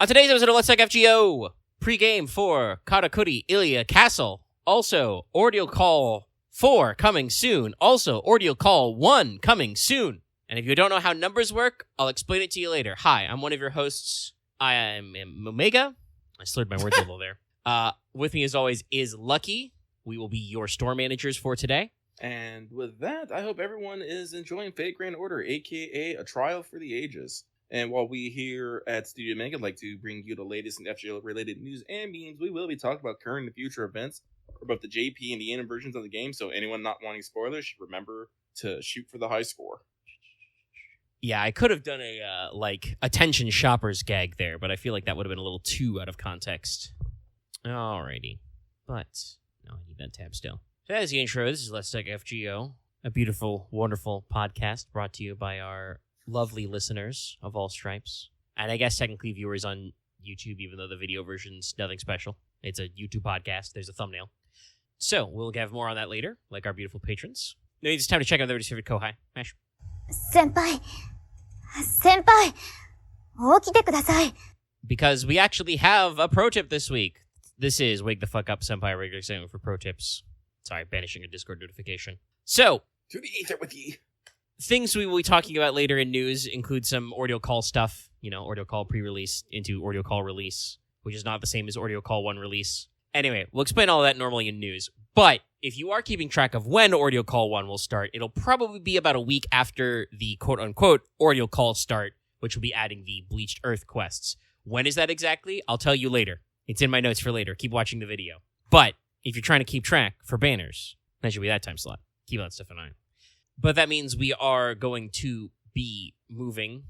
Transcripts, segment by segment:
On today's episode of Let's Talk FGO, pregame for Karakuri Ilia Castle. Also, Ordeal Call 4 coming soon. Also, Ordeal Call 1 coming soon. And if you don't know how numbers work, I'll explain it to you later. Hi, I'm one of your hosts. I am Omega. I slurred my words a little there. With me, as always, is Lucky. We will be your store managers for today. And with that, I hope everyone is enjoying Fate Grand Order, aka A Trial for the Ages. And while we here at Studio Mega like to bring you the latest in FGO-related news and memes, we will be talking about current and future events for both the JP and the ANIM versions of the game, so anyone not wanting spoilers should remember to shoot for the high score. Yeah, I could have done a, attention shoppers gag there, but I feel like that would have been a little too out of context. Alrighty. But, no, I need that tab still. So as the intro, this is Let's Talk FGO, a beautiful, wonderful podcast brought to you by our lovely listeners of all stripes. And I guess technically viewers on YouTube, even though the video version's nothing special. It's a YouTube podcast. There's a thumbnail. So, we'll have more on that later, like our beautiful patrons. Now it's time to check out everybody's favorite Kohai. Mash. Senpai, 起きてください. Because we actually have a pro tip this week. This is Wake the Fuck Up Senpai regular segment for pro tips. Sorry, banishing a Discord notification. So, To the ether with ye. Things we will be talking about later in news include some Ordeal Call stuff, Ordeal Call pre-release into Ordeal Call release, which is not the same as Ordeal Call 1 release. Anyway, we'll explain all of that normally in news. But if you are keeping track of when Ordeal Call 1 will start, it'll probably be about a week after the quote-unquote Ordeal Call start, which will be adding the Bleached Earth quests. When is that exactly? I'll tell you later. It's in my notes for later. Keep watching the video. But if you're trying to keep track for banners, that should be that time slot. Keep that stuff in mind. But that means we are going to be moving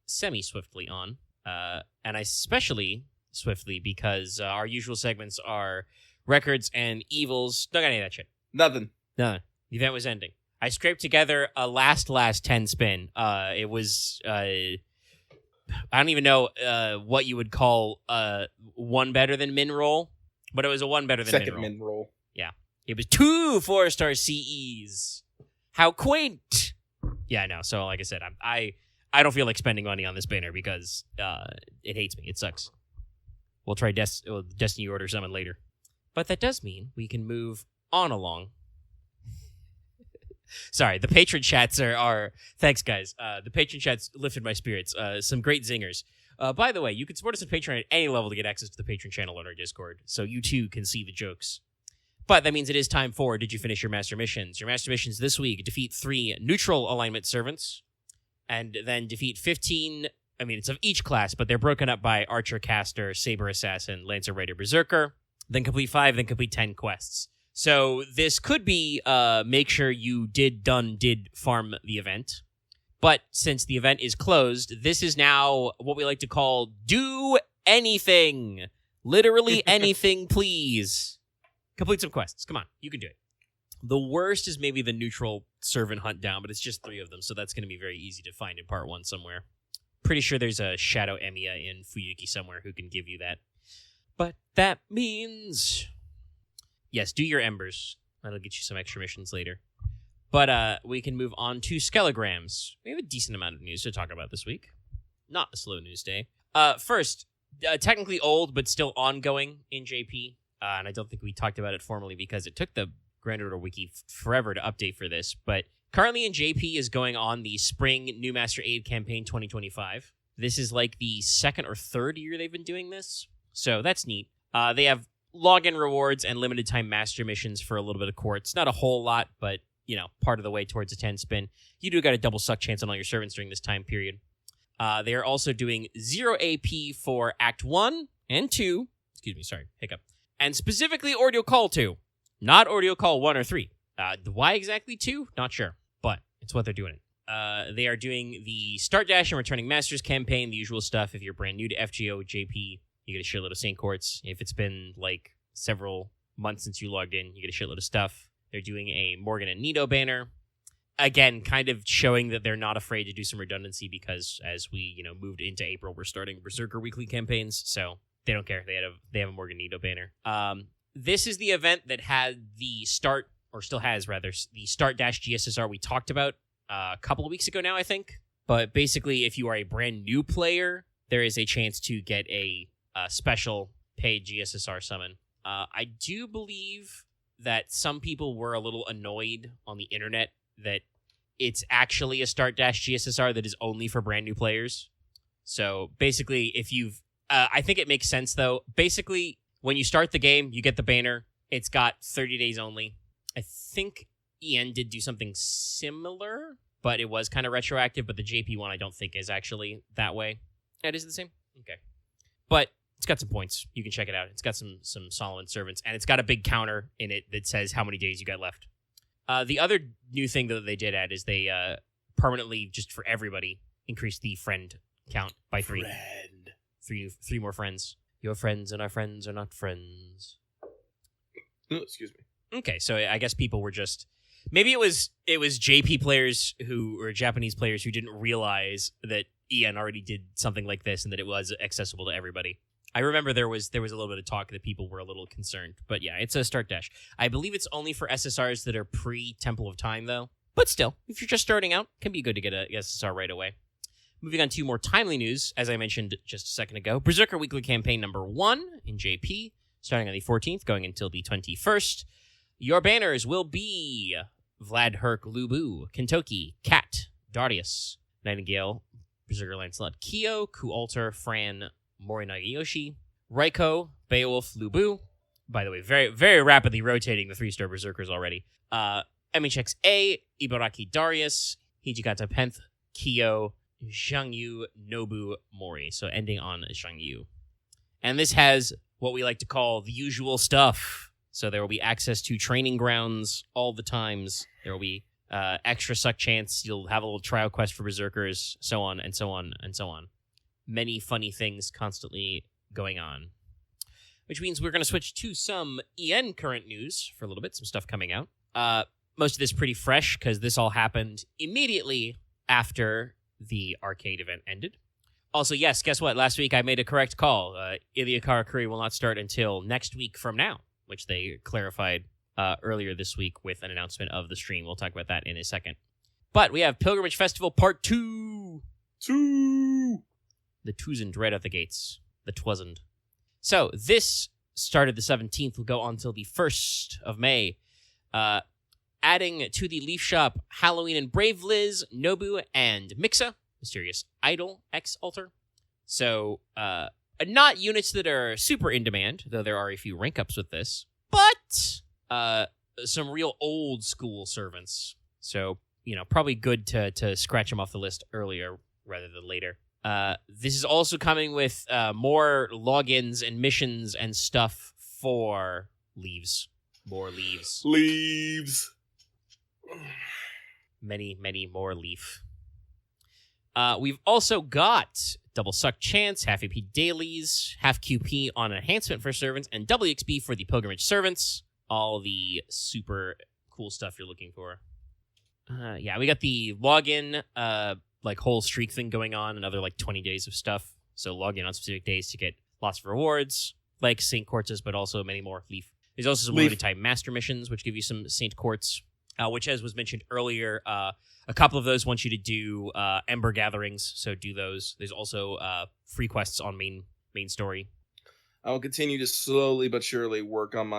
semi-swiftly on, and especially swiftly because our usual segments are records and evils. Don't got any of that shit. Nothing. No, the event was ending. I scraped together a last 10 spin. It was, I don't even know what you would call one better than min roll, but it was a one better than Second min roll. min roll. Yeah. It was 2 4-star CEs. How quaint! Yeah, I know. So, like I said, I don't feel like spending money on this banner because it hates me. It sucks. We'll try Destiny Order Summon later. But that does mean we can move on along. Sorry, the patron chats are thanks, guys. The patron chats lifted my spirits. Some great zingers. By the way, you can support us on Patreon at any level to get access to the patron channel on our Discord, so you too can see the jokes. But that means it is time for Did You Finish Your Master Missions? Your Master Missions this week, defeat 3 neutral alignment servants, and then defeat 15, it's of each class, but they're broken up by Archer, Caster, Saber Assassin, Lancer, Raider, Berserker, then complete 5, then complete 10 quests. So this could be make sure you did farm the event, but since the event is closed, this is now what we like to call Do Anything. Literally anything, please. Complete some quests. Come on. You can do it. The worst is maybe the neutral servant hunt down, but it's just 3 of them, so that's going to be very easy to find in part 1 somewhere. Pretty sure there's a Shadow Emiya in Fuyuki somewhere who can give you that. But that means... Yes, do your embers. That'll get you some extra missions later. But we can move on to Skelograms. We have a decent amount of news to talk about this week. Not a slow news day. First, technically old, but still ongoing in JP. And I don't think we talked about it formally because it took the Grand Order Wiki forever to update for this. But currently in JP is going on the Spring New Master Aid Campaign 2025. This is like the 2nd or 3rd year they've been doing this. So that's neat. They have login rewards and limited time master missions for a little bit of quartz. Not a whole lot, but, part of the way towards a 10 spin. You do got a double suck chance on all your servants during this time period. They are also doing 0 AP for Act 1 and 2. Excuse me, sorry, hiccup. And specifically Ordeal Call 2, not Ordeal Call 1 or 3. Why exactly 2? Not sure, but it's what they're doing. They are doing the Start Dash and Returning Masters campaign, the usual stuff. If you're brand new to FGO, JP, you get a shitload of Saint Quartz. If it's been like several months since you logged in, you get a shitload of stuff. They're doing a Morgan and Nito banner. Again, kind of showing that they're not afraid to do some redundancy because as we, moved into April, we're starting Berserker weekly campaigns, so they don't care. They have a Morgan Nito banner. This is the event that had the start, or still has rather, the Start Dash GSSR we talked about a couple of weeks ago now, I think. But basically, if you are a brand new player, there is a chance to get a special paid GSSR summon. I do believe that some people were a little annoyed on the internet that it's actually a Start Dash GSSR that is only for brand new players. So basically, if you've... I think it makes sense, though. Basically, when you start the game, you get the banner. It's got 30 days only. I think EN did do something similar, but it was kind of retroactive, but the JP one I don't think is actually that way. It is the same? Okay. But it's got some points. You can check it out. It's got some Solomon servants, and it's got a big counter in it that says how many days you got left. The other new thing that they did add is they permanently, just for everybody, increased the friend count by 3. Three more friends. Your friends and our friends are not friends. Oh, excuse me. Okay, so I guess people were just... Maybe it was JP players or Japanese players who didn't realize that EN already did something like this and that it was accessible to everybody. I remember there was a little bit of talk that people were a little concerned. But yeah, it's a Start Dash. I believe it's only for SSRs that are pre-Temple of Time, though. But still, if you're just starting out, it can be good to get a SSR right away. Moving on to more timely news, as I mentioned just a second ago, Berserker Weekly Campaign number 1 in JP, starting on the 14th, going until the 21st. Your banners will be Vlad Herc Lubu, Kentoki, Kat, Darius, Nightingale, Berserker Lancelot, Kyo, Ku-Alter, Fran, Morinagiyoshi, Raiko, Beowulf, Lubu. By the way, very, very rapidly rotating the 3-star Berserkers already. MHX A, Ibaraki Darius, Hijikata Penth, Kyo, Zhangyu, Nobu, Mori. So ending on Zhangyu. And this has what we like to call the usual stuff. So there will be access to training grounds all the times. There will be extra suck chance. You'll have a little trial quest for Berserkers, so on and so on and so on. Many funny things constantly going on. Which means we're going to switch to some EN current news for a little bit. Some stuff coming out. Most of this pretty fresh because this all happened immediately after the arcade event ended. Also, yes, guess what? Last week I made a correct call. Ilia Karakuri will not start until next week from now, which they clarified earlier this week with an announcement of the stream. We'll talk about that in a second. But we have Pilgrimage Festival Part 2. The Twosand right out the gates. The Twosand. So, this started the 17th, will go on until the 1st of May. Adding to the Leaf Shop, Halloween and Brave Liz, Nobu, and Mixa, Mysterious Idol X Alter. So, not units that are super in demand, though there are a few rank ups with this, but some real old school servants. So, probably good to scratch them off the list earlier rather than later. This is also coming with more logins and missions and stuff for Leaves. More Leaves. Leaves. Many, many more Leaf. We've also got double suck chance, half AP dailies, half QP on enhancement for servants, and double XP for the pilgrimage servants. All the super cool stuff you're looking for. Yeah, we got the login, whole streak thing going on, another 20 days of stuff. So log in on specific days to get lots of rewards, like Saint Quartzes, but also many more Leaf. There's also some limited time master missions, which give you some Saint Quartz, which, as was mentioned earlier, a couple of those want you to do Ember gatherings, so do those. There's also free quests on main story. I will continue to slowly but surely work on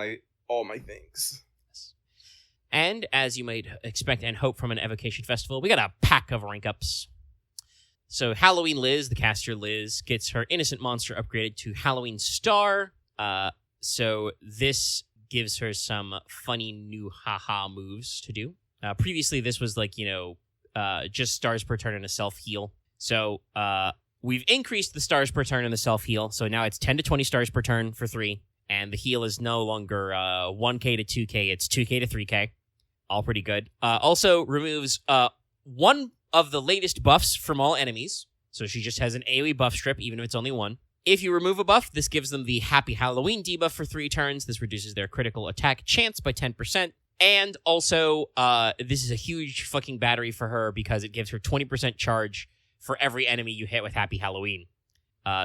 all my things. And as you might expect and hope from an Evocation Festival, we got a pack of rank ups. So Halloween Liz, the caster Liz, gets her Innocent Monster upgraded to Halloween Star. So this gives her some funny new haha moves to do. Previously, this was just stars per turn and a self-heal. So we've increased the stars per turn and the self-heal. So now it's 10 to 20 stars per turn for 3. And the heal is no longer 1k to 2k. It's 2k to 3k. All pretty good. Also removes one of the latest buffs from all enemies. So she just has an AoE buff strip, even if it's only one. If you remove a buff, this gives them the Happy Halloween debuff for 3 turns. This reduces their critical attack chance by 10%. And also, this is a huge fucking battery for her because it gives her 20% charge for every enemy you hit with Happy Halloween.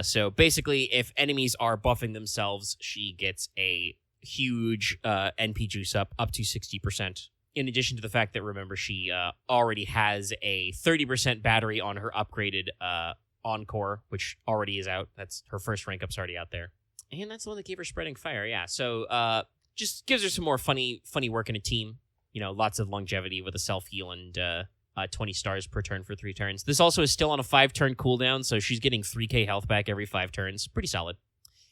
So basically, if enemies are buffing themselves, she gets a huge NP juice up to 60%. In addition to the fact that, remember, she already has a 30% battery on her upgraded Encore, which already is out. That's her first rank up's already out there. And that's the one that gave her Spreading Fire, yeah. So just gives her some more funny work in a team. Lots of longevity with a self-heal and 20 stars per turn for 3 turns. This also is still on a 5-turn cooldown, so she's getting 3k health back every 5 turns. Pretty solid.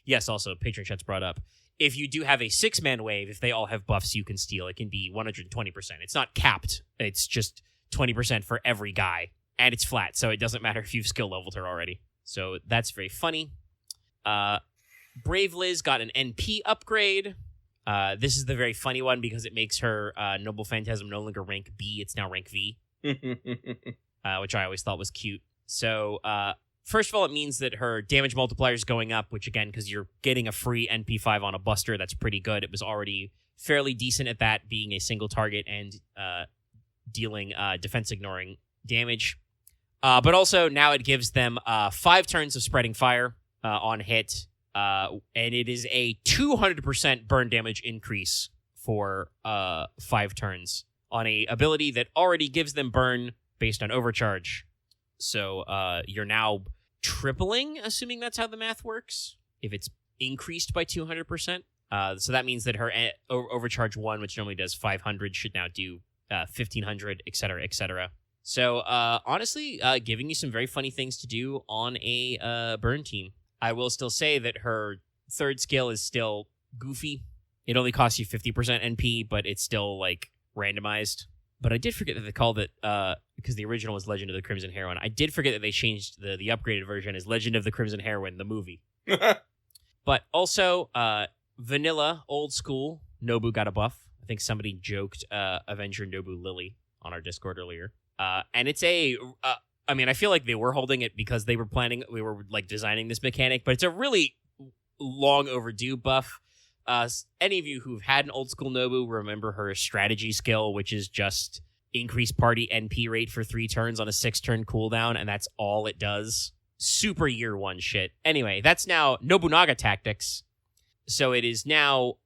Yes, also, Patron Chat's brought up. If you do have a 6-man wave, if they all have buffs you can steal, it can be 120%. It's not capped. It's just 20% for every guy. And it's flat, so it doesn't matter if you've skill leveled her already. So that's very funny. Brave Liz got an NP upgrade. This is the very funny one because it makes her Noble Phantasm no longer rank B. It's now rank V. Which I always thought was cute. So, first of all, it means that her damage multiplier is going up, which again, because you're getting a free NP5 on a Buster, that's pretty good. It was already fairly decent at that, being a single target and dealing defense-ignoring damage. But also, now it gives them 5 turns of Spreading Fire on hit, and it is a 200% burn damage increase for 5 turns on a ability that already gives them burn based on overcharge. So you're now tripling, assuming that's how the math works, if it's increased by 200%. So that means that her overcharge 1, which normally does 500, should now do 1,500, etc., etc. So honestly, giving you some very funny things to do on a burn team. I will still say that her 3rd skill is still goofy. It only costs you 50% NP, but it's still, randomized. But I did forget that they called it, because the original was Legend of the Crimson Heroine. I did forget that they changed the upgraded version as Legend of the Crimson Heroine, the movie. But also, vanilla, old school, Nobu got a buff. I think somebody joked Avenger Nobu Lily on our Discord earlier. And it's I feel like they were holding it because we were designing this mechanic, but it's a really long overdue buff. Any of you who've had an old school Nobu remember her strategy skill, which is just increase party NP rate for 3 turns on a 6-turn cooldown, and that's all it does. Super year 1 shit. Anyway, that's now Nobunaga tactics. So it is now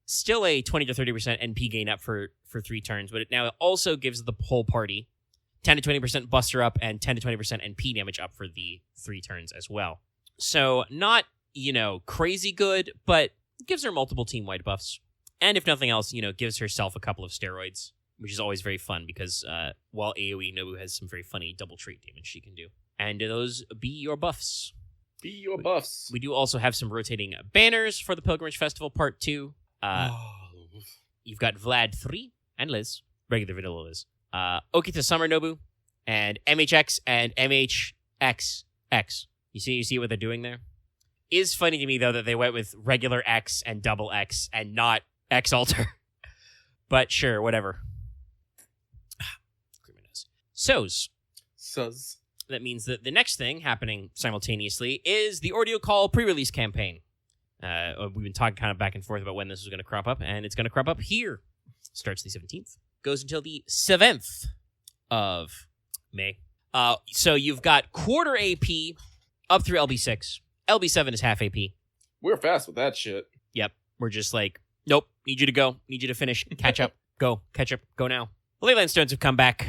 still a 20 to 30% NP gain up for 3 turns, but it now also gives the whole party 10 to 20% Buster up and 10 to 20% NP damage up for the 3 turns as well. So not, crazy good, but gives her multiple team-wide buffs. And if nothing else, gives herself a couple of steroids, which is always very fun because while AoE, Nobu has some very funny double trait damage she can do. And those be your buffs. Be your buffs. We do also have some rotating banners for the Pilgrimage Festival Part 2. You've got Vlad 3 and Liz, regular vanilla Liz. Okita Summer Nobu, and MHX and MHXX. You see what they're doing there? Is funny to me, though, that they went with regular X and double X and not X Alter. But sure, whatever. So's. That means that the next thing happening simultaneously is the Ordeal Call pre-release campaign. We've been talking kind of back and forth about when this was going to crop up, and it's going to crop up here. Starts the 17th. Goes until the 7th of May. So you've got quarter AP up through LB6. LB7 is half AP. We're fast with that shit. Yep. We're just nope, need you to go. Need you to finish. Catch up. Go. Catch up. Go now. The Leyline Stones have come back.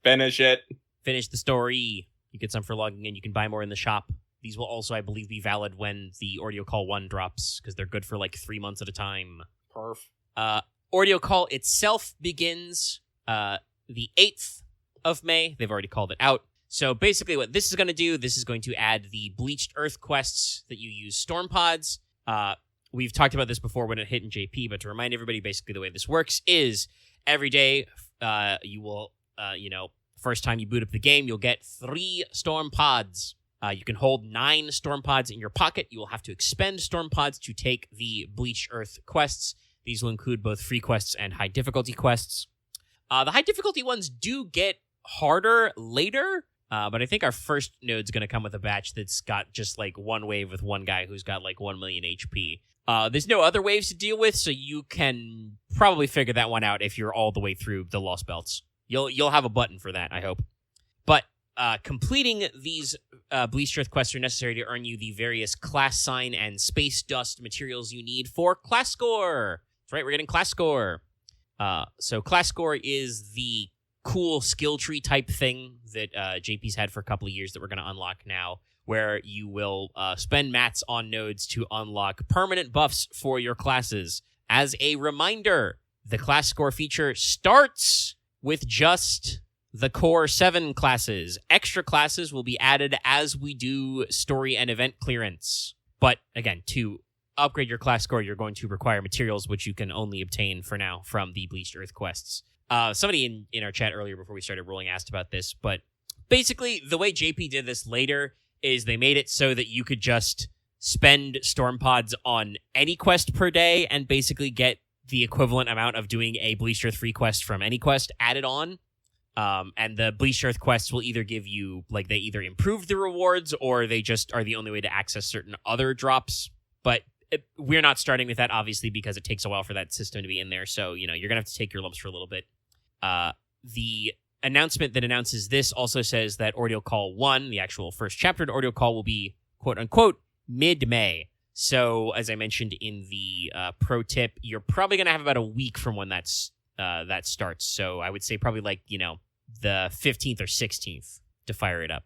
Finish it. Finish the story. You get some for logging in. You can buy more in the shop. These will also, I believe, be valid when the Ordeal Call 1 drops, because they're good for 3 months at a time. Perf. Ordeal Call itself begins the 8th of May. They've already called it out. So basically what this is going to do, this is going to add the Bleached Earth quests that you use Storm Pods. We've talked about this before when it hit in JP, but to remind everybody, basically the way this works is every day you will, first time you boot up the game, you'll get 3 Storm Pods. You can hold 9 Storm Pods in your pocket. You will have to expend Storm Pods to take the Bleached Earth quests. These will include both free quests and high difficulty quests. The high difficulty ones do get harder later, but I think our first node's going to come with a batch that's got just one wave with one guy who's got 1 million HP. There's no other waves to deal with, so you can probably figure that one out if you're all the way through the Lost Belts. You'll have a button for that, I hope. But completing these Bleached Earth quests are necessary to earn you the various class sign and space dust materials you need for class score. That's right, we're getting class score. So class score is the cool skill tree type thing that JP's had for a couple of years that we're going to unlock now, where you will spend mats on nodes to unlock permanent buffs for your classes. As a reminder, the class score feature starts with just the core 7 classes. Extra classes will be added as we do story and event clearance. But again, to upgrade your class score, you're going to require materials which you can only obtain for now from the Bleached Earth quests. Somebody in our chat earlier before we started rolling asked about this, but basically the way JP did this later is they made it so that you could just spend storm pods on any quest per day and basically get the equivalent amount of doing a Bleached Earth free quest from any quest added on. And the Bleached Earth quests will either give you, like, they either improve the rewards or they just are the only way to access certain other drops. But we're not starting with that, obviously, because it takes a while for that system to be in there. So, you're going to have to take your lumps for a little bit. The announcement that announces this also says that Ordeal Call 1, the actual first chapter to Ordeal Call, will be, quote-unquote, mid-May. So, as I mentioned in the pro tip, you're probably going to have about a week from when that starts. So, I would say probably the 15th or 16th to fire it up.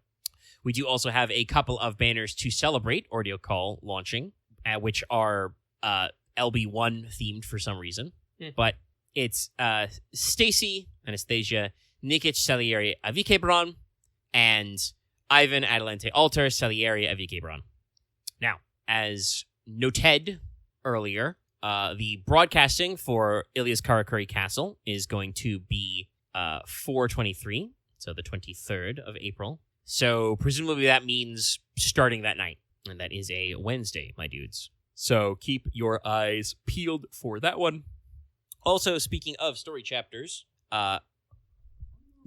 We do also have a couple of banners to celebrate Ordeal Call launching, which are LB1 themed for some reason. But it's Stacy, Anastasia, Nikic, Salieri, Avikebron, and Ivan, Adelante, Alter, Salieri, Avikebron. Now, as noted earlier, the broadcasting for Ilia's Karakuri Castle is going to be 4/23, so the 23rd of April. So presumably that means starting that night, and that is a Wednesday, my dudes. So keep your eyes peeled for that one. Also, speaking of story chapters,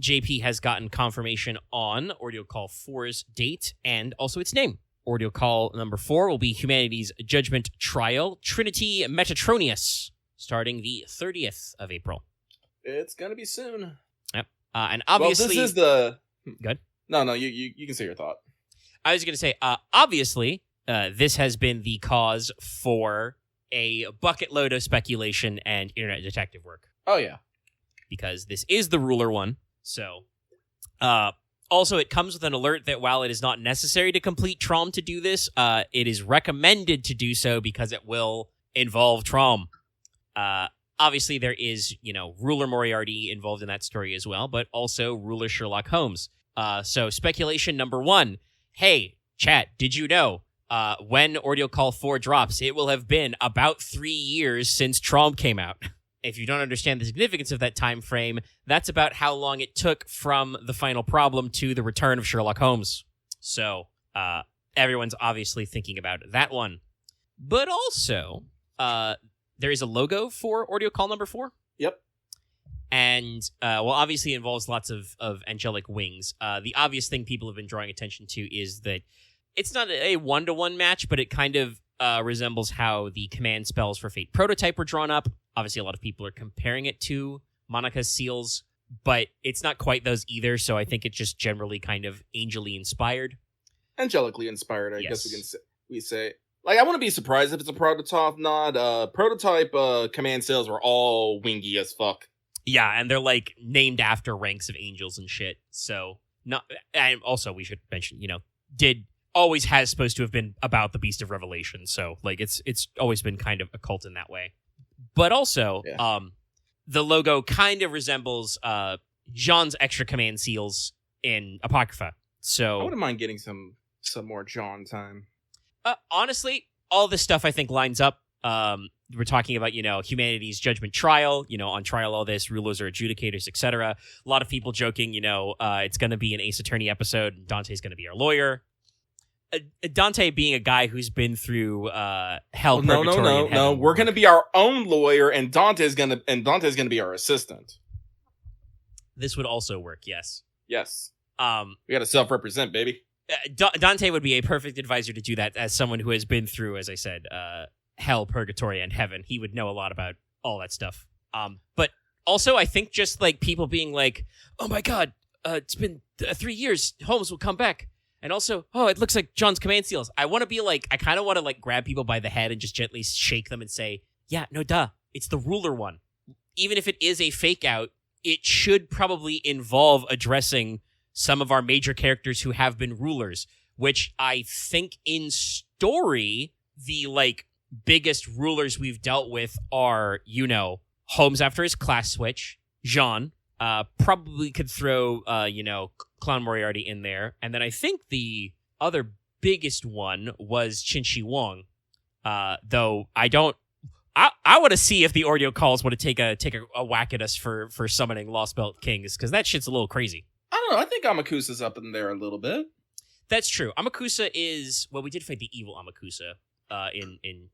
JP has gotten confirmation on Ordeal Call 4's date and also its name. Ordeal Call number 4 will be Humanity's Judgment Trial, Trinity Metatronius, starting the 30th of April. It's gonna be soon. Yep. And obviously... Well, this is the... Good. No, you can say your thought. I was going to say, obviously, this has been the cause for a bucket load of speculation and internet detective work. Oh, yeah. Because this is the ruler one. So, also, it comes with an alert that while it is not necessary to complete Trom to do this, it is recommended to do so because it will involve Trom. Obviously, there is, Ruler Moriarty involved in that story as well, but also Ruler Sherlock Holmes. So, speculation number 1. Hey, chat, did you know, when Ordeal Call 4 drops, it will have been about 3 years since Trom came out. If you don't understand the significance of that time frame, that's about how long it took from the final problem to the return of Sherlock Holmes. So, everyone's obviously thinking about that one. But also, there is a logo for Ordeal Call number 4. Yep. And, obviously it involves lots of angelic wings. The obvious thing people have been drawing attention to is that it's not a one-to-one match, but it kind of resembles how the command spells for Fate Prototype were drawn up. Obviously, a lot of people are comparing it to Monica's seals, but it's not quite those either, so I think it's just generally kind of angely inspired. Angelically inspired, I guess we say. Like, I wouldn't be surprised if it's a prototype nod. Prototype command cells were all wingy as fuck. Yeah, and they're, named after ranks of angels and shit, so... And also, we should mention, always has supposed to have been about the Beast of Revelation, so, it's always been kind of a cult in that way. But also, the logo kind of resembles Jean's extra command seals in Apocrypha. So I wouldn't mind getting some more John time. Honestly, all this stuff I think lines up. We're talking about, humanity's judgment trial, on trial all this, rulers are adjudicators, etc. A lot of people joking, it's going to be an Ace Attorney episode, and Dante's going to be our lawyer. Dante being a guy who's been through hell, purgatory, and heaven. No. We're gonna be our own lawyer, and Dante's gonna be our assistant. This would also work, yes. Yes. We gotta self-represent, baby. Dante would be a perfect advisor to do that as someone who has been through, as I said, hell, purgatory, and heaven. He would know a lot about all that stuff. But also, I think just people being like, "Oh my God, it's been 3 years. Holmes will come back." And also, it looks like John's command seals. I want to be I kind of want to grab people by the head and just gently shake them and say, yeah, no, duh. It's the ruler one. Even if it is a fake out, it should probably involve addressing some of our major characters who have been rulers, which I think in story, the, like, biggest rulers we've dealt with are, Holmes after his class switch, Jean, probably could throw, Clown Moriarty in there, and then I think the other biggest one was Qin Shi Huang, though I want to see if the Ordeal Calls want to take a whack at us for summoning Lost Belt Kings, because that shit's a little crazy. I don't know. I think Amakusa's up in there a little bit. That's true. Amakusa is... Well, we did fight the evil Amakusa in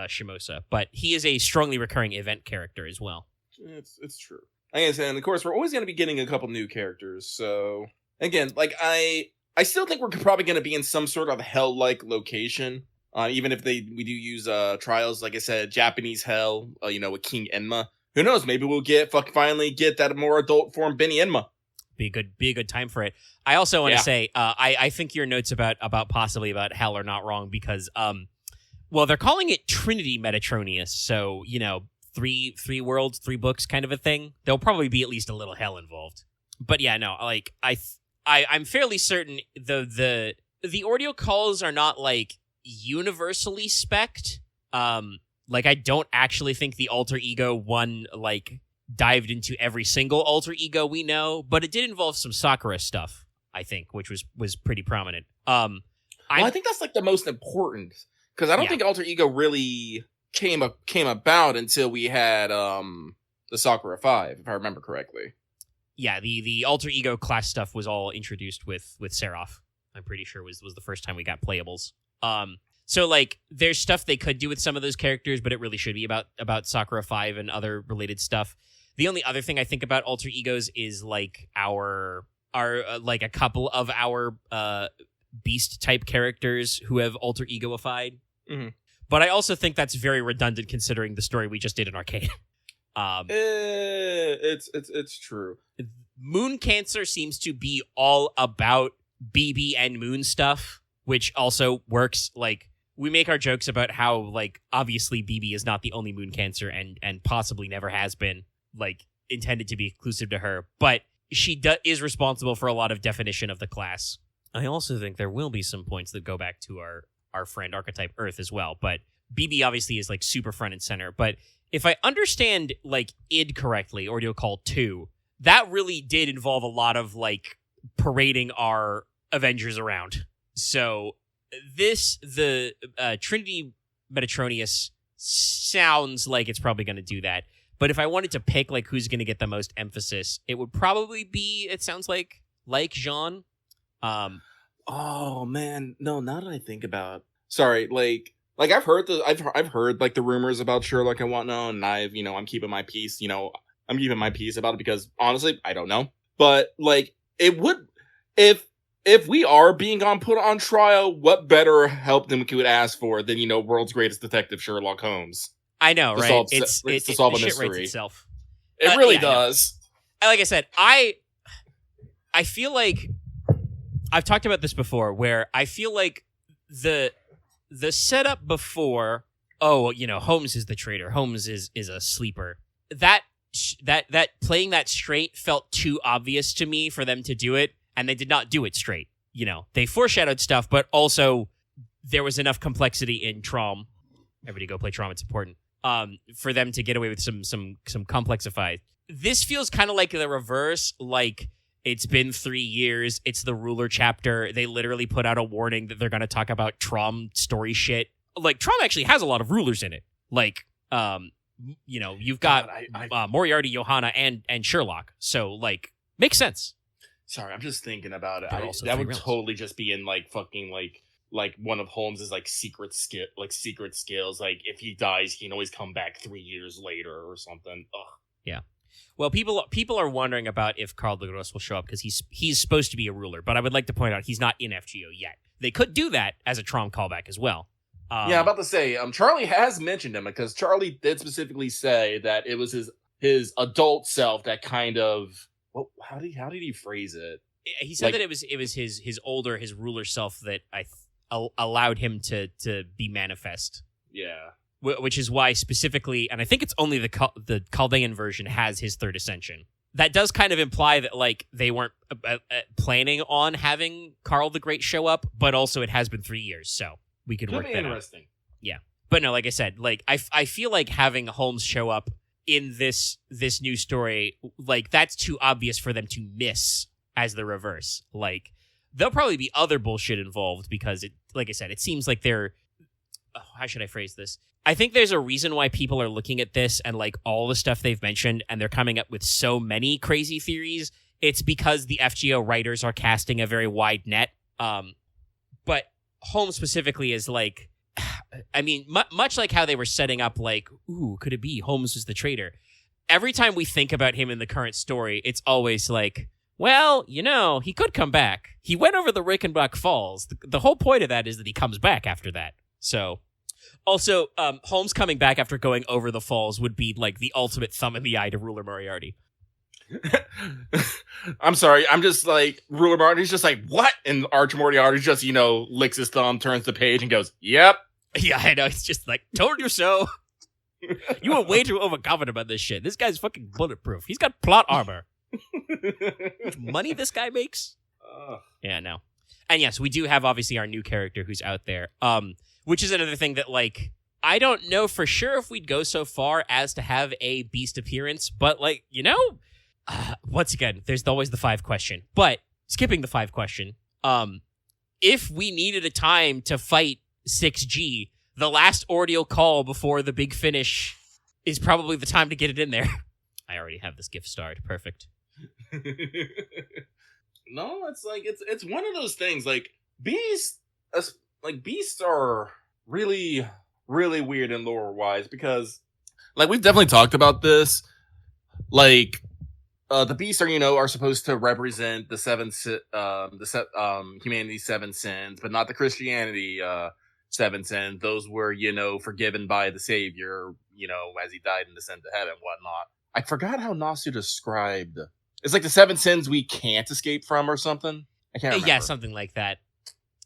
Shimosa, but he is a strongly recurring event character as well. It's true. Like I said, and of course, we're always going to be getting a couple new characters, so... Again, like, I still think we're probably going to be in some sort of hell-like location. Even if we do use trials, like I said, Japanese hell, with King Enma. Who knows? Maybe we'll finally get that more adult form Benny Enma. Be a good time for it. I also want to say, I think your notes about possibly about hell are not wrong because, they're calling it Trinity Metatronius, so three worlds, 3 books kind of a thing. There'll probably be at least a little hell involved. But yeah, no, like I'm fairly certain the Ordeal Calls are not like universally spec'd. Like I don't actually think the alter ego one like dived into every single alter ego we know, but it did involve some Sakura stuff, I think, which was pretty prominent. I think that's like the most important because I don't think alter ego really came about until we had the Sakura 5, if I remember correctly. Yeah, the alter ego class stuff was all introduced with Seraph. I'm pretty sure was the first time we got playables. So like there's stuff they could do with some of those characters, but it really should be about Sakura 5 and other related stuff. The only other thing I think about alter egos is like our like a couple of our beast type characters who have alter egoified. Mm-hmm. But I also think that's very redundant considering the story we just did in Arcade. It's true. Moon Cancer seems to be all about BB and Moon stuff, which also works. Like we make our jokes about how like obviously BB is not the only Moon Cancer and possibly never has been like intended to be exclusive to her, but she is responsible for a lot of definition of the class. I also think there will be some points that go back to our friend Archetype Earth as well, but BB obviously is like super front and center. But if I understand like id correctly, Ordeal Call 2, that really did involve a lot of like parading our Avengers around. So the Trinity Metatronius sounds like it's probably going to do that. But if I wanted to pick like who's going to get the most emphasis, it would probably be, it sounds like Jean. Oh man, no, now that I think about it. Sorry, like I've heard like the rumors about Sherlock and whatnot, and I'm keeping my peace, I'm keeping my peace about it because honestly, I don't know. But like it would if we are being put on trial, what better help than we could ask for than, world's greatest detective Sherlock Holmes? I know, right? To solve a mystery. Writes itself. It really does. Like I said, I feel like I've talked about this before, where I feel like the setup before, Holmes is the traitor, Holmes is a sleeper. That playing that straight felt too obvious to me for them to do it, and they did not do it straight. They foreshadowed stuff, but also there was enough complexity in Trom. Everybody go play Trom, it's important. For them to get away with some complexified. This feels kind of like the reverse, like it's been 3 years, it's the ruler chapter, they literally put out a warning that they're going to talk about Trom story shit. Like, Trom actually has a lot of rulers in it. Like, you've got Moriarty, Johanna, and Sherlock. So, like, makes sense. Sorry, I'm just thinking about it. That would totally just be in, like, fucking, like one of Holmes's like secret skills. Like if he dies, he can always come back 3 years later or something. Ugh. Yeah. Well, people are wondering about if Carl de Gross will show up because he's supposed to be a ruler, but I would like to point out he's not in FGO yet. They could do that as a Trom callback as well. Yeah, I'm about to say, Charlie has mentioned him because Charlie did specifically say that it was his adult self that kind of. Well, how did he phrase it? He said that it was his older, his ruler self that allowed him to be manifest. Yeah. Which is why specifically, and I think it's only the Chaldean version has his third ascension. that does kind of imply that like they weren't planning on having Carl the Great show up, but also it has been 3 years, so we could work that out. Interesting. Yeah, but no, like I said, like I feel like having Holmes show up in this new story, like that's too obvious for them to miss as the reverse. Like there'll probably be other bullshit involved because it, like I said, it seems like they're. Oh, how should I phrase this? I think there's a reason why people are looking at this and like all the stuff they've mentioned, and they're coming up with so many crazy theories. It's because the FGO writers are casting a very wide net. But Holmes specifically is like, I mean, much like how they were setting up, like, ooh, could it be Holmes was the traitor? Every time we think about him in the current story, it's always like, well, you know, he could come back. He went over the Rickenbach Falls. The whole point of that is that he comes back after that. So, also, Holmes coming back after going over the falls would be like the ultimate thumb in the eye to Ruler Moriarty. I'm sorry. I'm just like, Ruler Moriarty's just like, what? And Arch Moriarty just, you know, licks his thumb, turns the page, and goes, yep. Yeah, I know. It's just like, told you so. You were way too overconfident about this shit. This guy's fucking bulletproof. He's got plot armor. How much money this guy makes? Yeah, no. And yes, we do have obviously our new character who's out there. Which is another thing that, like, I don't know for sure if we'd go so far as to have a beast appearance, but, like, you know, once again, there's always the 5 question. But, skipping the 5 question, if we needed a time to fight 6G, the last ordeal call before the big finish is probably the time to get it in there. I already have this gift starred. Perfect. No, it's like, it's one of those things, like, beasts are really, really weird in lore-wise, because, like, we've definitely talked about this, like, the beasts are, you know, are supposed to represent the humanity's 7 sins, but not the Christianity, 7 sins. Those were, you know, forgiven by the Savior, you know, as he died and descended to heaven and whatnot. I forgot how Nasu described. It's like the 7 sins we can't escape from or something. I can't remember. Yeah, something like that.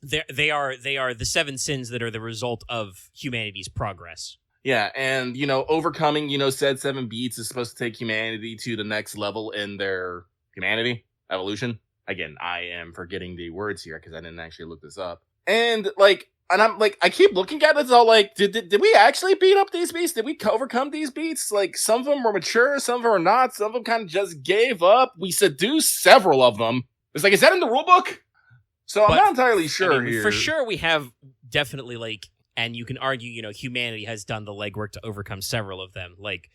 They are the 7 sins that are the result of humanity's progress. Yeah, and, you know, overcoming, you know, said 7 beats is supposed to take humanity to the next level in their humanity, evolution. Again, I am forgetting the words here because I didn't actually look this up. And, like, and I'm like, I keep looking at it, it's all like, did we actually beat up these beasts? Did we overcome these beasts? Like, some of them were mature, some of them were not, some of them kind of just gave up. We seduced several of them. It's like, is that in the rulebook? So I'm not entirely sure here. For sure, we have definitely, like, and you can argue, you know, humanity has done the legwork to overcome several of them. Like,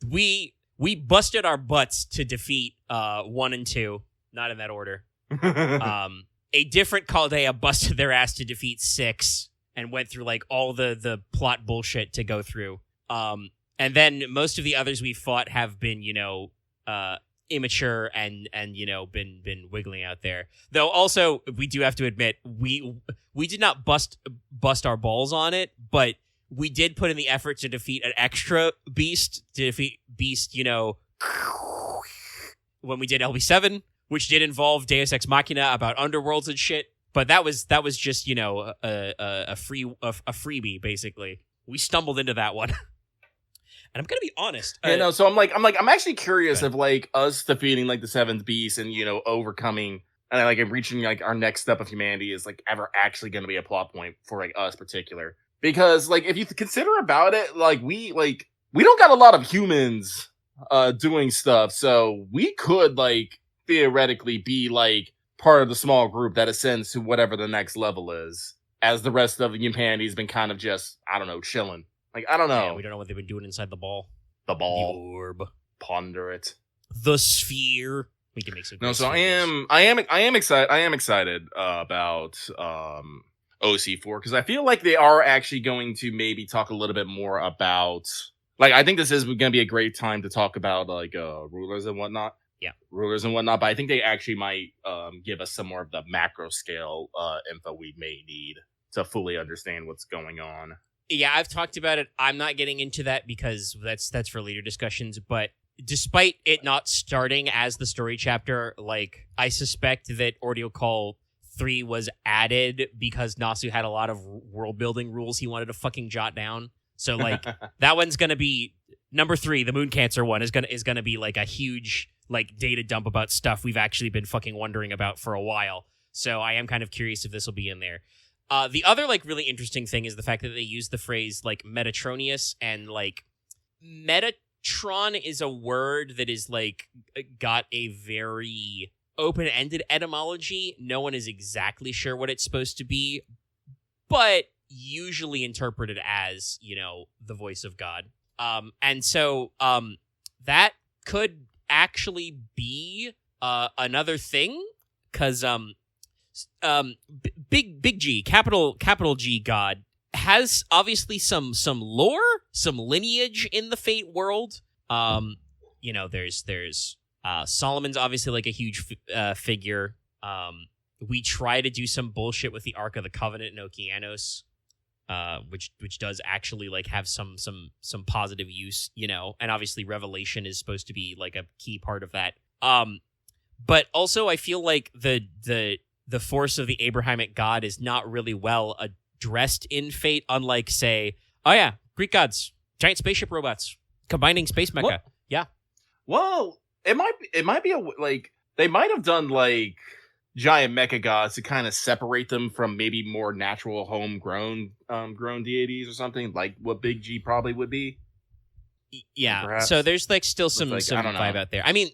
we busted our butts to defeat 1 and 2, not in that order. A different Chaldea busted their ass to defeat 6 and went through, like, all the plot bullshit to go through. And then most of the others we fought have been, you know, immature and you know been wiggling out there. Though also we do have to admit we did not bust our balls on it, but we did put in the effort to defeat an extra beast, you know, when we did LB7, which did involve Deus Ex Machina about underworlds and shit. But that was just, you know, a freebie basically. We stumbled into that one. And I'm gonna be honest. You know, so I'm actually curious if, like, us defeating, like, the 7th beast and, you know, overcoming and, like, reaching, like, our next step of humanity is, like, ever actually gonna be a plot point for, like, us particular. Because, like, if you consider about it, like, we don't got a lot of humans doing stuff, so we could, like, theoretically be, like, part of the small group that ascends to whatever the next level is, as the rest of humanity's been kind of just, I don't know, chilling. Like, I don't know. Yeah, we don't know what they've been doing inside the ball. The ball. The orb. Ponder it. The sphere. We can make some. No, so I am excited about OC4 because I feel like they are actually going to maybe talk a little bit more about, like, I think this is going to be a great time to talk about, like, rulers and whatnot. Yeah, rulers and whatnot. But I think they actually might give us some more of the macro scale info we may need to fully understand what's going on. Yeah, I've talked about it. I'm not getting into that because that's for later discussions. But despite it not starting as the story chapter, like, I suspect that Ordeal Call 3 was added because Nasu had a lot of world building rules he wanted to fucking jot down. So, like, that one's gonna be number 3. The Moon Cancer one is gonna be like a huge, like data dump about stuff we've actually been fucking wondering about for a while. So I am kind of curious if this will be in there. The other like really interesting thing is the fact that they use the phrase like Metatronius, and like Metatron is a word that is like got a very open-ended etymology. No one is exactly sure what it's supposed to be, but usually interpreted as, you know, the voice of God. And so that could actually be another thing, because big G, capital G God has obviously some lore, some lineage in the Fate world. You know, there's Solomon's obviously like a huge figure. We try to do some bullshit with the Ark of the Covenant in Okeanos, which does actually like have some positive use, you know, and obviously Revelation is supposed to be like a key part of that. But also I feel like the force of the Abrahamic God is not really well addressed in Fate, unlike, say, oh yeah, Greek gods, giant spaceship robots, combining space mecha. What? Yeah. Well, it might be like they might have done like giant mecha gods to kind of separate them from maybe more natural homegrown grown deities or something, like what Big G probably would be. Yeah. Perhaps. So there's like still some I don't know. vibe out there. I mean,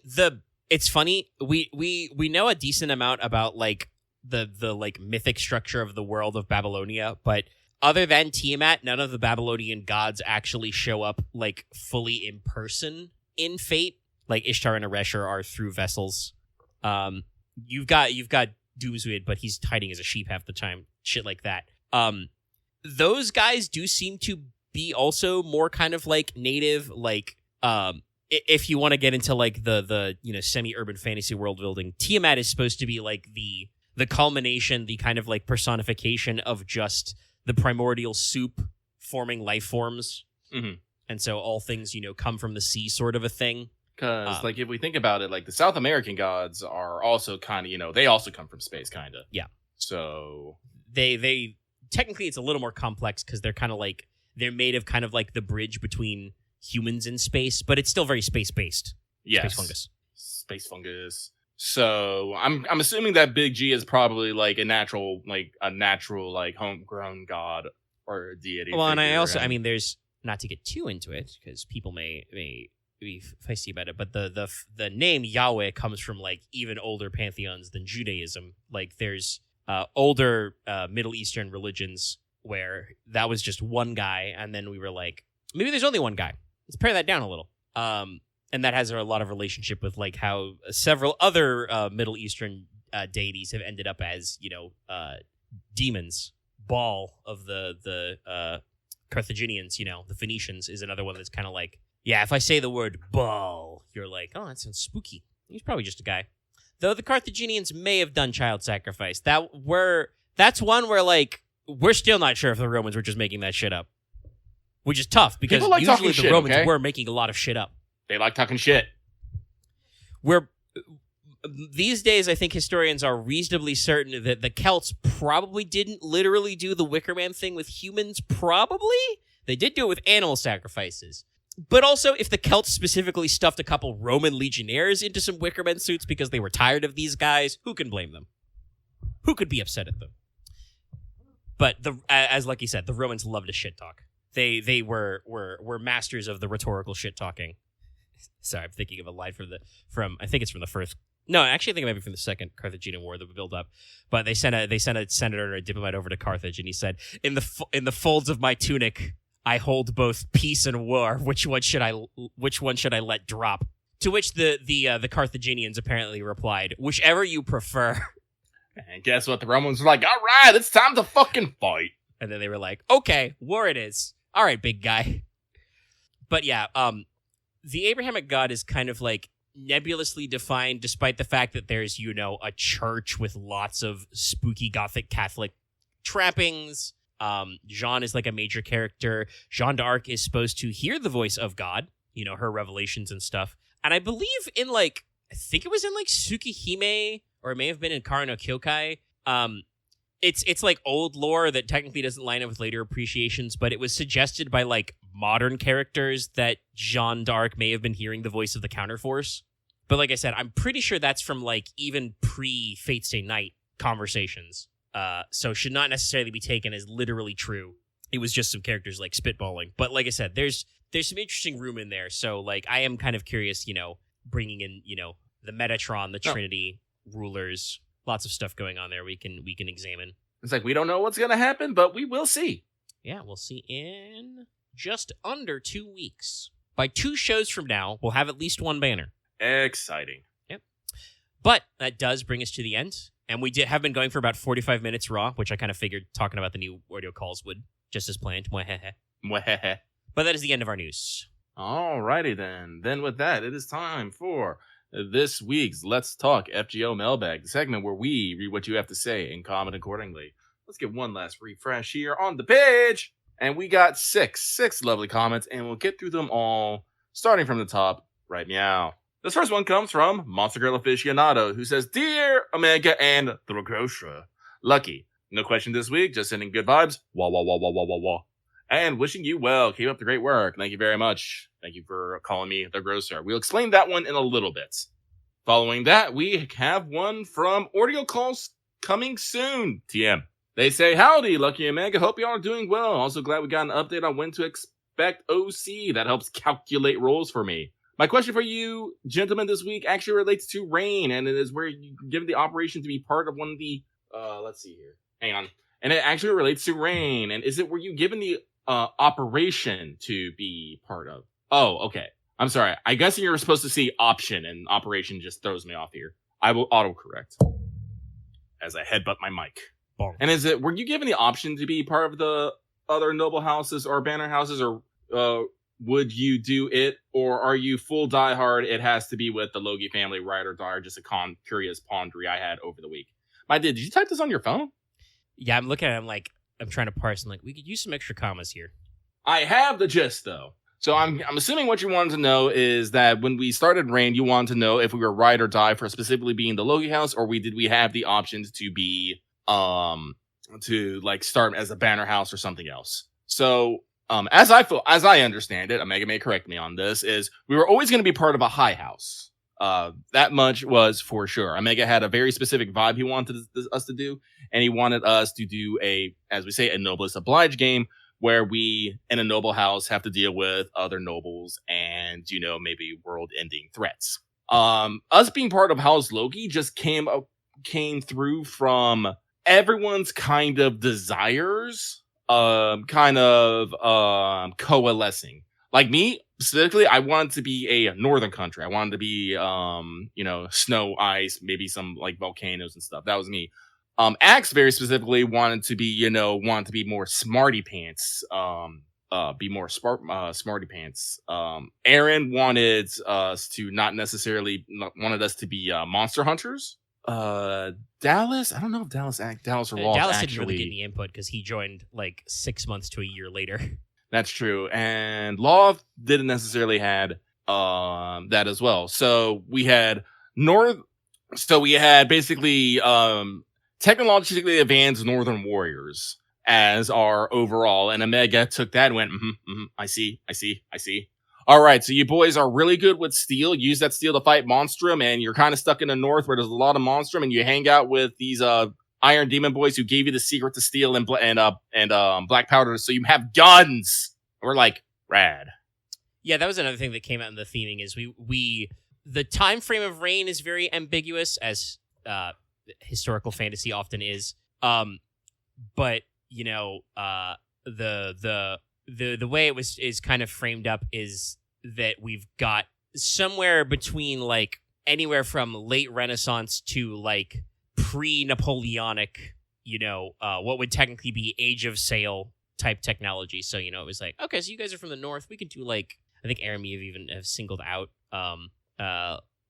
it's funny. We know a decent amount about like the like mythic structure of the world of Babylonia, but other than Tiamat, none of the Babylonian gods actually show up like fully in person in Fate. Like Ishtar and Ereshkigal are through vessels. You've got Doomsweed, but he's hiding as a sheep half the time. Shit like that. Those guys do seem to be also more kind of like native, like if you want to get into like the you know semi-urban fantasy world building, Tiamat is supposed to be like the culmination, the kind of like personification of just the primordial soup forming life forms. Mm-hmm. And so all things, you know, come from the sea sort of a thing. Because, like, if we think about it, like, the South American gods are also kind of, you know, they also come from space, kind of. Yeah. So... They technically, it's a little more complex because they're kind of like, they're made of kind of like the bridge between humans and space, but it's still very space-based. Yes. Space fungus. Space fungus. So, I'm assuming that Big G is probably, like, a natural, homegrown god or deity. Well, and I mean, there's, not to get too into it, because people may be feisty about it, but the name Yahweh comes from like even older pantheons than Judaism. Like there's older Middle Eastern religions where that was just one guy, and then we were like, maybe there's only one guy. Let's pare that down a little. And that has a lot of relationship with like how several other Middle Eastern deities have ended up as, you know, demons. Baal of the Carthaginians, you know, the Phoenicians is another one that's kind of like, yeah, if I say the word Baal, you're like, oh, that sounds spooky. He's probably just a guy. Though the Carthaginians may have done child sacrifice. That's one where, like, we're still not sure if the Romans were just making that shit up. Which is tough, because like usually the shit, Romans okay? were making a lot of shit up. They like talking shit. These days, I think historians are reasonably certain that the Celts probably didn't literally do the Wicker Man thing with humans, probably? They did do it with animal sacrifices. But also, if the Celts specifically stuffed a couple Roman legionnaires into some Wicker Man suits because they were tired of these guys, who can blame them? Who could be upset at them? But as Lucky said, the Romans loved to shit talk. They were masters of the rhetorical shit talking. Sorry, I'm thinking of a line from I think it's from the first. No, actually, I think it might be from the Second Carthaginian War that we built up. But they sent a senator and a diplomat over to Carthage, and he said, "In the folds of my tunic, I hold both peace and war. Which one should I let drop?" To which the Carthaginians apparently replied, "Whichever you prefer." And guess what? The Romans were like, "All right, it's time to fucking fight." And then they were like, "Okay, war it is. All right, big guy." But yeah, the Abrahamic God is kind of like nebulously defined, despite the fact that there's, you know, a church with lots of spooky Gothic Catholic trappings. Jeanne is like a major character. Jeanne d'Arc is supposed to hear the voice of God, you know, her revelations and stuff. And I believe in like, I think it was in like Tsukihime, or it may have been in Kara no Kyokai. It's like old lore that technically doesn't line up with later appreciations, but it was suggested by like modern characters that Jeanne d'Arc may have been hearing the voice of the counterforce, But like I said, I'm pretty sure that's from like even pre-Fate Stay Night conversations. So should not necessarily be taken as literally true. It was just some characters like spitballing. But like I said, there's some interesting room in there. So like I am kind of curious, bringing in, the Metatron, the Trinity, rulers, lots of stuff going on there we can examine. It's like we don't know what's going to happen, but we will see. Yeah, we'll see in just under 2 weeks. By 2 shows from now, we'll have at least one banner. Exciting. Yep. But that does bring us to the end. And we have been going for about 45 minutes raw, which I kind of figured talking about the new Ordeal Calls would, just as planned. Mwahehe. But that is the end of our news. Alrighty then. Then with that, it is time for this week's Let's Talk FGO Mailbag, the segment where we read what you have to say and comment accordingly. Let's get one last refresh here on the page. And we got six lovely comments, and we'll get through them all, starting from the top right now. This first one comes from Monster Girl Aficionado, who says, Dear Omega and the Grocer, Lucky, no question this week, just sending good vibes, wah wah wah wah wah wah wah, and wishing you well. Keep up the great work. Thank you very much. Thank you for calling me the Grocer. We'll explain that one in a little bit. Following that, we have one from Ordeal Calls coming soon, TM. They say, howdy, Lucky and Omega. Hope y'all are doing well. Also glad we got an update on when to expect OC. That helps calculate rolls for me. My question for you, gentlemen, this week actually relates to Rain, and it is where you give the operation to be part of one of the, let's see here. Hang on. And it actually relates to Rain, and is it were you given the, operation to be part of? Oh, okay. I'm sorry. I guess you're supposed to see option, and operation just throws me off here. I will autocorrect as I headbutt my mic. Bonk. And were you given the option to be part of the other noble houses or banner houses, or, would you do it, or are you full diehard? It has to be with the Logie family, ride or die, or just a curious pondery I had over the week. Did you type this on your phone? Yeah, I'm looking at it. I'm trying to parse. I'm like, we could use some extra commas here. I have the gist, though. So I'm assuming what you wanted to know is that when we started Rain, you wanted to know if we were ride or die for specifically being the Logie house, or did we have the options to be to like start as a banner house or something else. So as I understand it, Omega may correct me on this, is we were always going to be part of a high house. That much was for sure. Omega had a very specific vibe he wanted us to do, and he wanted us to do as we say, a Noblest Oblige game, where we, in a noble house, have to deal with other nobles and, maybe world-ending threats. Us being part of House Logie just came through from everyone's kind of desires, coalescing. Like me, specifically, I wanted to be a northern country. I wanted to be, snow, ice, maybe some like volcanoes and stuff. That was me. Axe very specifically wanted to be more smarty pants, smarty pants. Aaron wanted us to be monster hunters. Dallas, I don't know if Dallas or Lost Dallas actually didn't really get any input because he joined like 6 months to a year later. That's true, and Loth didn't necessarily had that as well. So we had basically technologically advanced Northern Warriors as our overall, and Omega took that and went, I see. All right, so you boys are really good with steel. Use that steel to fight Monstrum, and you're kind of stuck in the north where there's a lot of Monstrum, and you hang out with these Iron Demon boys who gave you the secret to steel and black powder, so you have guns. We're like, rad. Yeah, that was another thing that came out in the theming is the time frame of Rain is very ambiguous, as historical fantasy often is. But the way it is kind of framed up is that we've got somewhere between like anywhere from late Renaissance to like pre-Napoleonic, what would technically be Age of Sail type technology. So, it was like, okay, so you guys are from the north. We could do like, I think Aramie have singled out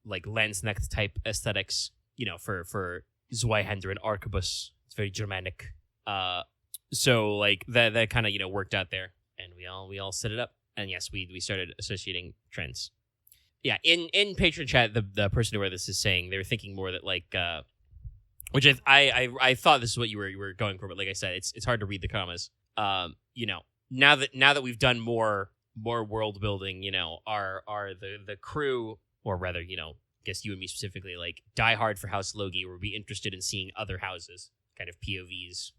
like lens neck type aesthetics, for Zweihander and Arquebus. It's very Germanic. So like that kind of, worked out there. And we all set it up, and yes, we started associating trends. Yeah, in Patreon chat, the person who wrote this is saying they were thinking more that like, which I thought this is what you were going for, but like I said, it's hard to read the commas. Now that we've done more world building, are the crew, or rather, guess you and me specifically, like, die hard for House Logi or be interested in seeing other houses, kind of POVs.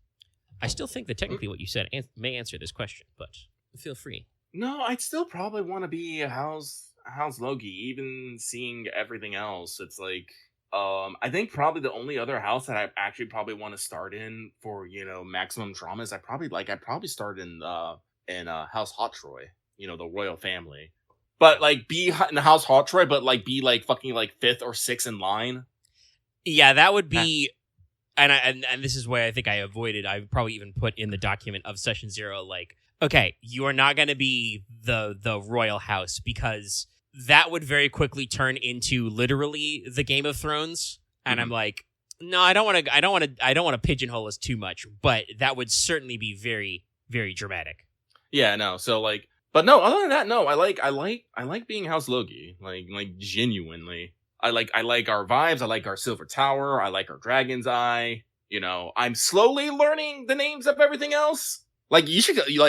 I still think that technically what you said may answer this question, but feel free. No, I'd still probably want to be a House Logi, even seeing everything else. It's like, I think probably the only other house that I actually probably want to start in for, maximum trauma is I'd probably start in House Hot Troy, the royal family. But like be in House Hot Troy, but like be like fucking like 5th or 6th in line. Yeah, that would be, and this is where I think I avoided. I probably even put in the document of Session 0, like, okay, you are not going to be the royal house, because that would very quickly turn into literally the Game of Thrones. And I'm like, no, I don't want to pigeonhole us too much, but that would certainly be very, very dramatic. Yeah, no. So like, but no, other than that, no, I like being House Logi, like genuinely. I like our vibes. I like our Silver Tower. I like our Dragon's Eye. I'm slowly learning the names of everything else. Like you should we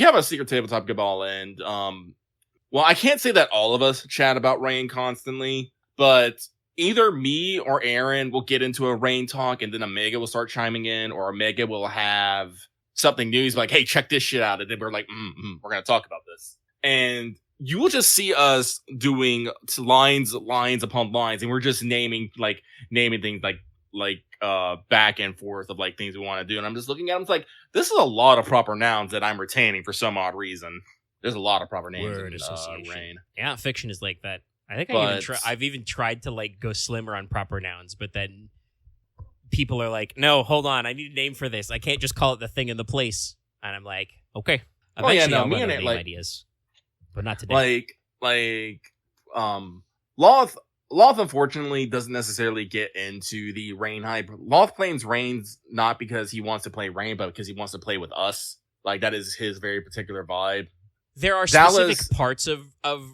have a secret tabletop cabal, and well, I can't say that all of us chat about Rain constantly, but either me or Aaron will get into a Rain talk, and then Omega will start chiming in, or Omega will have something new. He's like, hey, check this shit out. And then we're like, we're going to talk about this. And you will just see us doing lines upon lines, and we're just naming things like back and forth of like things we want to do. And I'm just looking at them, it's like, this is a lot of proper nouns that I'm retaining for some odd reason. There's a lot of proper names Word in Rain. Yeah, fiction is like that. I think I've even tried to like go slimmer on proper nouns, but then people are like, no, hold on, I need a name for this. I can't just call it the thing in the place. And I'm like, okay. Eventually I'll run out of name ideas. But not today. Loth unfortunately doesn't necessarily get into the Rain hype. Loth claims Rain's not because he wants to play Rain, but because he wants to play with us. Like, that is his very particular vibe. There are specific parts of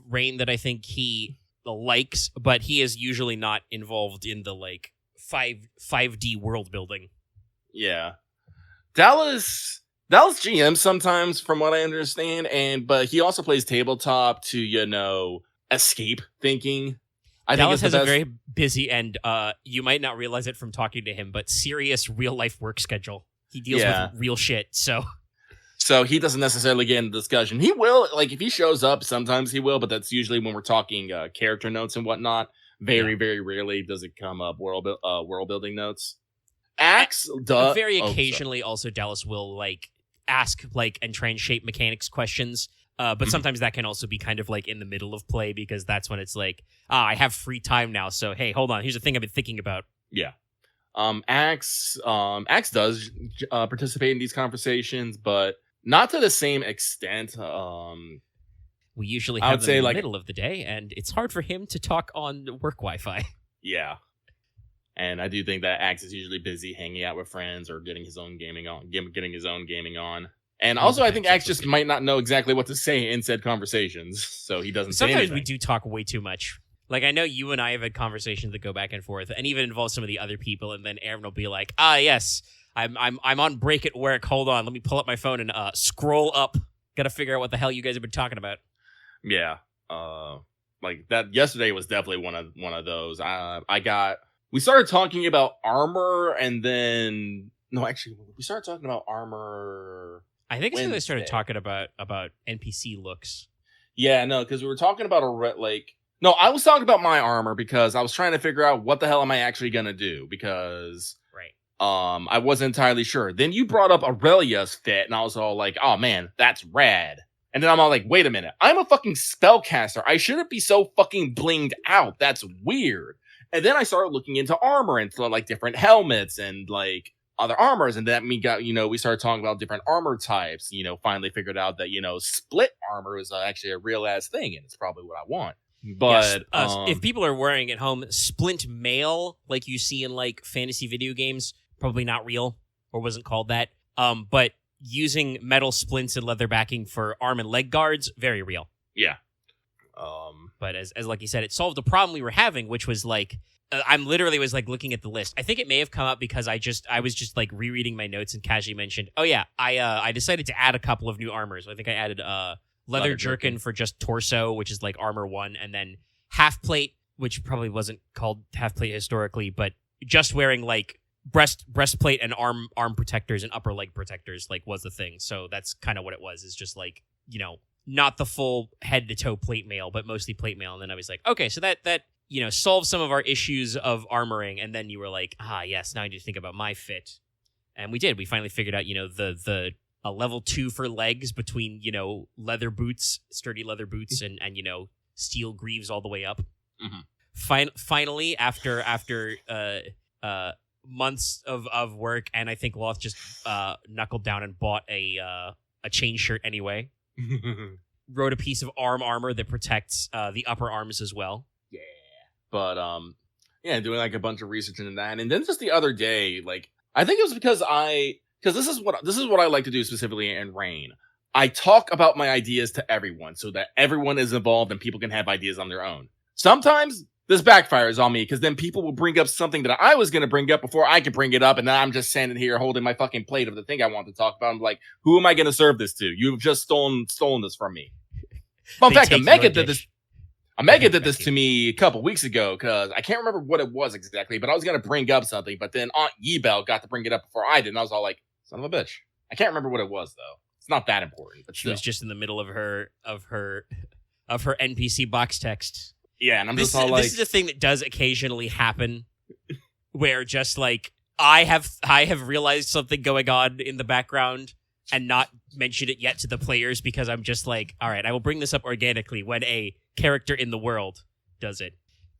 Rain that I think he likes, but he is usually not involved in the like 5D world building. Yeah. Dallas GM sometimes, from what I understand, but he also plays tabletop to, escape thinking. Dallas has a very busy and you might not realize it from talking to him, but serious real life work schedule. He deals with real shit, So he doesn't necessarily get into discussion. He will, like, if he shows up, sometimes he will, but that's usually when we're talking character notes and whatnot. Very, very rarely does it come up world building notes. Axe does. Very occasionally, also, Dallas will, like, ask, like, and try and shape mechanics questions. But sometimes that can also be kind of, like, in the middle of play, because that's when it's like, I have free time now, so, hey, hold on, here's a thing I've been thinking about. Yeah. Axe does participate in these conversations, but not to the same extent. We usually have them in the middle of the day, and it's hard for him to talk on work Wi-Fi. Yeah. And I do think that Axe is usually busy hanging out with friends or getting his own gaming on. And also, I think Axe just might not know exactly what to say in said conversations, so he doesn't say anything. Sometimes we do talk way too much. Like, I know you and I have had conversations that go back and forth, and even involve some of the other people, and then Aaron will be like, yes, I'm on break at work. Hold on, let me pull up my phone and scroll up. Gotta figure out what the hell you guys have been talking about. Yeah, like that. Yesterday was definitely one of those. We started talking about armor, and then we started talking about armor. I think it's when they started talking about NPC looks. Yeah, no, because we were talking about No, I was talking about my armor because I was trying to figure out what the hell am I actually gonna do, because I wasn't entirely sure. Then you brought up Aurelia's fit, and I was all like, oh man, that's rad. And then I'm all like, wait a minute, I'm a fucking spellcaster. I shouldn't be so fucking blinged out. That's weird. And then I started looking into armor and like different helmets and like other armors, and then we started talking about different armor types. Finally figured out that split armor is actually a real ass thing, and it's probably what I want. But yes, if people are wearing at home splint mail like you see in like fantasy video games, probably not real or wasn't called that. But using metal splints and leather backing for arm and leg guards, very real. Yeah. But as like you said, it solved a problem we were having, which was like I'm literally was like looking at the list. I think it may have come up because I was just like rereading my notes and casually mentioned, oh yeah, I decided to add a couple of new armors. I think I added leather jerkin for just torso, which is like armor 1, and then half plate, which probably wasn't called half plate historically, but just wearing like breastplate and arm protectors and upper leg protectors like was the thing. So that's kind of what it was. Is just like, you know, not the full head to toe plate mail, but mostly plate mail. And then I was like, okay, so that you know, solves some of our issues of armoring. And then you were like, yes, now I need to think about my fit. And we did. We finally figured out, you know, the level 2 for legs between, you know, leather boots, sturdy leather boots, and you know, steel greaves all the way up. Mm-hmm. Finally, after months of work, and I think Loth just knuckled down and bought a chain shirt anyway. Wrote a piece of armor that protects the upper arms as well. Yeah, but doing like a bunch of research into that, and then just the other day, like I think it was because this is what I like to do specifically in Rain. I talk about my ideas to everyone so that everyone is involved and people can have ideas on their own. Sometimes this backfires on me because then people will bring up something that I was going to bring up before I could bring it up, and then I'm just standing here holding my fucking plate of the thing I want to talk about. I'm like, who am I going to serve this to? You've just stolen this from me. Well, in fact, Omega did this to me a couple weeks ago because I can't remember what it was exactly, but I was going to bring up something, but then Aunt Yebel got to bring it up before I did, and I was all like, son of a bitch. I can't remember what it was, though. It's not that important. But she was just in the middle of her NPC box text. Yeah, and I'm just all like... This is a thing that does occasionally happen, where just like, I have realized something going on in the background and not mentioned it yet to the players because I'm just like, all right, I will bring this up organically when a character in the world does it.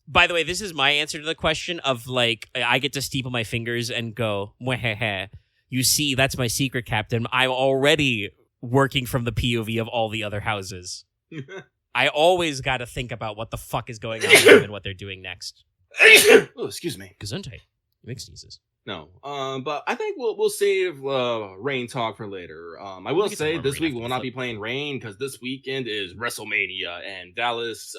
By the way, this is my answer to the question of like, I get to steeple my fingers and go, mwehehe. You see, that's my secret, Captain. I'm already working from the POV of all the other houses. I always got to think about what the fuck is going on with them and what they're doing next. Oh, excuse me. Gesundheit. You make sneezes. No, but I think we'll save Rain talk for later. I will say this week we will not be playing Rain because this weekend is WrestleMania and Dallas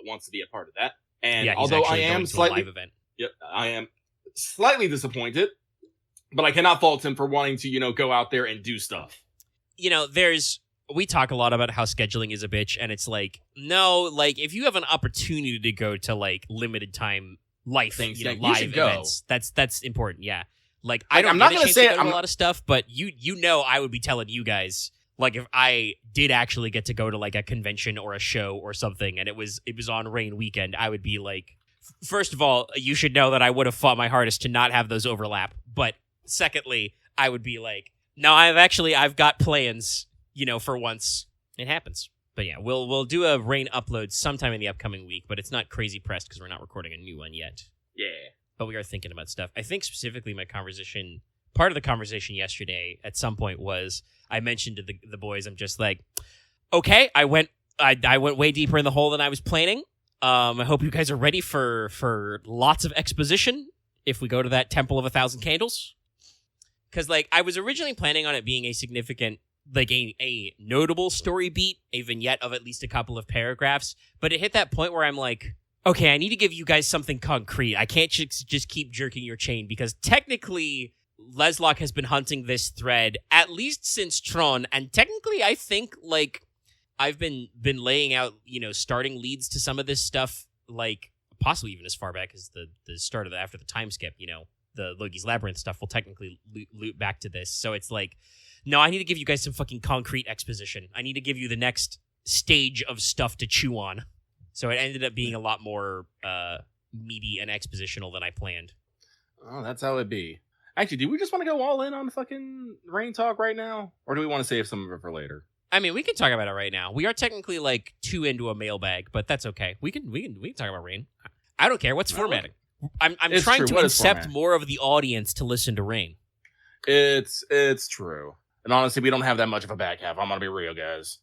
wants to be a part of that. And although I am slightly live event. Yep, I am slightly disappointed, but I cannot fault him for wanting to, you know, go out there and do stuff. You know, we talk a lot about how scheduling is a bitch, and it's like, no, like, if you have an opportunity to go to, like, limited time live events, that's important, yeah. Like, I'm not going to say a lot of stuff, but you know I would be telling you guys, like, if I did actually get to go to, like, a convention or a show or something, and it was on Rain weekend, I would be like, first of all, you should know that I would have fought my hardest to not have those overlap, but secondly, I would be like, no, I've got plans. You know, for once, it happens. But yeah, we'll do a Rain upload sometime in the upcoming week, but it's not crazy pressed because we're not recording a new one yet. Yeah. But we are thinking about stuff. I think specifically part of the conversation yesterday at some point was, I mentioned to the boys, I'm just like, okay, I went way deeper in the hole than I was planning. I hope you guys are ready for lots of exposition if we go to that Temple of 1,000 Candles. Because, like, I was originally planning on it being a significant, like a notable story beat, a vignette of at least a couple of paragraphs, but it hit that point where I'm like, okay, I need to give you guys something concrete. I can't just keep jerking your chain, because technically Leslock has been hunting this thread at least since Tron, and technically I think, like, I've been laying out, you know, starting leads to some of this stuff, like, possibly even as far back as the start of after the time skip, you know, the Loki's Labyrinth stuff will technically loop back to this, so it's like, no, I need to give you guys some fucking concrete exposition. I need to give you the next stage of stuff to chew on. So it ended up being a lot more meaty and expositional than I planned. Oh, that's how it be. Actually, do we just want to go all in on the fucking Rain talk right now? Or do we want to save some of it for later? I mean, we can talk about it right now. We are technically like 2 into a mailbag, but that's okay. We can talk about Rain. I don't care. What's formatting? I'm trying to incept more of the audience to listen to Rain. It's true. And honestly, we don't have that much of a back half. I'm gonna be real, guys.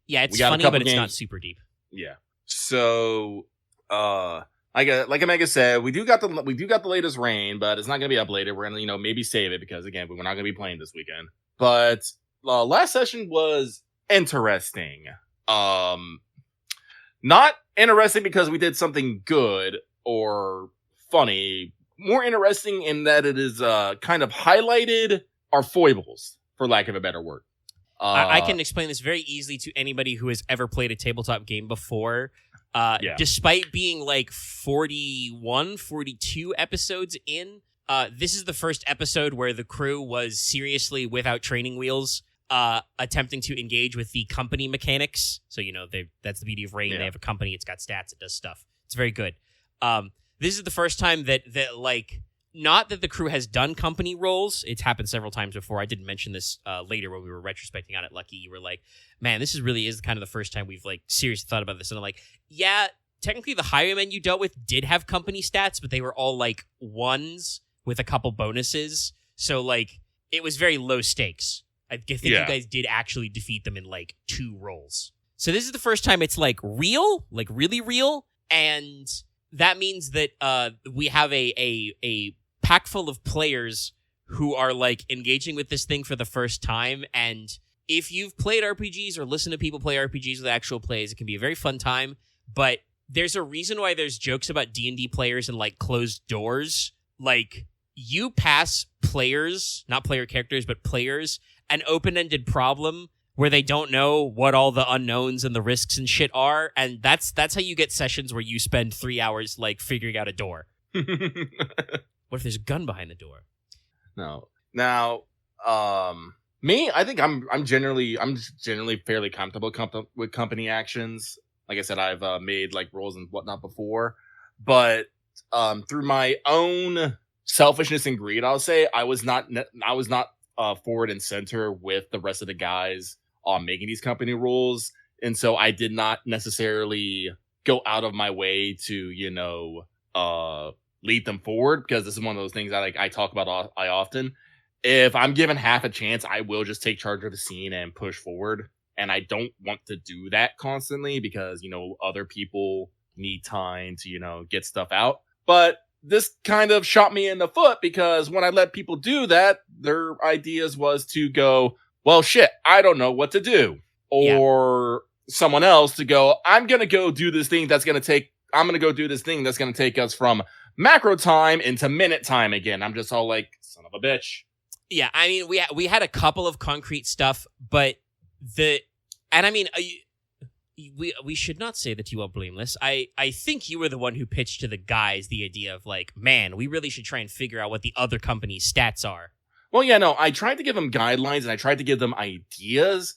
Yeah, it's funny, but it's not super deep. Yeah. So, like Omega said, we do got the latest Rain, but it's not gonna be uploaded. We're gonna, you know, maybe save it because again, we're not gonna be playing this weekend. But last session was interesting. Not interesting because we did something good or funny. More interesting in that it is kind of highlighted our foibles, for lack of a better word. I can explain this very easily to anybody who has ever played a tabletop game before. Despite being like 41, 42 episodes in, this is the first episode where the crew was seriously without training wheels, attempting to engage with the company mechanics. So, that's the beauty of Rain. Yeah. They have a company. It's got stats. It does stuff. It's very good. This is the first time that not that the crew has done company roles. It's happened several times before. I didn't mention this later when we were retrospecting on it. Lucky, you were like, man, this really is kind of the first time we've like seriously thought about this. And I'm like, yeah, technically the highwaymen you dealt with did have company stats, but they were all like ones with a couple bonuses. So like it was very low stakes. I think you guys did actually defeat them in like 2 rolls. So this is the first time it's like real, like really real. And that means that we have a pack full of players who are like engaging with this thing for the first time. And if you've played RPGs or listened to people play RPGs with actual plays, it can be a very fun time. But there's a reason why there's jokes about D&D players and like closed doors. Like you pass players, not player characters, but players, an open-ended problem where they don't know what all the unknowns and the risks and shit are. And that's how you get sessions where you spend 3 hours like figuring out a door. What if there's a gun behind the door? No. Now, me, I think I'm generally fairly comfortable with company actions. Like I said, I've made like roles and whatnot before, but through my own selfishness and greed, I'll say I was not forward and center with the rest of the guys on making these company rules, and so I did not necessarily go out of my way to lead them forward, because this is one of those things I talk about I often. If I'm given half a chance, I will just take charge of the scene and push forward. And I don't want to do that constantly because, other people need time to, get stuff out. But this kind of shot me in the foot, because when I let people do that, their ideas was to go, well, shit, I don't know what to do. Or someone else to go, I'm going to go do this thing that's going to take us from macro time into minute time again. I'm just all like, son of a bitch. Yeah, I mean, we had a couple of concrete stuff, but we should not say that you are blameless. I think you were the one who pitched to the guys the idea of like, man, we really should try and figure out what the other company's stats are. Well, yeah, no, I tried to give them guidelines and I tried to give them ideas,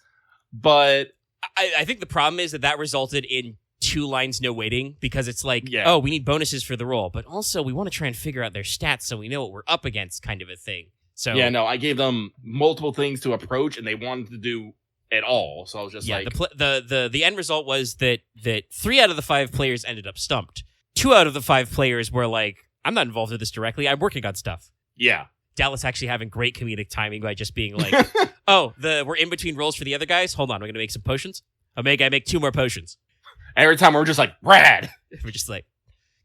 but I think the problem is that resulted in 2 lines, no waiting, because it's like, oh, we need bonuses for the roll, but also we want to try and figure out their stats so we know what we're up against, kind of a thing. So yeah, no, I gave them multiple things to approach, and they wanted to do it all. So I was just like, the end result was that 3 out of the 5 players ended up stumped. 2 out of the 5 players were like, I'm not involved in this directly. I'm working on stuff. Yeah. Dallas actually having great comedic timing by just being like, we're in between rolls for the other guys. Hold on, we're gonna make some potions. I make 2 more potions. Every time we're just like, Brad. We're just like,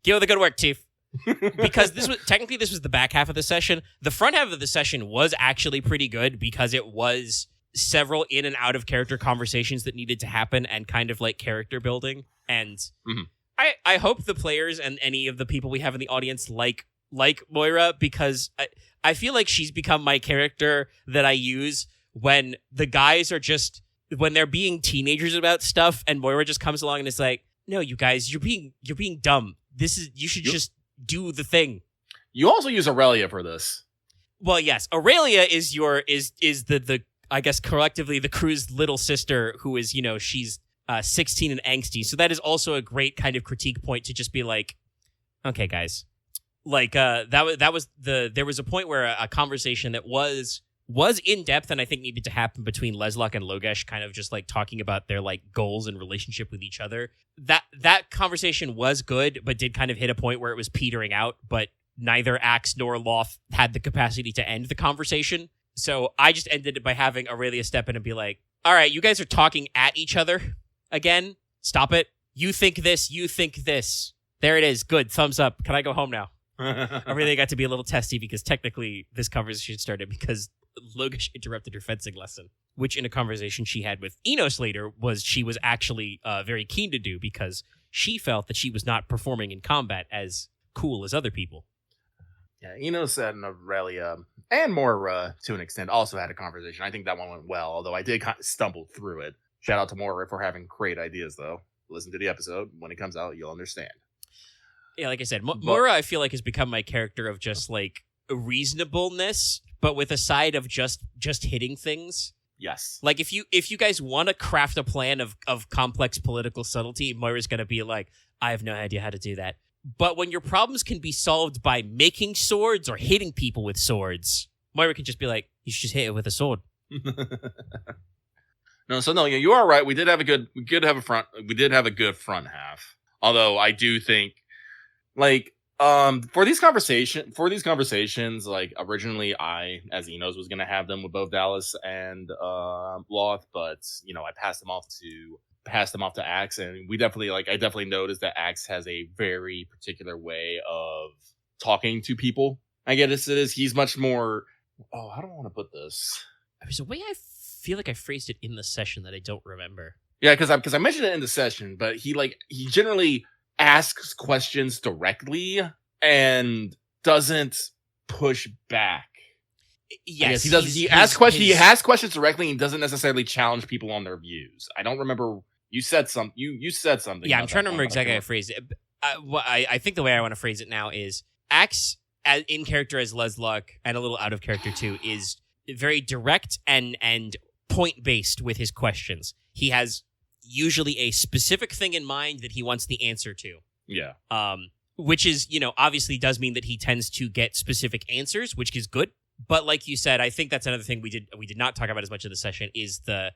give the good work, Chief. Because this was the back half of the session. The front half of the session was actually pretty good because it was several in and out of character conversations that needed to happen and kind of like character building. And I hope the players and any of the people we have in the audience like Moira, because I feel like she's become my character that I use when the guys are just, when they're being teenagers about stuff, and Moira just comes along and is like, no, you guys, you're being dumb. You should just do the thing. You also use Aurelia for this. Well, yes, Aurelia is the I guess collectively the crew's little sister, who is, she's 16 and angsty. So that is also a great kind of critique point to just be like, okay, guys, like there was a point where a conversation that was in depth and I think needed to happen between Leslok and Logesh, kind of just like talking about their like goals and relationship with each other. That conversation was good, but did kind of hit a point where it was petering out, but neither Axe nor Loth had the capacity to end the conversation. So I just ended it by having Aurelia step in and be like, all right, you guys are talking at each other again. Stop it. You think this, you think this. There it is. Good. Thumbs up. Can I go home now? Aurelia got to be a little testy because technically this conversation started because Logesh interrupted her fencing lesson, which in a conversation she had with Enos later she was actually very keen to do because she felt that she was not performing in combat as cool as other people. Yeah, Enos and Aurelia, and Mora, to an extent, also had a conversation. I think that one went well, although I did kind of stumble through it. Shout out to Mora for having great ideas, though. Listen to the episode. When it comes out, you'll understand. Yeah, like I said, Mora, I feel like, has become my character of just, like, reasonableness, but with a side of just hitting things. Yes. Like, if you guys want to craft a plan of complex political subtlety, Moira's going to be like, I have no idea how to do that. But when your problems can be solved by making swords or hitting people with swords, Moira can just be like, you should just hit it with a sword. No, you are right. We did have a good front half. Although I do think, like, for these conversations, like, originally I, as Enos, was gonna have them with both Dallas and Loth, but I passed them off to Axe, and I definitely noticed that Axe has a very particular way of talking to people. I guess it is. He's much more. Oh, how do I want to put this? There's a way I feel like I phrased it in the session that I don't remember. Yeah, because I mentioned it in the session, but he generally asks questions directly and doesn't push back. Yes, he does. He asks questions directly and doesn't necessarily challenge people on their views. I don't remember. You said something. You said something. Yeah, I'm trying to remember exactly how I phrased it. I think the way I want to phrase it now is Axe, in character as Leslock and a little out of character too, is very direct and point based with his questions. He has usually a specific thing in mind that he wants the answer to. Yeah. Which is, obviously does mean that he tends to get specific answers, which is good. But like you said, I think that's another thing we did not talk about as much in the session is I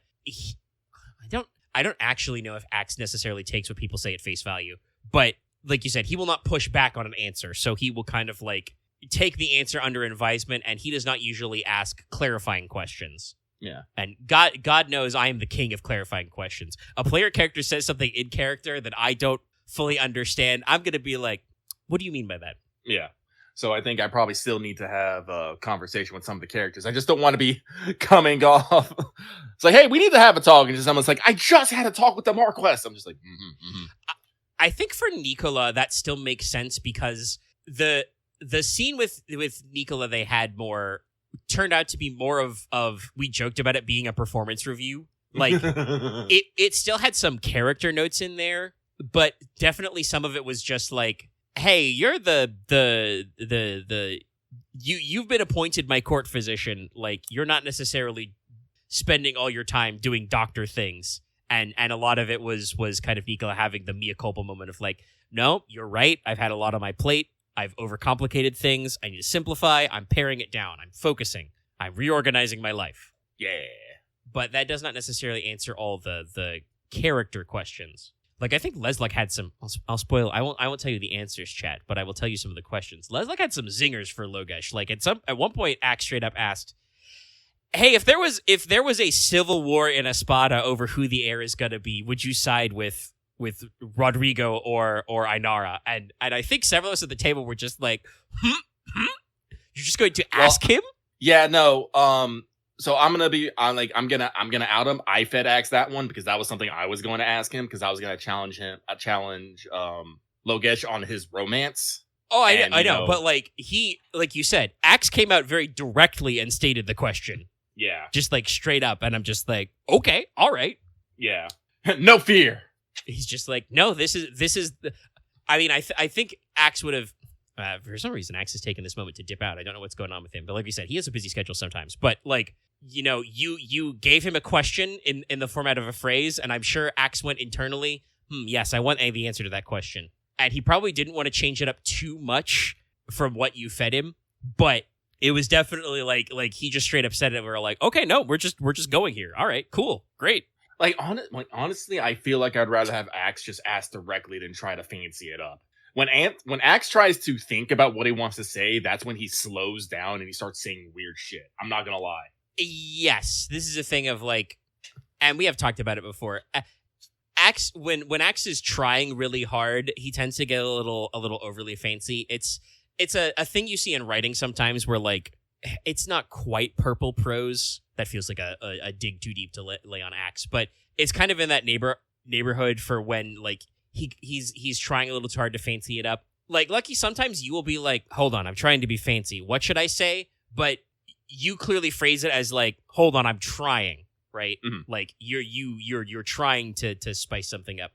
don't actually know if Axe necessarily takes what people say at face value, but like you said, he will not push back on an answer. So he will kind of like take the answer under advisement, and he does not usually ask clarifying questions. Yeah. And God knows I am the king of clarifying questions. A player character says something in character that I don't fully understand. I'm going to be like, what do you mean by that? Yeah. So I think I probably still need to have a conversation with some of the characters. I just don't want to be coming off. It's like, hey, we need to have a talk. And just someone's like, I just had a talk with the Marquess. I'm just like, I think for Nicola, that still makes sense because the scene with Nicola they had turned out to be more of we joked about it being a performance review. Like it still had some character notes in there, but definitely some of it was just like, hey, you're you've been appointed my court physician. Like, you're not necessarily spending all your time doing doctor things. And a lot of it was kind of Nicola having the mea culpa moment of like, no, you're right. I've had a lot on my plate. I've overcomplicated things. I need to simplify. I'm paring it down. I'm focusing. I'm reorganizing my life. Yeah. But that does not necessarily answer all the character questions. Like, I think Leslock had some. I'll spoil. I won't tell you the answers, chat, but I will tell you some of the questions. Leslock had some zingers for Logesh. Like at one point, Axe straight up asked, "Hey, if there was a civil war in Espada over who the heir is gonna be, would you side with Rodrigo or Ainara?" And I think several of us at the table were just like, You're just going to ask him? Yeah, no. So I'm gonna out him. I fed Axe that one because that was something I was going to ask him because I was going to challenge Logesh on his romance. Oh, I know, but like you said, Axe came out very directly and stated the question. Yeah, just like straight up, and I'm just like, okay, all right. Yeah, no fear. He's just like, no, this is. I mean, I think Axe would have. For some reason, Axe has taken this moment to dip out. I don't know what's going on with him, but like you said, he has a busy schedule sometimes. But like, you gave him a question in the format of a phrase, and I'm sure Axe went internally, yes, I want the answer to that question. And he probably didn't want to change it up too much from what you fed him, but it was definitely like he just straight up said it. We're like, okay, no, we're just going here. All right, cool, great. Honestly, I feel like I'd rather have Axe just ask directly than try to fancy it up. When Axe tries to think about what he wants to say, that's when he slows down and he starts saying weird shit. I'm not gonna lie. Yes, this is a thing of like, and we have talked about it before. Axe, when Axe is trying really hard, he tends to get a little overly fancy. It's a thing you see in writing sometimes where like it's not quite purple prose. That feels like a dig too deep to lay on Axe, but it's kind of in that neighborhood for when like he's trying a little too hard to fancy it up. like, Lucky, sometimes you will be like, hold on, I'm trying to be fancy. What should I say? But you clearly phrase it as like, hold on, I'm trying, right? Mm-hmm. Like you're trying to spice something up.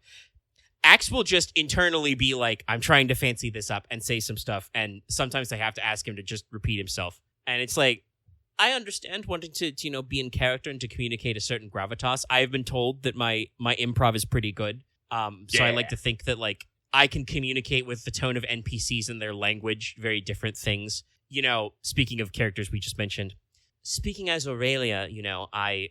Axe will just internally be like, I'm trying to fancy this up and say some stuff, and sometimes I have to ask him to just repeat himself. And it's like, I understand wanting to be in character and to communicate a certain gravitas. I have been told that my improv is pretty good. So I like to think that like I can communicate with the tone of NPCs and their language, very different things. Speaking of characters we just mentioned, speaking as Aurelia, I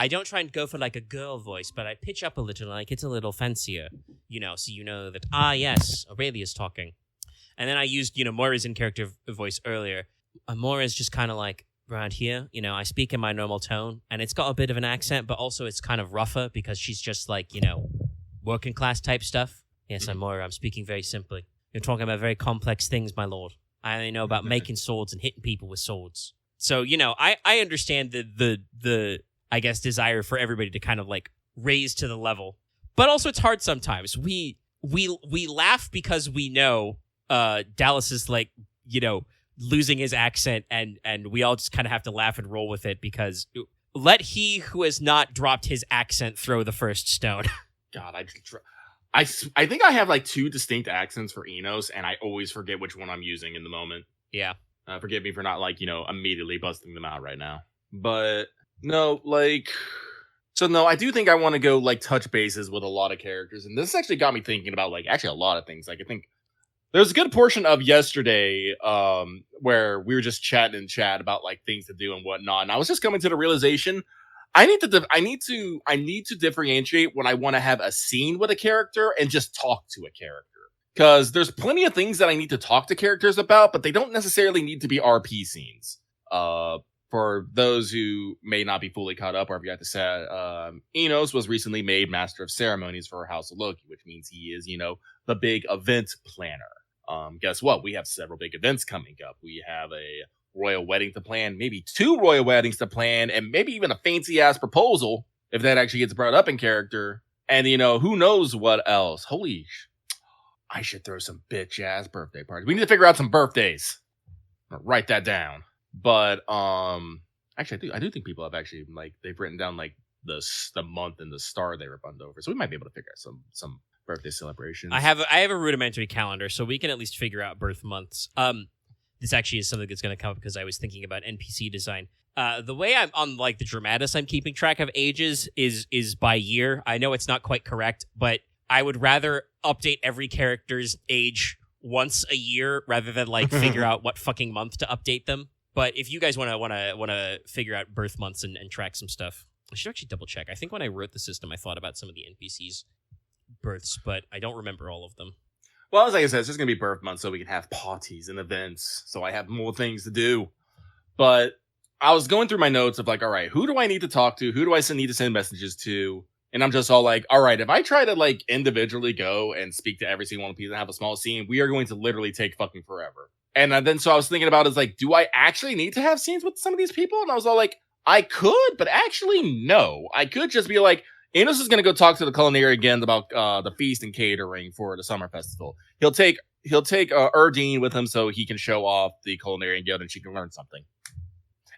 don't try and go for like a girl voice, but I pitch up a little, like it's a little fancier, so that, yes, Aurelia's talking. And then I used, Moira's in character voice earlier. Moira's just kind of like, around here, I speak in my normal tone, and it's got a bit of an accent, but also it's kind of rougher because she's just like, working class type stuff. Yes, I'm Moira. I'm speaking very simply. You're talking about very complex things, my lord. I only know about making swords and hitting people with swords. So, I understand the I guess, desire for everybody to kind of like raise to the level. But also it's hard sometimes. We laugh because we know Dallas is like, losing his accent, and we all just kind of have to laugh and roll with it because let he who has not dropped his accent throw the first stone. God, I think I have like 2 distinct accents for Enos, and I always forget which one I'm using in the moment. Yeah. Forgive me for not like, immediately busting them out right now. But no, like, so no, I do think I want to go like touch bases with a lot of characters. And this actually got me thinking about like actually a lot of things. Like I think there's a good portion of yesterday where we were just chatting in chat about like things to do and whatnot. And I was just coming to the realization I need to differentiate when I want to have a scene with a character and just talk to a character. Because there's plenty of things that I need to talk to characters about, but they don't necessarily need to be RP scenes. For those who may not be fully caught up, or if you have to say, Enos was recently made Master of Ceremonies for House of Loki, which means he is, the big event planner. Guess what? We have several big events coming up. We have a royal wedding to plan, maybe 2 royal weddings to plan, and maybe even a fancy-ass proposal, if that actually gets brought up in character. And, who knows what else. I should throw some bitch-ass birthday parties. We need to figure out some birthdays. I'm gonna write that down. But, actually, I do think people have actually, like, they've written down, like, the month and the star they were bunned over. So we might be able to figure out some birthday celebrations. I have a rudimentary calendar, so we can at least figure out birth months. This actually is something that's going to come up because I was thinking about NPC design. The way I'm on like the Dramatis, I'm keeping track of ages is by year. I know it's not quite correct, but I would rather update every character's age once a year rather than like figure out what fucking month to update them. But if you guys want to figure out birth months and track some stuff, I should actually double check. I think when I wrote the system, I thought about some of the NPCs' births, but I don't remember all of them. Well, as I said, it's just going to be birth month so we can have parties and events. So I have more things to do. But I was going through my notes of like, all right, who do I need to talk to? Who do I need to send messages to? And I'm just all like, all right, if I try to like individually go and speak to every single one of people and have a small scene, we are going to literally take fucking forever. And then so I was thinking about is like, do I actually need to have scenes with some of these people? And I was all like, I could, but actually no. I could just be like, Enos is going to go talk to the culinary again about the feast and catering for the summer festival. He'll take Erdine with him so he can show off the culinary guild and she can learn something.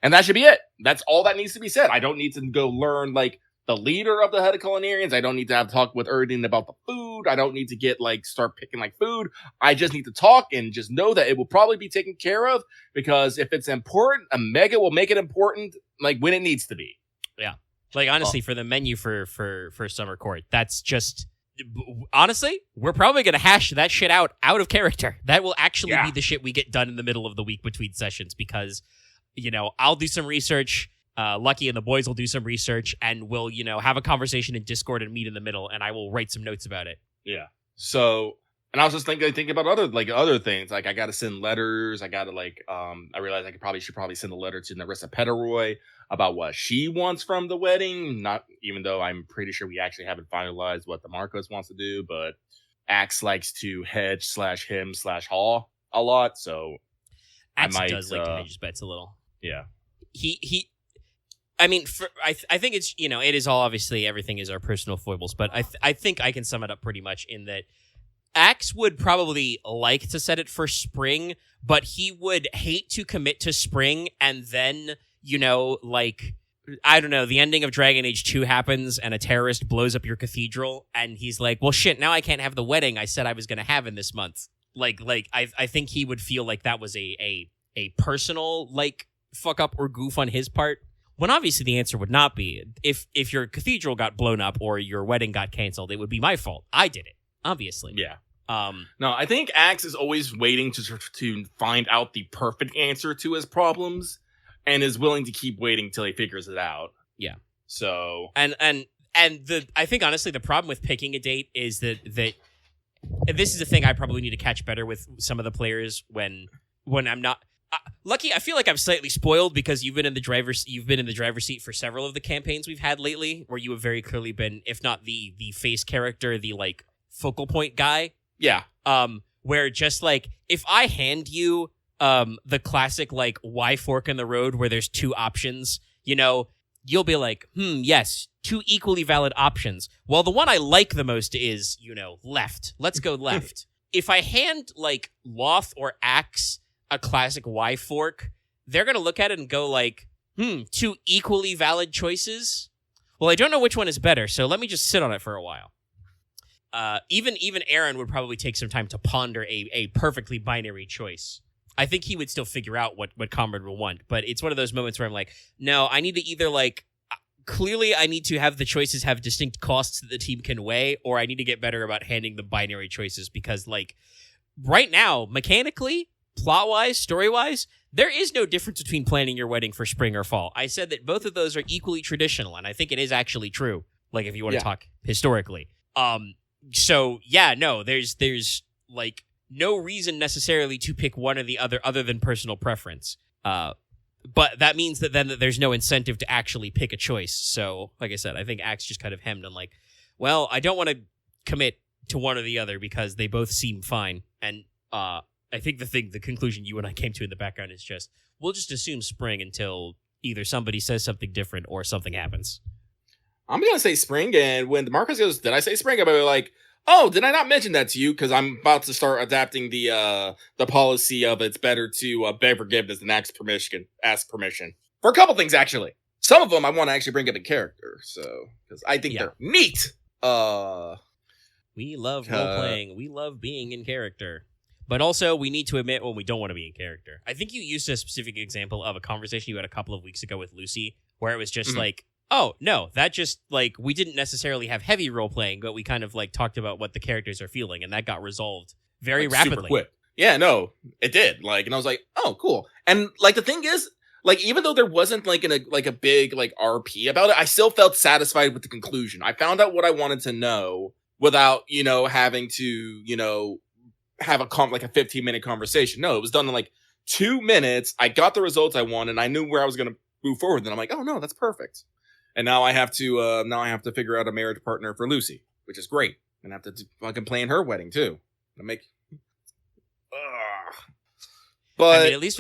And that should be it. That's all that needs to be said. I don't need to go learn like the leader of the head of culinarians. I don't need to have talk with Erdine about the food. I don't need to get like start picking like food. I just need to talk and just know that it will probably be taken care of because if it's important, a mega will make it important like when it needs to be. Yeah. Like, honestly, for the menu for Summer Court, that's just... Honestly, we're probably going to hash that shit out of character. That will actually be the shit we get done in the middle of the week between sessions because, I'll do some research, Lucky and the boys will do some research, and we'll, have a conversation in Discord and meet in the middle, and I will write some notes about it. Yeah. So... And I was just thinking about other things. Like I got to send letters. I got to I realized I should probably send a letter to Narissa Petaroy about what she wants from the wedding. Not even though I'm pretty sure we actually haven't finalized what the Marcos wants to do, but Axe likes to hedge/him/haw a lot. So Axe does like to hedge his bets a little. Yeah. I mean, I think it's, it is all obviously everything is our personal foibles, but I think I can sum it up pretty much in that Axe would probably like to set it for spring, but he would hate to commit to spring and then, like, I don't know, the ending of Dragon Age 2 happens and a terrorist blows up your cathedral and he's like, well, shit, now I can't have the wedding I said I was going to have in this month. Like I think he would feel like that was a personal, like, fuck up or goof on his part. When obviously the answer would not be. If your cathedral got blown up or your wedding got canceled, it would be my fault. I did it, obviously. Yeah. No, I think Axe is always waiting to find out the perfect answer to his problems, and is willing to keep waiting till he figures it out. Yeah. So and I think honestly the problem with picking a date is that this is a thing I probably need to catch better with some of the players when I'm not. Lucky, I feel like I'm slightly spoiled because you've been in the driver's seat for several of the campaigns we've had lately, where you have very clearly been, if not the face character, the like focal point guy. Yeah. Where just like if I hand you the classic like Y fork in the road where there's two options, you'll be like, yes, two equally valid options. Well, the one I like the most is, left. Let's go left. If I hand like Loth or Axe a classic Y fork, they're going to look at it and go like, two equally valid choices? Well, I don't know which one is better, so let me just sit on it for a while. Even Aaron would probably take some time to ponder a perfectly binary choice. I think he would still figure out what Comrade will want, but it's one of those moments where I'm like, no, I need to either like, clearly I need to have the choices have distinct costs that the team can weigh, or I need to get better about handing the binary choices because like right now, mechanically, plot-wise, story-wise, there is no difference between planning your wedding for spring or fall. I said that both of those are equally traditional, and I think it is actually true, like if you want to talk historically. So, yeah, no, there's like no reason necessarily to pick one or the other than personal preference. But that means that there's no incentive to actually pick a choice. So, like I said, I think Axe just kind of hemmed on like, well, I don't want to commit to one or the other because they both seem fine. And, I think the conclusion you and I came to in the background is just, we'll just assume spring until either somebody says something different or something happens. I'm going to say spring, and when Marcus goes, did I say spring? I'm going to be like, oh, did I not mention that to you? Because I'm about to start adapting the policy of it's better to beg forgiveness than ask permission. For a couple things, actually. Some of them I want to actually bring up in character, so, because I think they're neat. We love role-playing. We love being in character. But also, we need to admit when we don't want to be in character. I think you used a specific example of a conversation you had a couple of weeks ago with Lucy, where it was just like, oh, no, that just, like, we didn't necessarily have heavy role-playing, but we kind of, like, talked about what the characters are feeling, and that got resolved very rapidly. Super quick. Yeah, no, it did. Like, and I was like, oh, cool. And, like, the thing is, like, even though there wasn't, like, a big, like, RP about it, I still felt satisfied with the conclusion. I found out what I wanted to know without, having to, have a 15-minute conversation. No, it was done in like 2 minutes. I got the results I wanted, and I knew where I was going to move forward. And I'm like, oh no, that's perfect. And now I have to figure out a marriage partner for Lucy, which is great. And I have to fucking plan her wedding too. But I mean, at least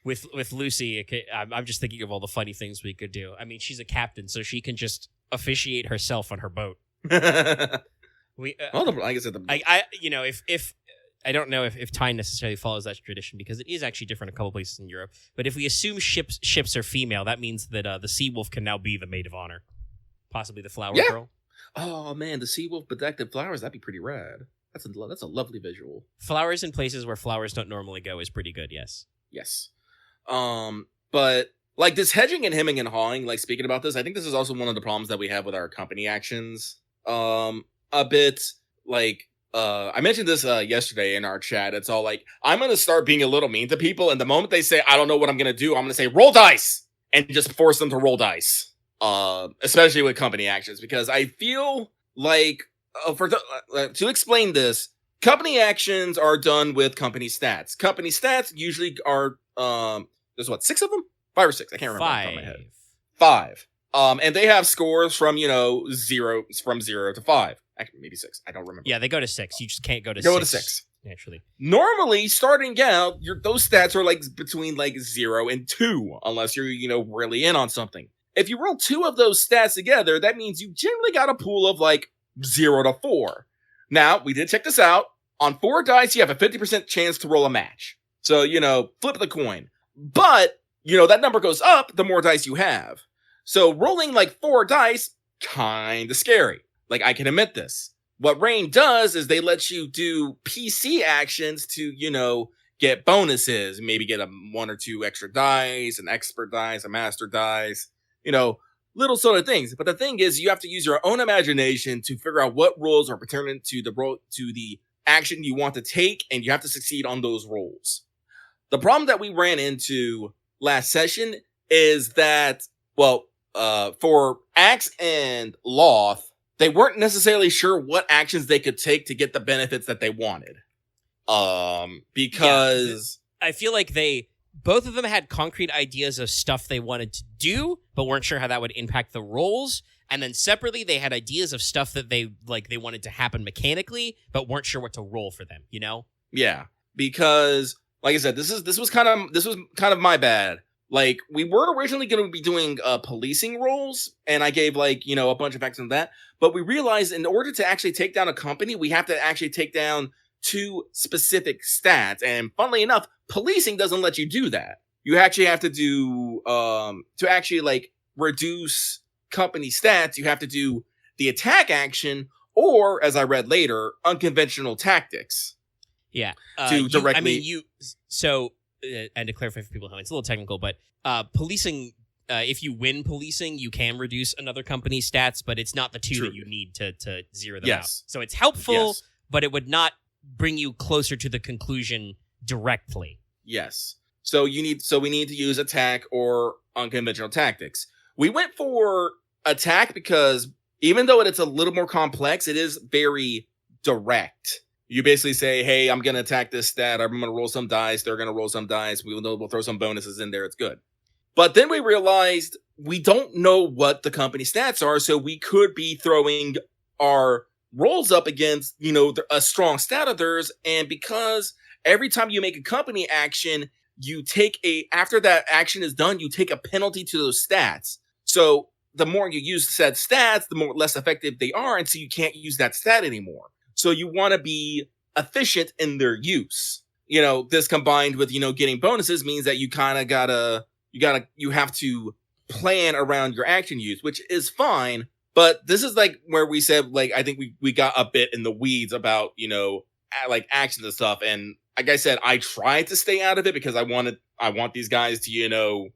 with Lucy, I'm just thinking of all the funny things we could do. I mean, she's a captain, so she can just officiate herself on her boat. Like I said, if I don't know if Tyne necessarily follows that tradition because it is actually different in a couple places in Europe. But if we assume ships are female, that means that the Sea Wolf can now be the maid of honor, possibly the Flower Girl. Oh man, the Sea Wolf bedecked in flowers, that'd be pretty rad. That's a lovely visual. Flowers in places where flowers don't normally go is pretty good. Yes. But like this hedging and hemming and hawing, like speaking about this, I think this is also one of the problems that we have with our company actions. A bit like I mentioned this yesterday in our chat. It's all like I'm gonna start being a little mean to people, and the moment they say I don't know what I'm gonna do, I'm gonna say roll dice and just force them to roll dice. Especially with company actions, because I feel like to explain this, company actions are done with company stats. Company stats usually are there's 6 of them, 5 or 6. I can't remember off the top of my head. 5. And they have scores from 0 to 5. Actually, maybe 6. I don't remember. Yeah, they go to 6. You just can't go to 6. Go to 6. Naturally. Normally, starting out, those stats are like between like 0 and 2, unless you're, really in on something. If you roll 2 of those stats together, that means you generally got a pool of like 0 to 4. Now, we did check this out. On 4 dice, you have a 50% chance to roll a match. So, flip the coin. But, that number goes up the more dice you have. So rolling like 4 dice, kinda scary. Like, I can admit this. What Rain does is they let you do PC actions to, get bonuses. Maybe get 1 or 2 extra dice, an expert dice, a master dice, little sort of things. But the thing is, you have to use your own imagination to figure out what rolls are pertinent to the action you want to take, and you have to succeed on those rolls. The problem that we ran into last session is that, for Axe and Loth, they weren't necessarily sure what actions they could take to get the benefits that they wanted. Because I feel like both of them had concrete ideas of stuff they wanted to do, but weren't sure how that would impact the rolls. And then separately, they had ideas of stuff that they wanted to happen mechanically, but weren't sure what to roll for them. Yeah, because like I said, this was kind of my bad. Like, we were originally going to be doing policing roles, and I gave a bunch of actions on that. But we realized in order to actually take down a company, we have to actually take down 2 specific stats. And funnily enough, policing doesn't let you do that. You actually have to do to actually reduce company stats. You have to do the attack action, or as I read later, unconventional tactics. Yeah, to directly. And to clarify for people at home, it's a little technical, but policing, if you win policing, you can reduce another company's stats, but it's not the 2 that you need to zero them out. So it's helpful, but it would not bring you closer to the conclusion directly. Yes. So we need to use attack or unconventional tactics. We went for attack because even though it's a little more complex, it is very direct. You basically say, hey, I'm going to attack this stat. I'm going to roll some dice. They're going to roll some dice. We'll throw some bonuses in there. It's good. But then we realized we don't know what the company stats are. So we could be throwing our rolls up against, a strong stat of theirs. And because every time you make a company action, after that action is done, you take a penalty to those stats. So the more you use said stats, the more less effective they are. And so you can't use that stat anymore. So you want to be efficient in their use. This combined with, getting bonuses means that you kind of you have to plan around your action use, which is fine. But this is where we said, I think we got a bit in the weeds about, actions and stuff. And like I said, I tried to stay out of it because I want these guys to,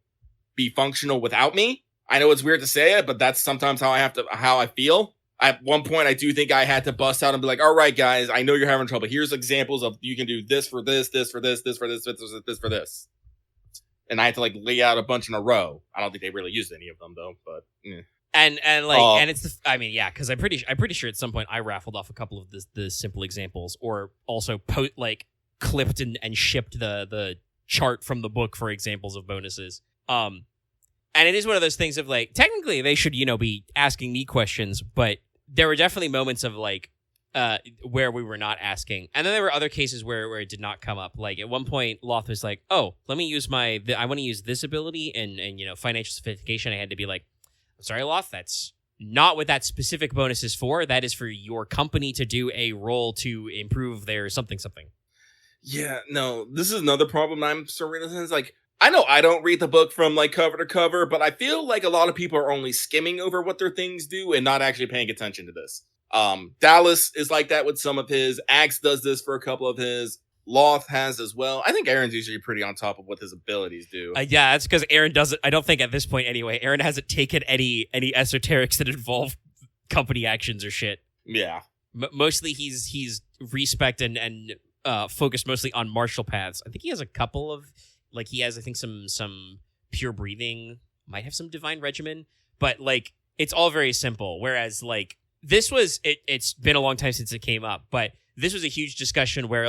be functional without me. I know it's weird to say it, but that's sometimes how I feel. At one point, I do think I had to bust out and be like, all right, guys, I know you're having trouble. Here's examples of you can do this for this, this for this, this for this, this for this. And I had to lay out a bunch in a row. I don't think they really used any of them though, but and it's because I'm pretty sure at some point I raffled off a couple of the simple examples, or also clipped and shipped the chart from the book for examples of bonuses. And it is one of those things of technically they should be asking me questions, but there were definitely moments of where we were not asking, and then there were other cases where it did not come up. At one point, Loth was like, "Oh, let me use I want to use this ability and financial sophistication." I had to be like, "I'm sorry, Loth, that's not what that specific bonus is for. That is for your company to do a roll to improve their something." Yeah, no, this is another problem I'm sorry. It's I know I don't read the book from cover to cover, but I feel like a lot of people are only skimming over what their things do and not actually paying attention to this. Dallas is like that with some of his. Axe does this for a couple of his. Loth has as well. I think Aaron's usually pretty on top of what his abilities do. Yeah, that's because Aaron doesn't. I don't think at this point anyway. Aaron hasn't taken any esoterics that involve company actions or shit. Yeah, mostly he's respect and focused mostly on martial paths. I think he has a couple of. He has, I think, some pure breathing, might have some divine regimen, but, it's all very simple. Whereas, this was, it's been a long time since it came up, but this was a huge discussion where,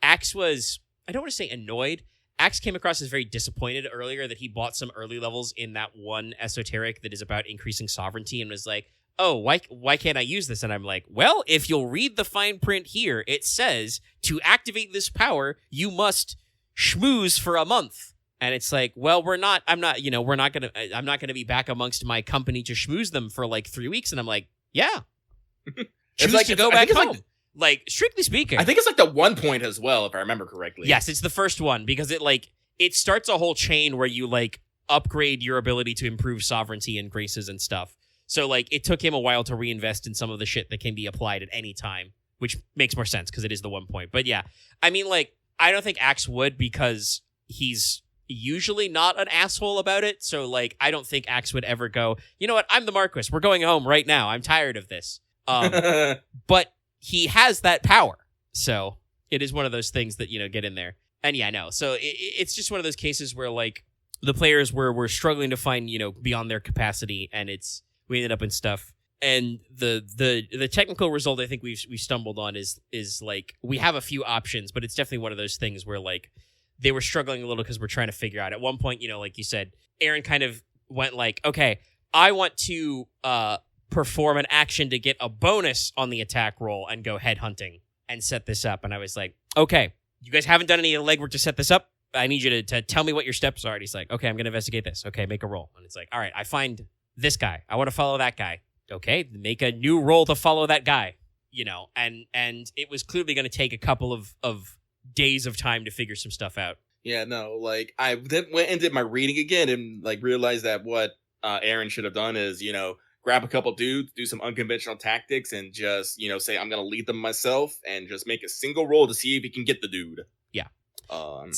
Axe was, I don't want to say annoyed. Axe came across as very disappointed earlier that he bought some early levels in that one esoteric that is about increasing sovereignty and was like, oh, why can't I use this? And I'm like, well, if you'll read the fine print here, it says, to activate this power, you must schmooze for a month. And it's well, I'm not gonna be back amongst my company to schmooze them for 3 weeks. And I'm like, yeah, choose to go back home. Like, strictly speaking. I think it's like the 1 point as well, if I remember correctly. Yes, it's the first one, because it starts a whole chain where you, like, upgrade your ability to improve sovereignty and graces and stuff. So, like, it took him a while to reinvest in some of the shit that can be applied at any time, which makes more sense because it is the 1 point. But yeah, I mean, like, I don't think Axe would, because he's usually not an asshole about it. So, like, I don't think Axe would ever go, you know what, I'm the Marquis. We're going home right now. I'm tired of this. But he has that power. So it is one of those things that, you know, get in there. And yeah, no. So it's just one of those cases where, like, the players were struggling to find, you know, beyond their capacity, and we ended up in stuff. And the technical result I think we stumbled on is like, we have a few options, but it's definitely one of those things where, like, they were struggling a little because we're trying to figure out. At one point, you know, like you said, Aaron kind of went like, okay, I want to perform an action to get a bonus on the attack roll and go headhunting and set this up. And I was like, okay, you guys haven't done any legwork to set this up. I need you to tell me what your steps are. And he's like, okay, I'm going to investigate this. Okay, make a roll. And it's like, all right, I find this guy. I want to follow that guy. Okay, make a new roll to follow that guy. You know, and it was clearly going to take a couple of days of time to figure some stuff out. Yeah, no, like, I then went and did my reading again and, like, realized that what Aaron should have done is, you know, grab a couple dudes, do some unconventional tactics, and just, you know, say, I'm going to lead them myself, and just make a single roll to see if he can get the dude. Yeah.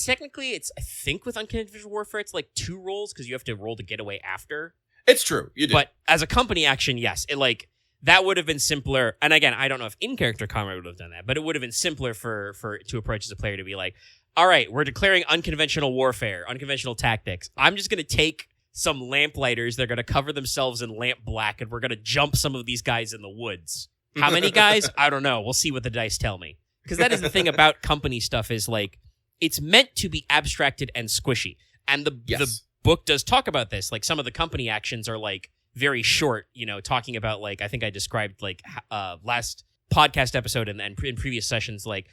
Technically, it's, I think with unconventional warfare, it's like 2 rolls, because you have to roll to get away after. It's true, you do. But as a company action, yes, it, like, that would have been simpler. And again, I don't know if in-character combat would have done that, but it would have been simpler to approach as a player to be like, all right, we're declaring unconventional warfare, unconventional tactics. I'm just going to take some lamplighters. They're going to cover themselves in lamp black, and we're going to jump some of these guys in the woods. How many guys? I don't know. We'll see what the dice tell me. Because that is the thing about company stuff, is, like, it's meant to be abstracted and squishy. And the book does talk about this. Like, some of the company actions are, like, very short, you know, talking about, like, I think I described, like, last podcast episode and in previous sessions, like,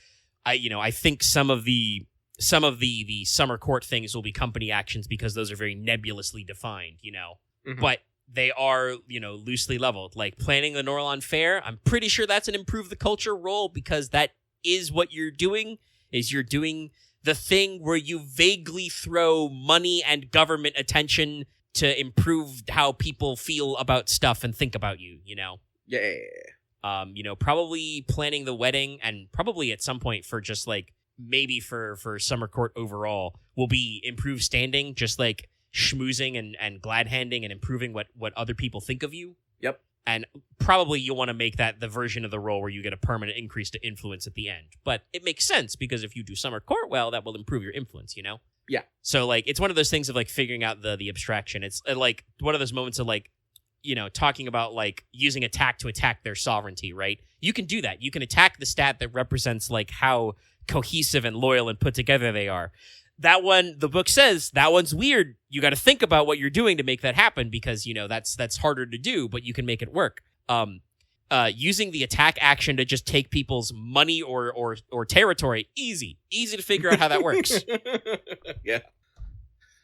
I think some of the summer court things will be company actions because those are very nebulously defined, you know. Mm-hmm. But they are, you know, loosely leveled. Like, planning the Norlon Fair, I'm pretty sure that's an improve the culture role, because that is what you're doing, is you're doing the thing where you vaguely throw money and government attention to improve how people feel about stuff and think about you, you know? Yeah. You know, probably planning the wedding, and probably at some point for just, like, maybe for summer court overall will be improved standing, just like schmoozing and glad handing and improving what other people think of you. Yep. And probably you'll want to make that the version of the role where you get a permanent increase to influence at the end. But it makes sense, because if you do summer court well, that will improve your influence, you know? Yeah. So, like, it's one of those things of, like, figuring out the abstraction. It's, like, one of those moments of, like, you know, talking about, like, using attack to attack their sovereignty, right? You can do that. You can attack the stat that represents, like, how cohesive and loyal and put together they are. That one, the book says, that one's weird. You got to think about what you're doing to make that happen, because, you know, that's harder to do, but you can make it work. Using the attack action to just take people's money or territory, easy to figure out how that works. Yeah.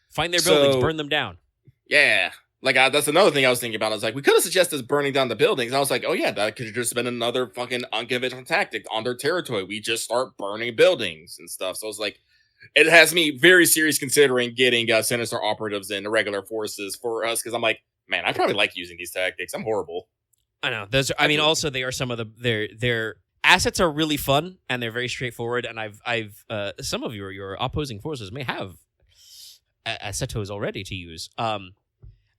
Find their buildings, burn them down. Yeah. Like, that's another thing I was thinking about. I was like, we could have suggested burning down the buildings. And I was like, oh yeah, that could have just been another fucking unconventional tactic on their territory. We just start burning buildings and stuff. So I was like, it has me very serious considering getting Sinister operatives in irregular forces for us. Because I'm like, man, I probably like using these tactics. I'm horrible. I know. I mean, also they are some of their assets are really fun, and they're very straightforward. And I've some of your opposing forces may have assetos already to use.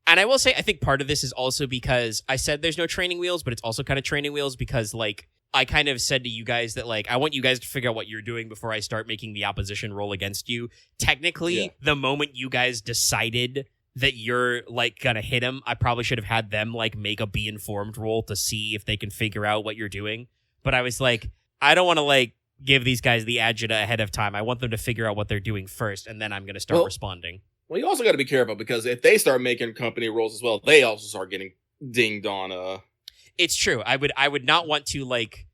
And I will say, I think part of this is also because I said there's no training wheels, but it's also kind of training wheels because, like, I kind of said to you guys that, like, I want you guys to figure out what you're doing before I start making the opposition roll against you. Technically, The moment you guys decided that you're, like, gonna hit him, I probably should have had them, like, make a be informed roll to see if they can figure out what you're doing. But I was like, I don't want to, like, give these guys the agita ahead of time. I want them to figure out what they're doing first, and then I'm going to start responding. Well, you also got to be careful, because if they start making company rolls as well, they also start getting dinged on. It's true. I would not want to, like.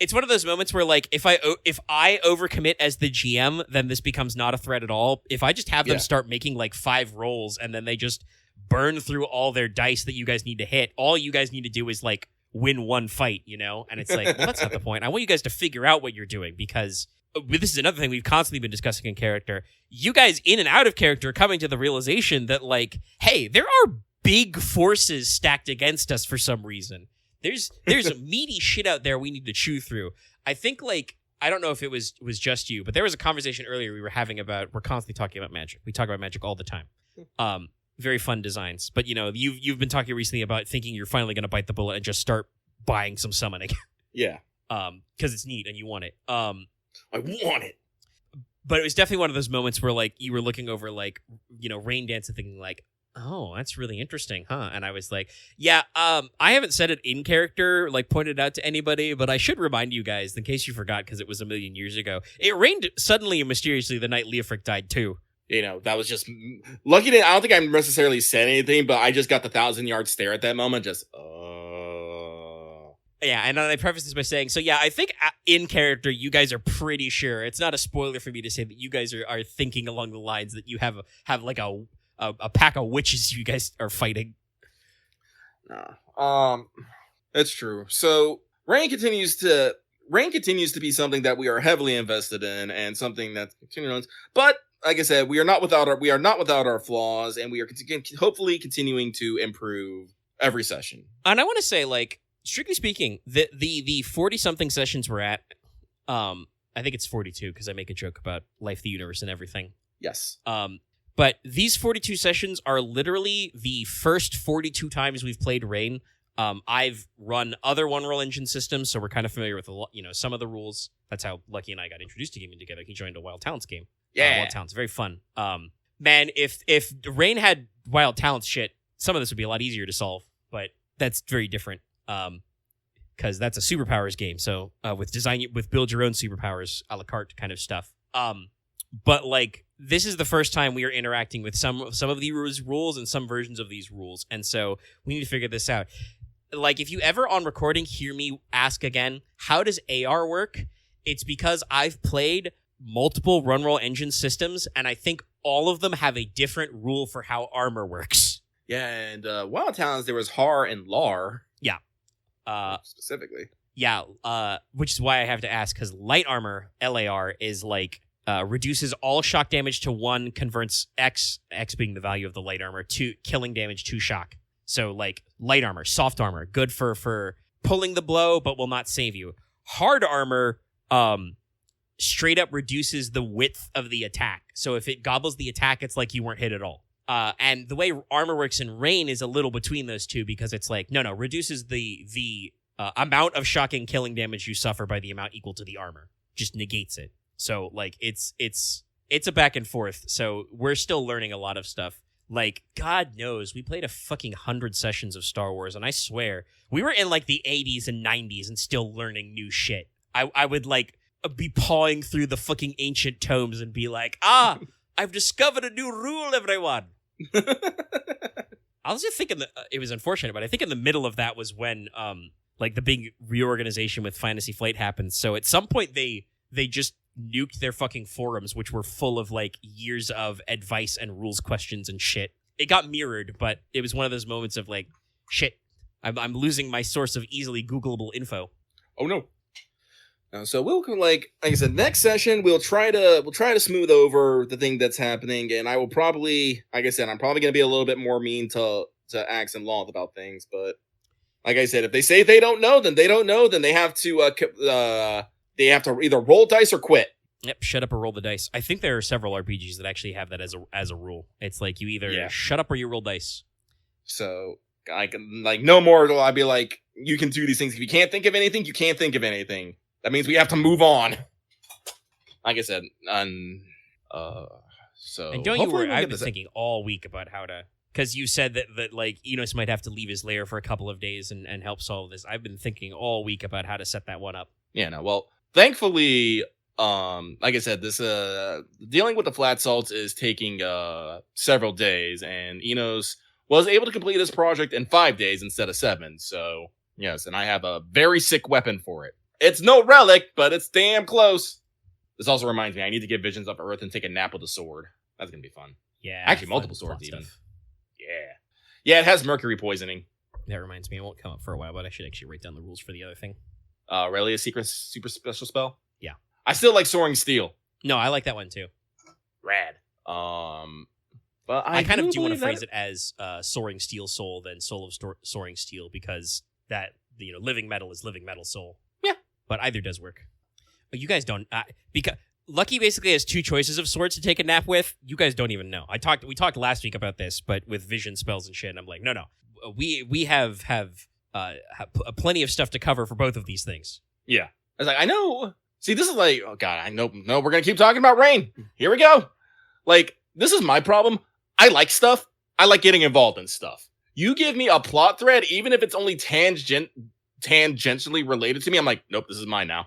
It's one of those moments where, like, if I overcommit as the GM, then this becomes not a threat at all. If I just have them start making, like, 5 rolls and then they just burn through all their dice that you guys need to hit, all you guys need to do is, like, win one fight, And it's like, well, that's not the point. I want you guys to figure out what you're doing, because this is another thing we've constantly been discussing in character. You guys in and out of character are coming to the realization that, like, hey, there are big forces stacked against us for some reason. There's meaty shit out there we need to chew through. I think, like, I don't know if it was just you, but there was a conversation earlier we were having about, we're constantly talking about magic. We talk about magic all the time. Very fun designs. But, you've been talking recently about thinking you're finally going to bite the bullet and just start buying some summoning. Yeah. Because it's neat and you want it. I want it. But it was definitely one of those moments where, like, you were looking over, like, Rain Dance and thinking, like, oh, that's really interesting, huh? And I was like, yeah, I haven't said it in character, like, pointed out to anybody, but I should remind you guys, in case you forgot, because it was a million years ago. It rained suddenly and mysteriously the night Leofric died, too. That was just lucky that I don't think I necessarily said anything, but I just got the 1,000-yard stare at that moment. Just, Yeah, and I preface this by saying, so yeah, I think in character, you guys are pretty sure. It's not a spoiler for me to say that you guys are thinking along the lines that you have like a pack of witches you guys are fighting. Nah. It's true. So Rain continues to be something that we are heavily invested in, and something that continues. But like I said, we are not without our flaws, and we are hopefully continuing to improve every session. And I want to say, like, strictly speaking, the 40-something sessions we're at, I think it's 42 because I make a joke about life, the universe, and everything. Yes. But these 42 sessions are literally the first 42 times we've played Rain. I've run other one-roll engine systems, so we're kind of familiar with some of the rules. That's how Lucky and I got introduced to gaming together. He joined a Wild Talents game. Yeah, Wild Talents, very fun. Man, if Rain had Wild Talents shit, some of this would be a lot easier to solve. But that's very different. Because that's a superpowers game, so with build your own superpowers a la carte kind of stuff. But like, this is the first time we are interacting with some of these rules and some versions of these rules, and so we need to figure this out. Like, if you ever on recording hear me ask again, how does AR work? It's because I've played multiple run roll engine systems, and I think all of them have a different rule for how armor works. Yeah, and Wild Talents, there was Har and Lar. Yeah. Specifically. Yeah, which is why I have to ask, because light armor, LAR, is like, reduces all shock damage to 1, converts X being the value of the light armor, to killing damage to shock. So, like, light armor, soft armor, good for pulling the blow, but will not save you. Hard armor, straight up reduces the width of the attack. So if it gobbles the attack, it's like you weren't hit at all. And the way armor works in Rain is a little between those two, because it's like, no, reduces the amount of shocking killing damage you suffer by the amount equal to the armor. Just negates it. So, like, it's a back and forth. So we're still learning a lot of stuff. Like, God knows, we played a fucking 100 sessions of Star Wars, and I swear, we were in, like, the 80s and 90s and still learning new shit. I would, like, be pawing through the fucking ancient tomes and be like, I've discovered a new rule, everyone. I was just thinking that it was unfortunate, but I think in the middle of that was when, like, the big reorganization with Fantasy Flight happened. So at some point, they just nuked their fucking forums, which were full of, like, years of advice and rules questions and shit. It got mirrored, but it was one of those moments of, like, shit, I'm losing my source of easily Googleable info. Oh no. So we'll, like I said, next session we'll try to smooth over the thing that's happening, and I will probably, like I said, I'm probably gonna be a little bit more mean to Axe and Loth about things. But like I said, if they say they don't know, then they don't know. Then they have to either roll dice or quit. Yep, shut up or roll the dice. I think there are several RPGs that actually have that as a rule. It's like you either shut up or you roll dice. So I can, like, no more will I be like, you can do these things. If you can't think of anything, you can't think of anything. That means we have to move on. Like I said, so... And don't you worry, I've been thinking all week about how to... Because you said that like, Enos might have to leave his lair for a couple of days and help solve this. I've been thinking all week about how to set that one up. Yeah, no, well, thankfully, like I said, this dealing with the flat salts is taking several days, and Enos was able to complete this project in 5 days instead of 7. So, yes, and I have a very sick weapon for it. It's no relic, but it's damn close. This also reminds me, I need to get Visions of Earth and take a nap with a sword. That's going to be fun. Yeah. Actually, multiple swords even. Stuff. Yeah. Yeah, it has mercury poisoning. That reminds me, it won't come up for a while, but I should actually write down the rules for the other thing. Really, a secret super special spell? Yeah. I still like Soaring Steel. No, I like that one too. Rad. But I kind of do want to phrase it as Soaring Steel Soul than Soul of Soaring Steel, because that, living metal is living metal soul. Yeah. But either does work. But you guys don't, because Lucky basically has two choices of swords to take a nap with. You guys don't even know. We talked last week about this, but with vision spells and shit, and I'm like, no. We have plenty of stuff to cover for both of these things. Yeah. I was like, I know. See, this is like, oh god, I know. No, we're gonna keep talking about Rain. Here we go. Like, this is my problem. I like stuff. I like getting involved in stuff. You give me a plot thread, even if it's only tangentially related to me, I'm like, nope, this is mine now.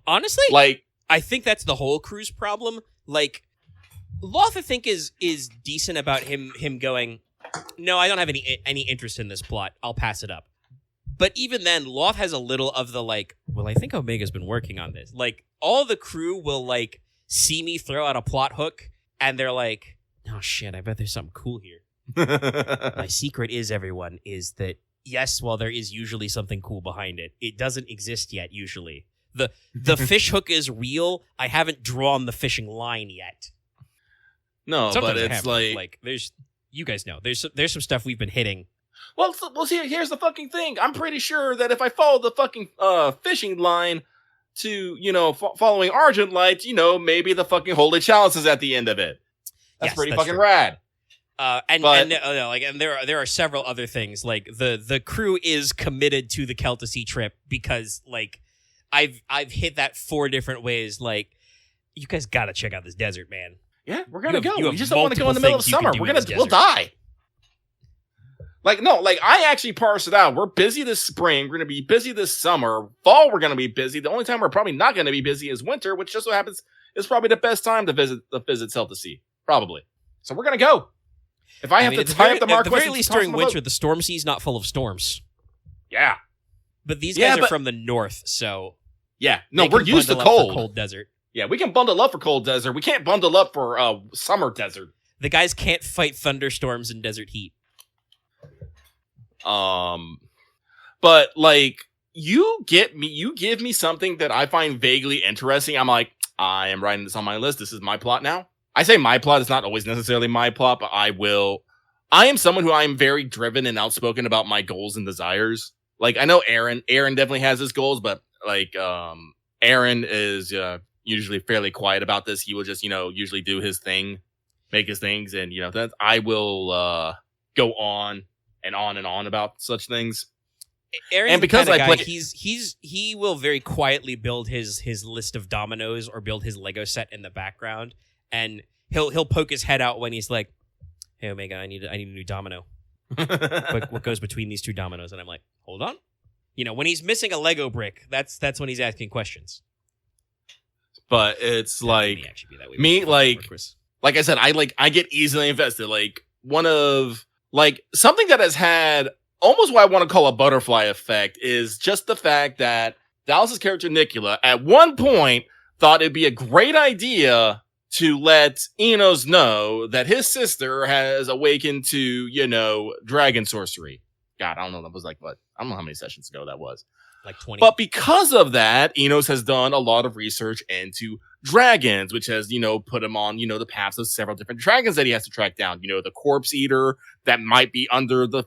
Honestly, like, I think that's the whole crew's problem. Like, Loth, I think, is decent about him going, no, I don't have any interest in this plot. I'll pass it up. But even then, Loth has a little of the, like, well, I think Omega's been working on this. Like, all the crew will, like, see me throw out a plot hook, and they're like, oh, shit, I bet there's something cool here. My secret is, everyone, is that, yes, while there is usually something cool behind it, it doesn't exist yet, usually. The fish hook is real. I haven't drawn the fishing line yet. No, Sometimes but it's like there's, you guys know, there's some stuff we've been hitting. Well, see, here's the fucking thing. I'm pretty sure that if I follow the fucking fishing line to, following Argent Light, maybe the fucking Holy Chalice is at the end of it. That's pretty fucking true. Rad. And there are several other things. Like the crew is committed to the Celtasea trip because, like, I've hit that 4 different ways. Like, you guys gotta check out this desert, man. Yeah, we're gonna go. We just don't want to multiple go in the middle of things you summer. can do in this We'll die. Like, no, like, I actually parsed it out. We're busy this spring. We're gonna be busy this summer. Fall, we're gonna be busy. The only time we're probably not gonna be busy is winter, which just so happens is probably the best time to visit Celtasea. Probably. So we're gonna go. If I have to tie up the mark, at the very least during winter, the storm sea's not full of storms. Yeah. But these guys are from the north, so yeah, no, we're used to cold. Cold desert. Yeah, we can bundle up for cold desert. We can't bundle up for summer desert. The guys can't fight thunderstorms and desert heat. But like, you give me something that I find vaguely interesting. I'm like, I am writing this on my list. This is my plot now. I say my plot. It's not always necessarily my plot, but I am someone who I am very driven and outspoken about my goals and desires. Like, I know Aaron definitely has his goals, but like, Aaron is, usually fairly quiet about this. He will just, usually do his thing, make his things. And, that I will, go on and on and on about such things. Aaron's and because the kind of guy, he will very quietly build his list of dominoes or build his Lego set in the background, and he'll poke his head out when he's like, "Hey Omega, I need a new domino. what goes between these two dominoes?" And I'm like, "Hold on." When he's missing a Lego brick, that's when he's asking questions. But it's like like I said, I get easily invested. Like, one of something that has had almost what I want to call a butterfly effect is just the fact that Dallas's character Nicola at one point thought it'd be a great idea to let Enos know that his sister has awakened to, dragon sorcery. God, I don't know. That was like what? I don't know how many sessions ago that was. Like 20. But because of that, Enos has done a lot of research into dragons, which has, put him on, the paths of several different dragons that he has to track down. The corpse eater that might be under the,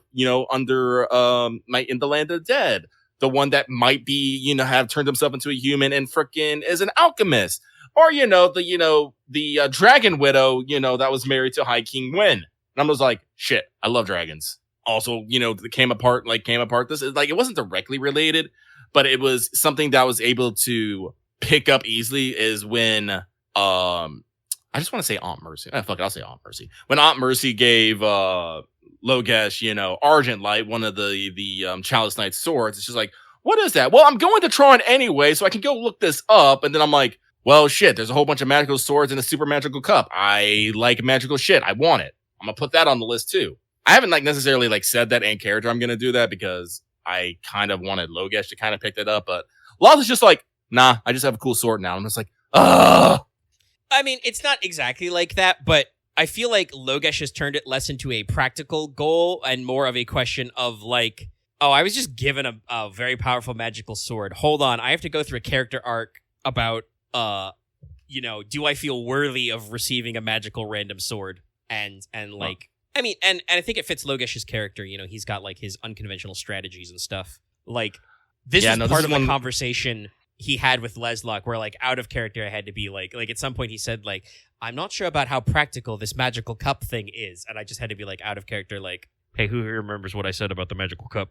might in the land of the dead. The one that might be, have turned himself into a human and frickin' is an alchemist. Or, the dragon widow, that was married to High King Wen. And I was like, shit, I love dragons. Also, came apart. This is like, it wasn't directly related, but it was something that I was able to pick up easily is when, I just want to say Aunt Mercy. Fuck it, I'll say Aunt Mercy. When Aunt Mercy gave, Logesh, Argent Light, one of the Chalice Knight's swords, it's just like, what is that? Well, I'm going to Tron anyway, so I can go look this up. And then I'm like, well, shit, there's a whole bunch of magical swords in a super magical cup. I like magical shit. I want it. I'm gonna put that on the list too. I haven't necessarily said that in character I'm gonna do that because I kind of wanted Logesh to kind of pick that up, but Loth is just like, nah, I just have a cool sword now. I'm just like, ugh. I mean, it's not exactly like that, but I feel like Logesh has turned it less into a practical goal and more of a question of like, oh, I was just given a very powerful magical sword. Hold on, I have to go through a character arc about, do I feel worthy of receiving a magical random sword? And like, I mean, and I think it fits Logesh's character. He's got like his unconventional strategies and stuff. Like, this is part of the conversation he had with Leslock, where like out of character I had to be like at some point he said like, I'm not sure about how practical this magical cup thing is, and I just had to be like out of character like, hey, who here remembers what I said about the magical cup?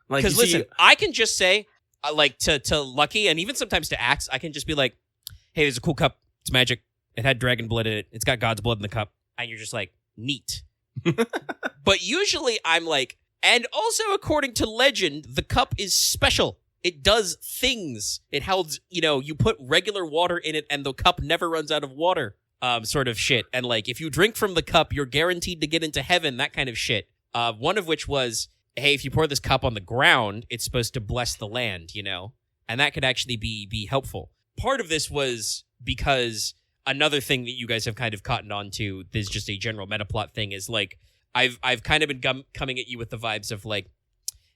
Because listen, I can just say like to Lucky and even sometimes to Axe, I can just be like, hey, there's a cool cup, it's magic, it had dragon blood in it, it's got God's blood in the cup, and you're just like, neat. But usually I'm like, and also according to legend, the cup is special. It does things. It holds, you put regular water in it and the cup never runs out of water, sort of shit. And like, if you drink from the cup, you're guaranteed to get into heaven, that kind of shit. One of which was, hey, if you pour this cup on the ground, it's supposed to bless the land, and that could actually be helpful. Part of this was because another thing that you guys have kind of cottoned on to, there's just a general meta plot thing, is like, I've kind of been coming at you with the vibes of like,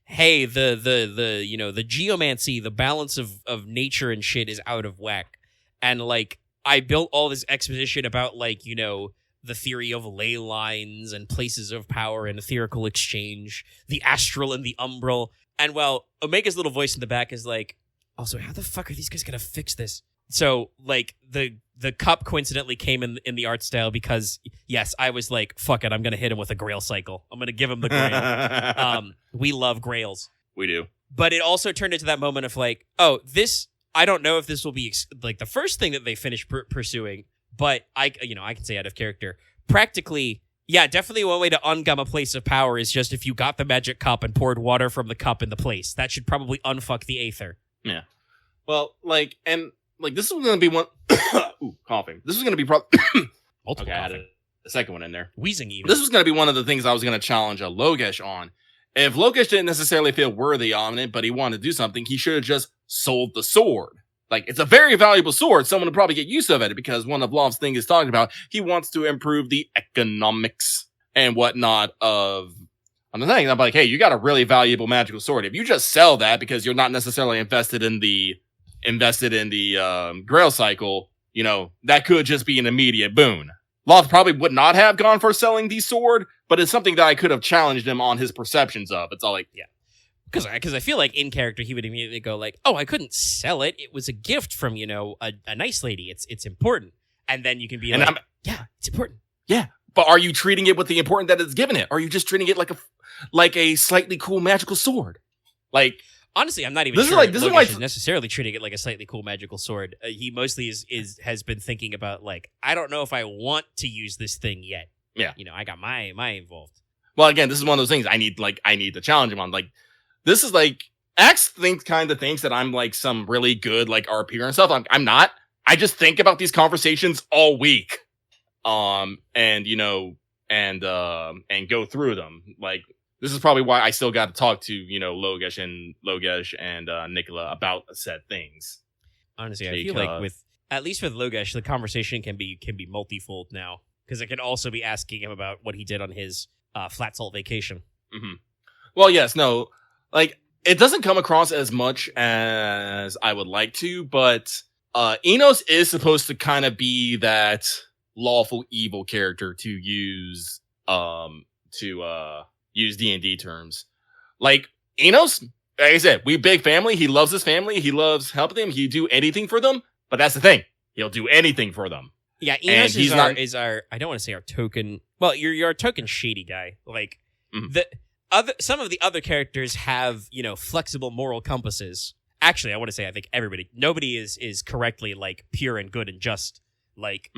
hey, the geomancy, the balance of nature and shit is out of whack. And like, I built all this exposition about like, the theory of ley lines and places of power and etherical exchange, the astral and the umbral. And well, Omega's little voice in the back is like, also, how the fuck are these guys gonna fix this? So like the cup coincidentally came in the art style because yes, I was like, fuck it, I'm gonna hit him with a Grail cycle. I'm gonna give him the Grail. We love Grails. We do. But it also turned into that moment of like, oh, this, I don't know if this will be like the first thing that they finish pursuing, but I can say out of character, practically, yeah, definitely one way to ungum a place of power is just if you got the magic cup and poured water from the cup in the place. That should probably unfuck the Aether. Yeah. Well, like, and like, this is going to be one. Ooh, coughing. This is going to be multiple. Okay, I had a second one in there. Wheezing even. This was going to be one of the things I was going to challenge a Logesh on. If Logesh didn't necessarily feel worthy on it, but he wanted to do something, he should have just sold the sword. Like, it's a very valuable sword. Someone would probably get use of it because one of Lov's things is talking about, he wants to improve the economics and whatnot of the thing. I'm like, hey, you got a really valuable magical sword. If you just sell that because you're not necessarily invested in the Grail cycle, that could just be an immediate boon. Loth probably would not have gone for selling the sword, but it's something that I could have challenged him on his perceptions of. It's all like, yeah. Because I feel like in character he would immediately go like, oh, I couldn't sell it. It was a gift from, a nice lady. It's important. And then you can be like, yeah, it's important. Yeah. But are you treating it with the importance that it's given it? Or are you just treating it like a slightly cool magical sword? Like, honestly, I'm not even sure Logesh is necessarily treating it like a slightly cool magical sword. He mostly has been thinking about like, I don't know if I want to use this thing yet. Yeah. I got my involved. Well, again, this is one of those things I need to challenge him on. Like, this is like, Axe thinks that I'm like some really good like RP and stuff. I'm not. I just think about these conversations all week. And go through them. Like, this is probably why I still got to talk to, Logesh and Nicola about said things. Honestly, I feel like at least with Logesh, the conversation can be multifold now. Because I can also be asking him about what he did on his flat salt vacation. Mm-hmm. Well, yes, no. Like, it doesn't come across as much as I would like to, but Enos is supposed to kind of be that lawful evil character to use D&D terms. Like, Enos, like I said, we big family. He loves his family. He loves helping them. He'd do anything for them. But that's the thing. He'll do anything for them. Yeah, Enos is our I don't want to say our token. Well, you're a token shady guy. Like, some of the other characters have, flexible moral compasses. Actually, I want to say I think nobody is correctly like pure and good and just. Like,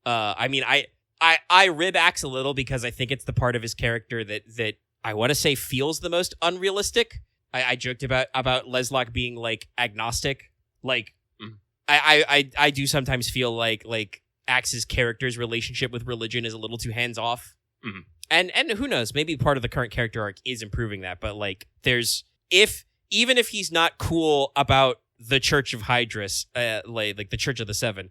I mean, I rib Axe a little because I think it's the part of his character that I want to say feels the most unrealistic. I joked about Leslock being like agnostic. Like, I do sometimes feel like Axe's character's relationship with religion is a little too hands off. Mm-hmm. And who knows, maybe part of the current character arc is improving that, but like even if he's not cool about the Church of Hydrus, like the Church of the Seven,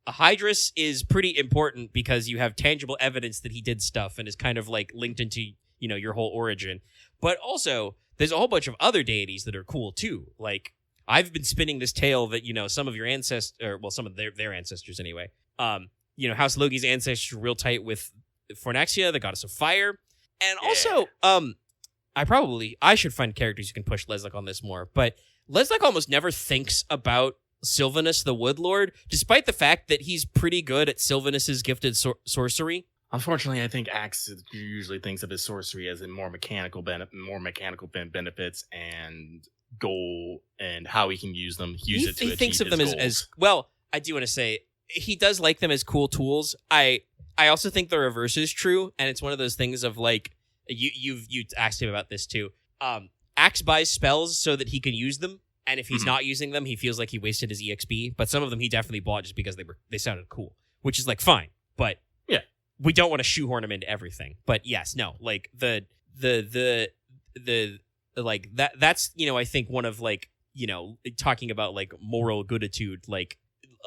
Hydrus is pretty important because you have tangible evidence that he did stuff and is kind of like linked into, your whole origin. But also, there's a whole bunch of other deities that are cool too. Like, I've been spinning this tale that, some of your ancestors, well, some of their ancestors anyway. House Logi's ancestors were real tight with Fornaxia, the goddess of fire. And also, I should find characters who can push Leslie on this more, but Leslie almost never thinks about Sylvanus the Woodlord, despite the fact that he's pretty good at Sylvanus's gifted sorcery. Unfortunately, I think Axe usually thinks of his sorcery as in more mechanical benefits and goal and how he can use them. He thinks of them as well. I do want to say he does like them as cool tools. I also think the reverse is true, and it's one of those things of like you asked him about this too. Axe buys spells so that he can use them. And if he's not using them, he feels like he wasted his EXP. But some of them he definitely bought just because they sounded cool, which is like fine. But yeah, we don't want to shoehorn him into everything. But yes, no, like the like that's I think one of like talking about like moral gooditude. Like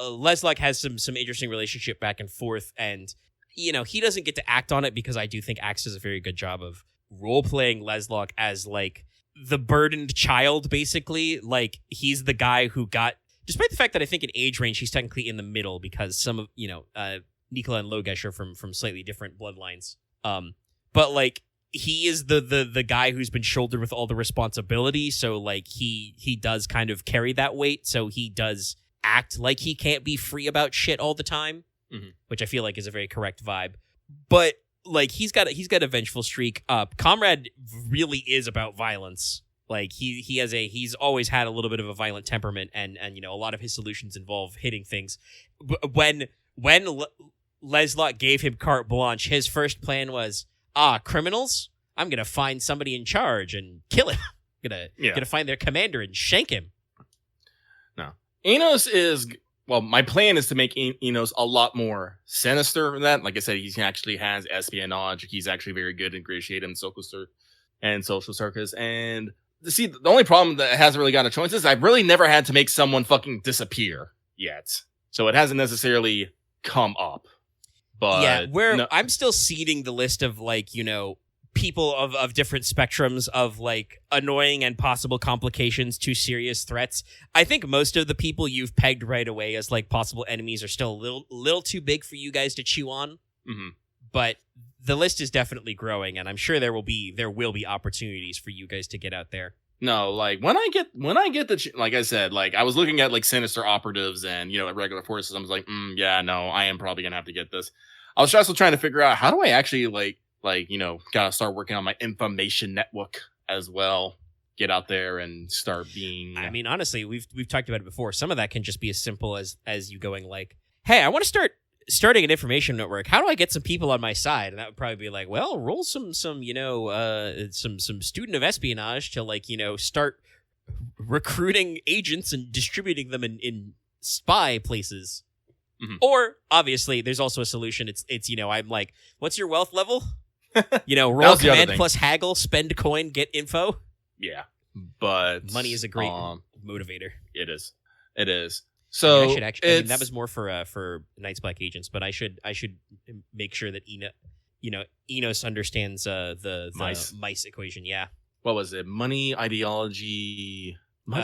Leslie has some interesting relationship back and forth, and he doesn't get to act on it because I do think Axe does a very good job of role playing Leslie as like the burdened child, basically. Like, he's the guy who got, despite the fact that I think in age range he's technically in the middle because some of Nikola and Logesh are from slightly different bloodlines. But like he is the guy who's been shouldered with all the responsibility, so like he does kind of carry that weight, so he does act like he can't be free about shit all the time, which I feel like is a very correct vibe. But like he's got a vengeful streak. Comrade really is about violence. Like he's always had a little bit of a violent temperament, and a lot of his solutions involve hitting things. When Leslie gave him carte blanche, his first plan was, criminals? I'm gonna find somebody in charge and kill him. Gonna find their commander and shank him. No, Enos is. Well, my plan is to make Enos a lot more sinister than that. Like I said, he actually has espionage. He's actually very good at ingratiating social circus. And see, the only problem that hasn't really got a choice is I've really never had to make someone fucking disappear yet. So it hasn't necessarily come up. But yeah, I'm still seeding the list of like, people of different spectrums of like annoying and possible complications to serious threats. I think most of the people you've pegged right away as like possible enemies are still a little too big for you guys to chew on. But the list is definitely growing, and I'm sure there will be opportunities for you guys to get out there. No, like when I get like I said, like I was looking at like sinister operatives and regular forces. I was like, I am probably gonna have to get this. I was also trying to figure out how do I actually gotta start working on my information network as well. Get out there and start being. I mean, honestly, we've talked about it before. Some of that can just be as simple as you going like, "Hey, I want to starting an information network. How do I get some people on my side?" And that would probably be like, "Well, roll some student of espionage to start recruiting agents and distributing them in spy places." Or obviously, there's also a solution. It's I'm like, "What's your wealth level?" Roll command plus haggle, spend coin, get info. Yeah, but money is a great motivator. It is. So I should actually. That was more for Night's Black Agents, but I should make sure that Enos understands the mice equation. Yeah. What was it? Money, ideology.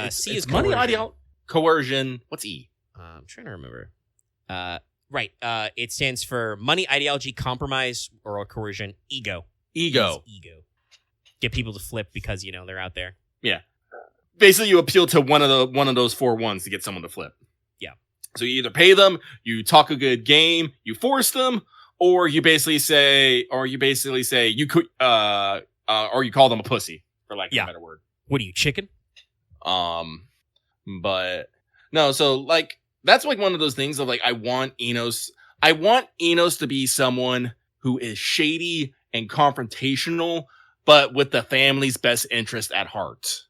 C is money, ideology, coercion. What's E? I'm trying to remember. Right. It stands for money, ideology, compromise, or coercion. Ego. Ego. Get people to flip because they're out there. Yeah. Basically, you appeal to one of those 4 ones to get someone to flip. Yeah. So you either pay them, you talk a good game, you force them, or you basically say you could, or you call them a pussy, for lack of a better word. What are you, chicken? But no. So like. That's like one of those things of like I want Enos to be someone who is shady and confrontational, but with the family's best interest at heart.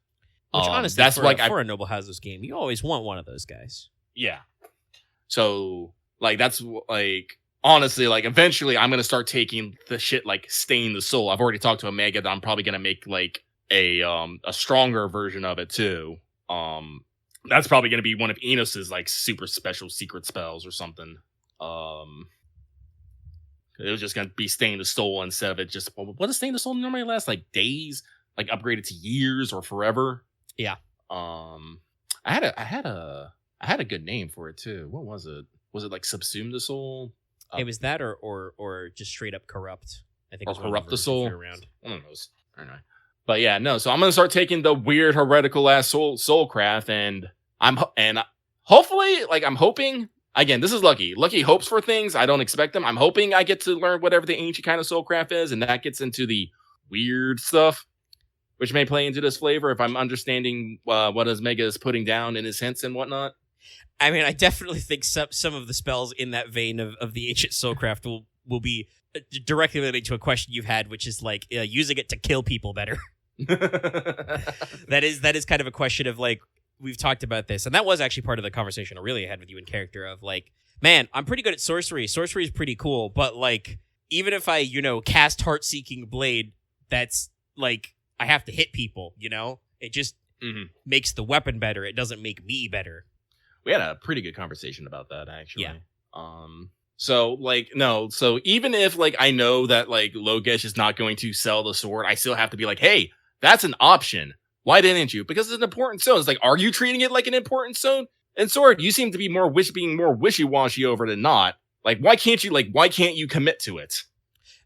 Which honestly, that's for a Noble Houses game, you always want one of those guys. Yeah. So like that's like honestly like eventually I'm gonna start taking the shit like Stain the Soul. I've already talked to Omega that I'm probably gonna make like a stronger version of it too. That's probably going to be one of Enos's like super special secret spells or something. It was just gonna be Stain the Soul instead of it just. What does Stain the Soul normally last? Like days, like upgraded to years or forever. Yeah. I had a good name for it too. What was it? Was it like Subsume the Soul? It was that or just straight up Corrupt. I think. Or Corrupt the Soul. Around. One of those. I don't know. But yeah, no. So I'm gonna start taking the weird heretical ass soulcraft, and hopefully, like I'm hoping. Again, this is Lucky. Lucky hopes for things. I don't expect them. I'm hoping I get to learn whatever the ancient kind of soulcraft is, and that gets into the weird stuff, which may play into this flavor if I'm understanding what Mega is putting down in his hints and whatnot. I mean, I definitely think some of the spells in that vein of the ancient soulcraft will be directly related to a question you've had, which is like using it to kill people better. That is kind of a question of like, we've talked about this, and that was actually part of the conversation I really had with you in character of like, man, I'm pretty good at sorcery. Sorcery is pretty cool, but like, even if I, cast Heart-Seeking Blade, that's like, I have to hit people, It just makes the weapon better. It doesn't make me better. We had a pretty good conversation about that, actually. Yeah. So even if like I know that like Logesh is not going to sell the sword, I still have to be like, hey, that's an option. Why didn't you? Because it's an important stone. It's like, are you treating it like an important stone? And sword, you seem to be being more wishy-washy over than not. Like, why can't you commit to it?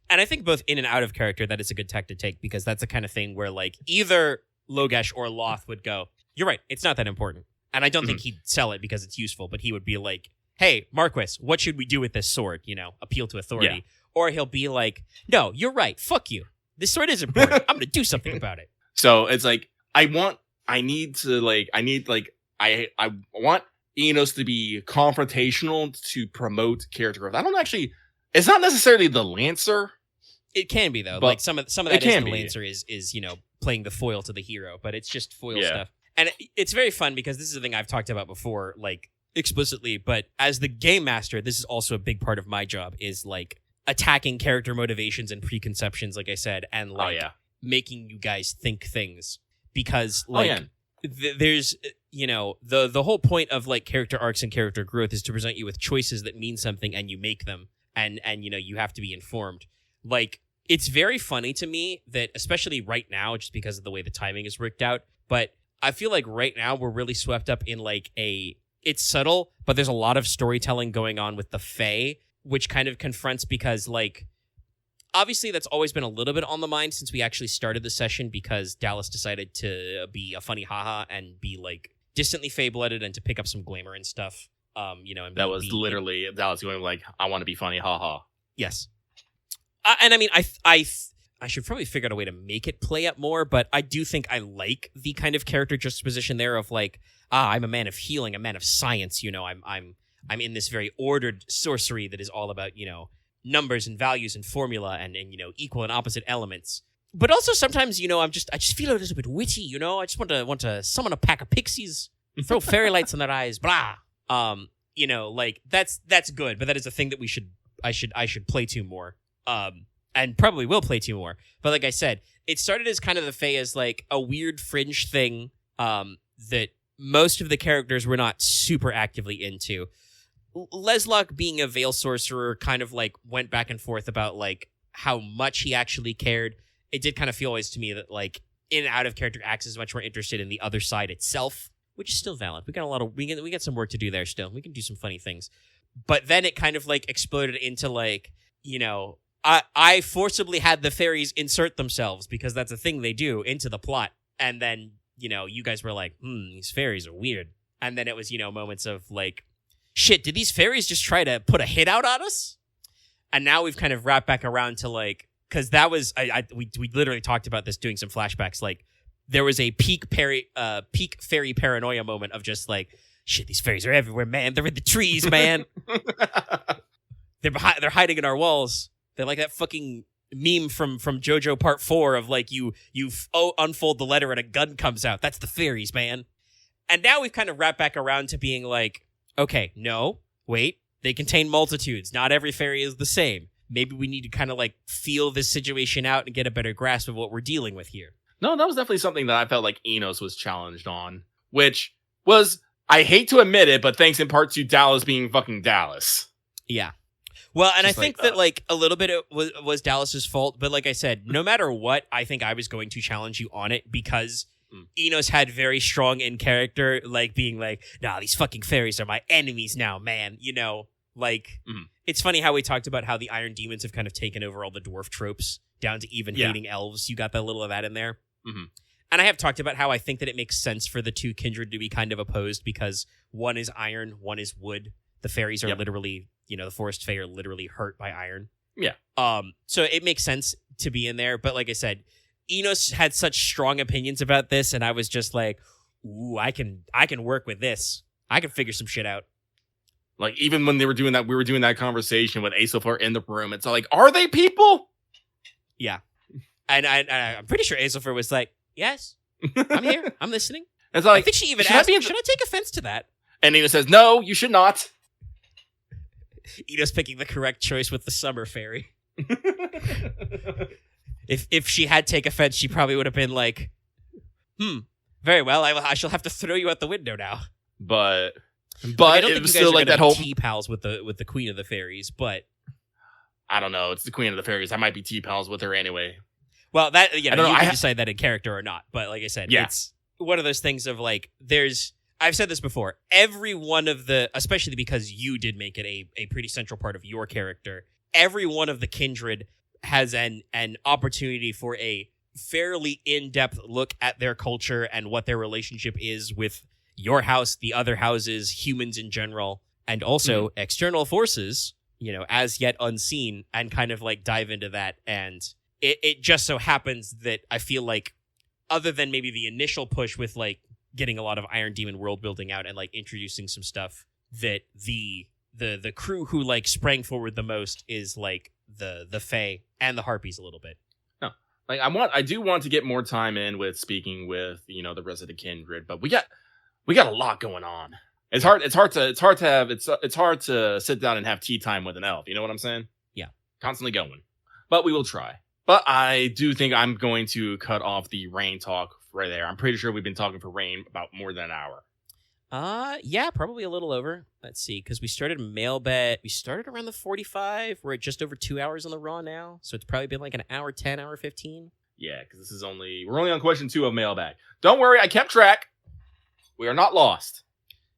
And I think both in and out of character, that is a good tech to take, because that's the kind of thing where like either Logesh or Loth would go, you're right, it's not that important. And I don't think he'd sell it because it's useful, but he would be like, hey, Marquis, what should we do with this sword? Appeal to authority. Yeah. Or he'll be like, no, you're right, fuck you. This sword is important. I'm going to do something about it. So it's like, I want Enos to be confrontational to promote character growth. I don't actually, it's not necessarily the Lancer. It can be though. Like some of that is the Lancer is playing the foil to the hero, but it's just foil stuff. And it's very fun because this is a thing I've talked about before, like explicitly, but as the game master, this is also a big part of my job is like attacking character motivations and preconceptions, like I said, and like making you guys think things. Because like there's the whole point of like character arcs and character growth is to present you with choices that mean something, and you make them, and you have to be informed. Like, it's very funny to me that, especially right now, just because of the way the timing is worked out, but I feel like right now we're really swept up in like it's subtle, but there's a lot of storytelling going on with the Fae, which kind of confronts, because like obviously that's always been a little bit on the mind since we actually started the session, because Dallas decided to be a funny haha and be like distantly Fae-blooded and to pick up some glamour and stuff. And that was literally Dallas going like, I want to be funny haha. Yes. And I mean, I should probably figure out a way to make it play up more, but I do think I like the kind of character juxtaposition there of like, I'm a man of healing, a man of science, I'm in this very ordered sorcery that is all about, numbers and values and formula and equal and opposite elements. But also sometimes, I just feel a little bit witty, I just want to summon a pack of pixies, throw fairy lights in their eyes, blah. Like that's good, but that is a thing that I should play to more. And probably will play to more. But like I said, it started as kind of the Fae as like a weird fringe thing that most of the characters were not super actively into. Leslock, being a Veil sorcerer, kind of like went back and forth about like how much he actually cared. It did kind of feel always to me that like in and out of character acts is much more interested in the other side itself, which is still valid. We got some work to do there still. We can do some funny things. But then it kind of like exploded into like, I forcibly had the fairies insert themselves, because that's a thing they do, into the plot. And then, you guys were like, these fairies are weird. And then it was, moments of like, shit, did these fairies just try to put a hit out on us? And now we've kind of wrapped back around to like, because that was, we literally talked about this doing some flashbacks. Like, there was a peak fairy paranoia moment of just like, shit, these fairies are everywhere, man. They're in the trees, man. They're hiding in our walls. They're like that fucking meme from JoJo Part 4 of like you unfold the letter and a gun comes out. That's the fairies, man. And now we've kind of wrapped back around to being like, okay, no, wait, they contain multitudes. Not every fairy is the same. Maybe we need to kind of like feel this situation out and get a better grasp of what we're dealing with here. No, that was definitely something that I felt like Enos was challenged on, which was, I hate to admit it, but thanks in part to Dallas being fucking Dallas. Yeah. Well, and Just I think that like a little bit it was Dallas's fault, but like I said, no matter what, I think I was going to challenge you on it because Enos had very strong in character, like being like, "Nah, these fucking fairies are my enemies now, man." You know, like it's funny how we talked about how the Iron Demons have kind of taken over all the dwarf tropes down to even hating elves. You got that little of that in there. And I have talked about how I think that it makes sense for the two kindred to be kind of opposed because one is iron, one is wood. The fairies are literally, the forest fae are literally hurt by iron. Yeah. So it makes sense to be in there. But like I said, Enos had such strong opinions about this, and I was just like, ooh, I can work with this. I can figure some shit out. Like, even when they were doing that, we were doing that conversation with Aesopher in the room. It's like, are they people? Yeah. And I'm pretty sure Aesopher was like, yes, I'm here. I'm listening. It's like, I think she even asked, should I take offense to that? And Enos says, no, you should not. Enos picking the correct choice with the summer fairy. If she had take offense, she probably would have been like, very well, I shall have to throw you out the window now. But I don't it think was you guys still are like that be whole T-pals with the queen of the fairies, but I don't know. It's the queen of the fairies. I might be T-pals with her anyway. Well, that I don't know. You can decide that in character or not. But like I said, it's one of those things of like, I've said this before. Every one of the, especially because you did make it a pretty central part of your character, every one of the kindred has an opportunity for a fairly in-depth look at their culture and what their relationship is with your house, the other houses, humans in general, and also external forces, as yet unseen, and kind of like dive into that. And it just so happens that I feel like, other than maybe the initial push with like getting a lot of Iron Demon world building out and like introducing some stuff, that the crew who like sprang forward the most is like the Fae and the Harpies a little bit. No, like I do want to get more time in with speaking with the rest of the kindred, but we got a lot going on. It's hard to sit down and have tea time with an elf. You know what I'm saying? Yeah, constantly going, but we will try. But I do think I'm going to cut off the Rain talk right there. I'm pretty sure we've been talking for Rain about more than an hour. Yeah, probably a little over. Let's see, because we started Mailbag. We started around the 45. We're at just over 2 hours on the Raw now, so it's probably been like an hour 10, hour 15. Yeah, because we're only on question 2 of Mailbag. Don't worry, I kept track. We are not lost.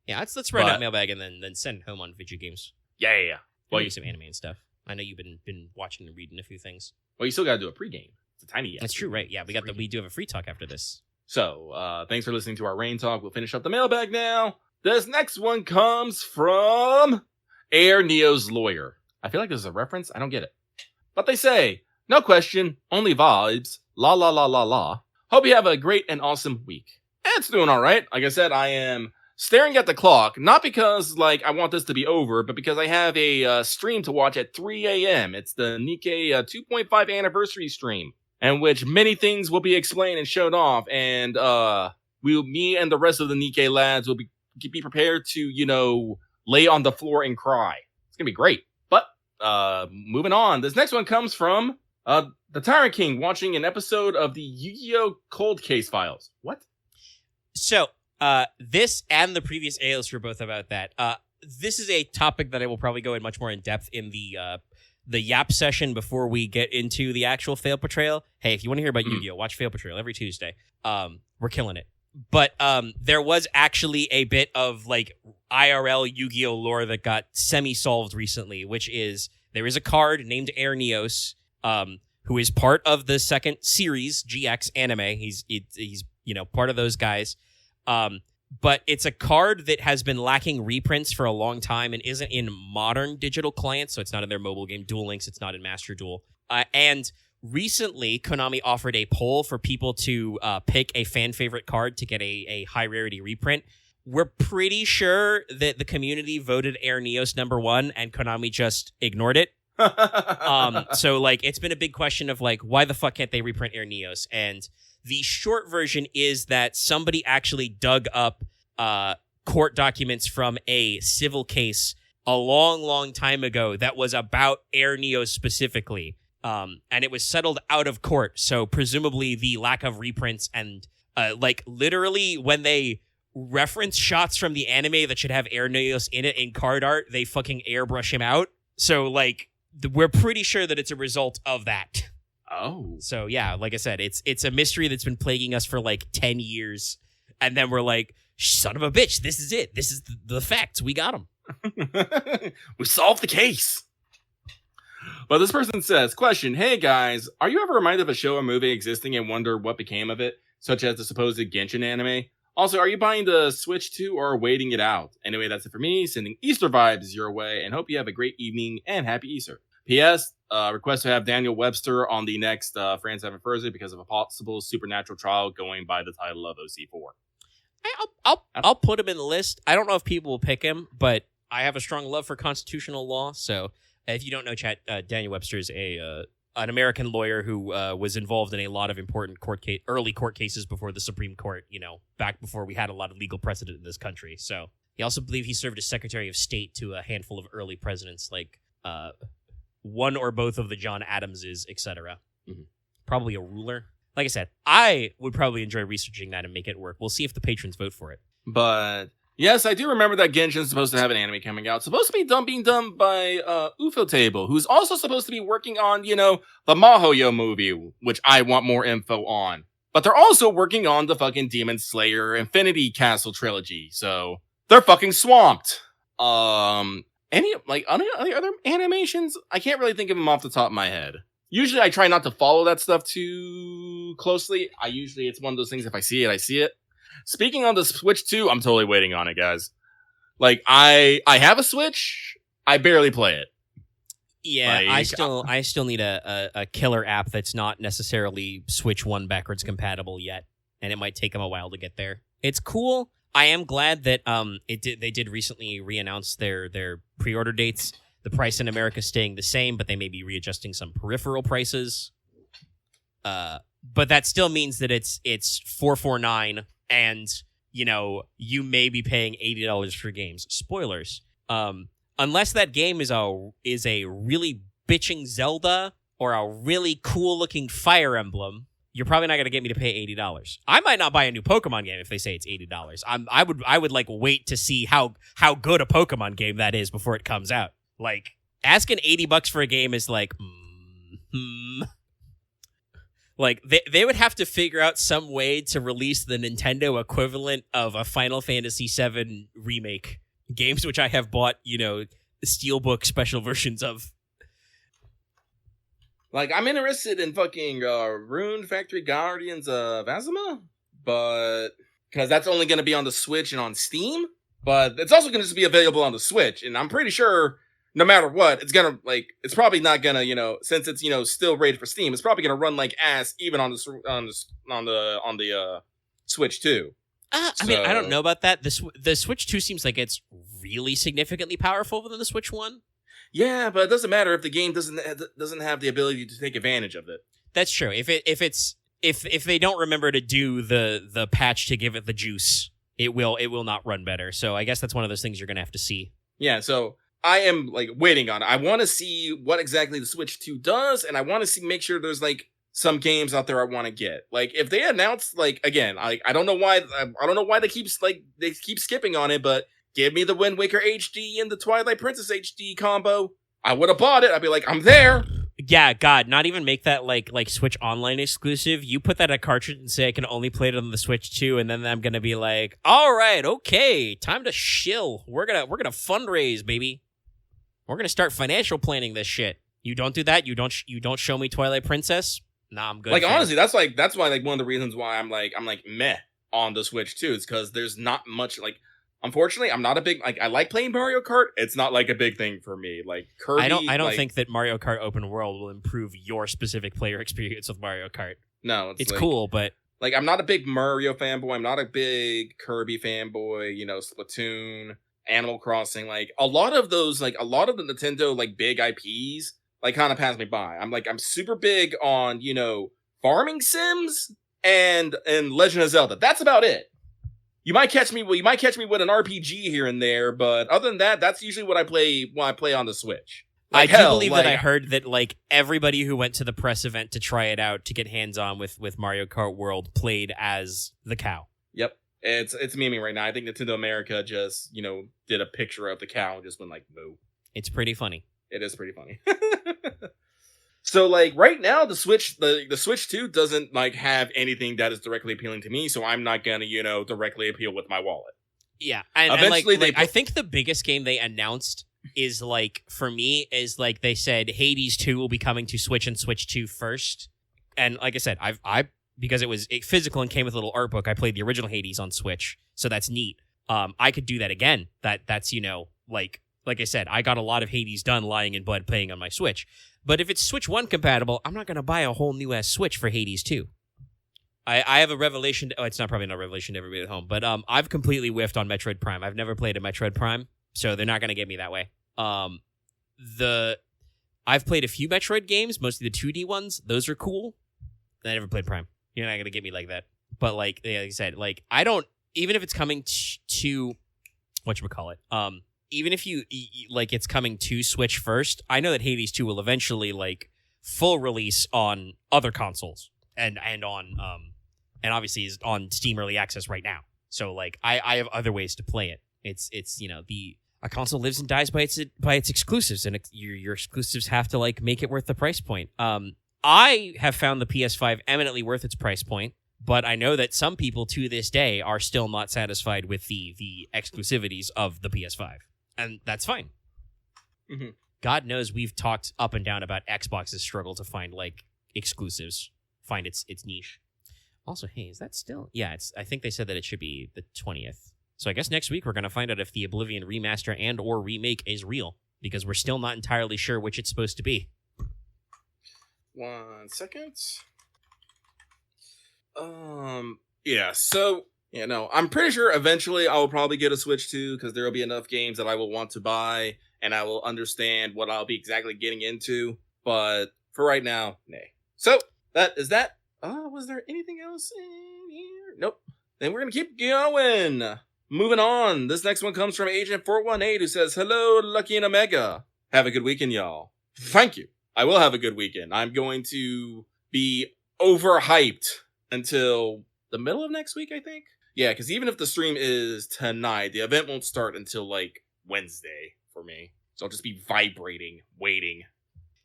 Yeah, let's run out Mailbag and then send it home on video games. Yeah. Well, some anime and stuff. I know you've been watching and reading a few things. Well, you still got to do a pregame. It's a tiny. That's true, right? Yeah, we do have a free talk after this. So, thanks for listening to our Rain talk. We'll finish up the mailbag now. This next one comes from Air Neo's lawyer. I feel like this is a reference. I don't get it. But they say, no question, only vibes. La la la la la. Hope you have a great and awesome week. And it's doing all right. Like I said, I am staring at the clock, not because I want this to be over, but because I have a stream to watch at 3 a.m. It's the Nikkei 2.5 anniversary stream, in which many things will be explained and shown off, and me and the rest of the Nikkei lads will be prepared to, lay on the floor and cry. It's gonna be great. But moving on, this next one comes from the Tyrant King watching an episode of the Yu-Gi-Oh! Cold Case Files. What? So, this and the previous AOs were both about that. This is a topic that I will probably go in much more in depth in the Yap session before we get into the actual Fail Portrayal. Hey, if you want to hear about Yu-Gi-Oh!, watch Fail Portrayal every Tuesday. We're killing it. But there was actually a bit of IRL Yu-Gi-Oh! Lore that got semi-solved recently, which is there is a card named Air Neos, who is part of the second series GX anime. He's part of those guys. But it's a card that has been lacking reprints for a long time and isn't in modern digital clients, so it's not in their mobile game Duel Links, it's not in Master Duel. And recently, Konami offered a poll for people to pick a fan favorite card to get a high rarity reprint. We're pretty sure that the community voted Air Neos number 1, and Konami just ignored it. So it's been a big question of why the fuck can't they reprint Air Neos? And the short version is that somebody actually dug up court documents from a civil case a long, long time ago that was about Air Neos specifically. And it was settled out of court. So presumably the lack of reprints and literally when they reference shots from the anime that should have Air Neos in it in card art, they fucking airbrush him out. So, like, we're pretty sure that it's a result of that. Oh. So, yeah, like I said, it's a mystery that's been plaguing us for, like, 10 years. And then we're like, son of a bitch, this is it. This is the facts. We got them. We solved the case. But this person says, question, hey guys, are you ever reminded of a show or movie existing and wonder what became of it? Such as the supposed Genshin anime? Also, are you buying the Switch 2 or waiting it out? Anyway, that's it for me. Sending Easter vibes your way and hope you have a great evening and happy Easter. P.S. Request to have Daniel Webster on the next Friends Haven't Thursday because of a possible supernatural trial going by the title of OC4. I'll put him in the list. I don't know if people will pick him, but I have a strong love for constitutional law. So if you don't know, chat, Daniel Webster is an American lawyer who was involved in a lot of important early court cases before the Supreme Court, back before we had a lot of legal precedent in this country. So he also believed he served as Secretary of State to a handful of early presidents, like one or both of the John Adamses, etc. Mm-hmm. Probably a ruler. Like I said, I would probably enjoy researching that and make it work. We'll see if the patrons vote for it. But yes, I do remember that Genshin's supposed to have an anime coming out. Supposed to be being done by Ufotable, who's also supposed to be working on, the Mahoyo movie, which I want more info on. But they're also working on the fucking Demon Slayer Infinity Castle trilogy, so they're fucking swamped. Any other animations? I can't really think of them off the top of my head. Usually I try not to follow that stuff too closely. It's one of those things, if I see it, I see it. Speaking on the Switch 2, I'm totally waiting on it, guys. Like, I have a Switch, I barely play it. Yeah, I still need a killer app that's not necessarily Switch 1 backwards compatible yet, and it might take them a while to get there. It's cool. I am glad that they did recently re-announce their pre-order dates. The price in America is staying the same, but they may be readjusting some peripheral prices. But that still means that it's $449, and you may be paying $80 for games. Spoilers. Unless that game is a really bitching Zelda or a really cool looking Fire Emblem, you're probably not going to get me to pay $80. I might not buy a new Pokemon game if they say it's $80. I would like wait to see how good a Pokemon game that is before it comes out. Like, asking $80 for a game is like, Like, they would have to figure out some way to release the Nintendo equivalent of a Final Fantasy VII remake. Games which I have bought, Steelbook special versions of. Like, I'm interested in fucking Rune Factory Guardians of Azuma, but because that's only going to be on the Switch and on Steam, but it's also going to just be available on the Switch, and I'm pretty sure no matter what, it's gonna it's probably not gonna since it's still rated for Steam, it's probably gonna run like ass even on the Switch 2. I mean, I don't know about that. The Switch 2 seems like it's really significantly powerful than the Switch 1. Yeah, but it doesn't matter if the game doesn't have the ability to take advantage of it. That's true. If they don't remember to do the patch to give it the juice, it will not run better. So I guess that's one of those things you're gonna have to see. Yeah, so I am waiting on it. I want to see what exactly the Switch 2 does, and I want to make sure there's some games out there I want to get. Like, if they announce again, I don't know why they keep skipping on it, but give me the Wind Waker HD and the Twilight Princess HD combo, I would have bought it. I'd be like, I'm there. Yeah, God, not even make that like Switch Online exclusive. You put that at cartridge and say I can only play it on the Switch 2, and then I'm gonna be like, all right, okay, time to shill. We're gonna fundraise, baby. We're gonna start financial planning this shit. You don't do that. You don't show me Twilight Princess. Nah, I'm good. Honestly, that's why one of the reasons why I'm meh on the Switch 2 is because there's not much Unfortunately, I'm not a big I like playing Mario Kart. It's not a big thing for me. Kirby. I don't think that Mario Kart Open World will improve your specific player experience with Mario Kart. No, it's cool, but I'm not a big Mario fanboy. I'm not a big Kirby fanboy. Splatoon, Animal Crossing. A lot of the Nintendo big IPs kind of pass me by. I'm super big on farming sims and Legend of Zelda. That's about it. You might catch me with an RPG here and there, but other than that, that's usually what I play on the Switch. I do believe that I heard that everybody who went to the press event to try it out to get hands on with Mario Kart World played as the cow. Yep. It's memeing right now. I think Nintendo America just, did a picture of the cow and just went moo. It's pretty funny. It is pretty funny. So, like, right now, the Switch 2 doesn't, like, have anything that is directly appealing to me, so I'm not gonna, directly appeal with my wallet. Yeah, and Eventually, I think the biggest game they announced is, like, for me, is, like, they said Hades 2 will be coming to Switch and Switch 2 first. And, like I said, because it was physical and came with a little art book, I played the original Hades on Switch, so that's neat. I could do that again. That's, like I said, I got a lot of Hades done lying in bed playing on my Switch. But if it's Switch 1 compatible, I'm not going to buy a whole new ass Switch for Hades 2. I have a revelation. It's probably not a revelation to everybody at home, but I've completely whiffed on Metroid Prime. I've never played a Metroid Prime, so they're not going to get me that way. I've played a few Metroid games, mostly the 2D ones. Those are cool. I never played Prime. You're not going to get me like that. But like I said, like I don't. Even if it's coming to whatchamacallit, even if it's coming to Switch first, I know that Hades 2 will eventually like full release on other consoles and on and obviously is on Steam Early Access right now. So like I have other ways to play it. It's a console lives and dies by its exclusives, and your exclusives have to like make it worth the price point. I have found the PS5 eminently worth its price point, but I know that some people to this day are still not satisfied with the exclusivities of the PS5. And that's fine. Mm-hmm. God knows we've talked up and down about Xbox's struggle to find like exclusives, find its niche. Also, hey, is that still? Yeah, I think they said that it should be the 20th. So I guess next week we're going to find out if the Oblivion remaster and or remake is real, because we're still not entirely sure which it's supposed to be. 1 second. Yeah, so, I'm pretty sure eventually I will probably get a Switch 2, because there will be enough games that I will want to buy, and I will understand what I'll be exactly getting into, but for right now, nay. So, that is that. Was there anything else in here? Nope. Then we're gonna keep going. Moving on. This next one comes from Agent 418, who says, "Hello, Lucky and Omega. Have a good weekend, y'all." Thank you. I will have a good weekend. I'm going to be overhyped until the middle of next week, I think. Yeah, because even if the stream is tonight, the event won't start until, like, Wednesday for me. So I'll just be vibrating, waiting.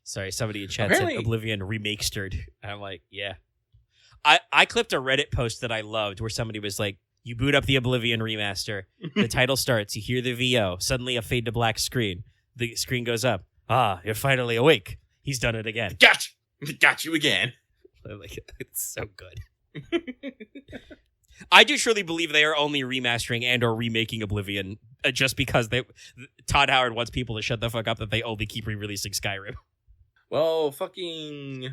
Sorry, somebody in chat said Oblivion remastered. And I'm like, yeah. I clipped a Reddit post that I loved where somebody was like, you boot up the Oblivion remaster. The title starts. You hear the VO. Suddenly a fade to black screen. The screen goes up. Ah, you're finally awake. He's done it again. Gotcha! Got you again. Like, it's so good. I do surely believe they are only remastering and or remaking Oblivion just because Todd Howard wants people to shut the fuck up that they only keep re-releasing Skyrim. Well, fucking...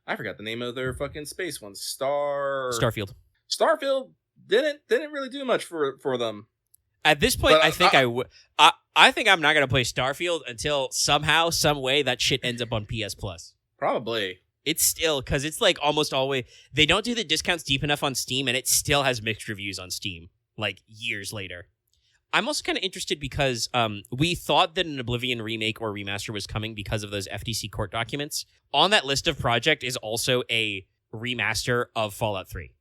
I forgot the name of their fucking space one. Starfield didn't really do much for them. At this point, I think I think I'm not going to play Starfield until somehow, some way that shit ends up on PS Plus. Probably. It's still, because it's like almost always, they don't do the discounts deep enough on Steam, and it still has mixed reviews on Steam, like years later. I'm also kind of interested because we thought that an Oblivion remake or remaster was coming because of those FTC court documents. On that list of project is also a remaster of Fallout 3.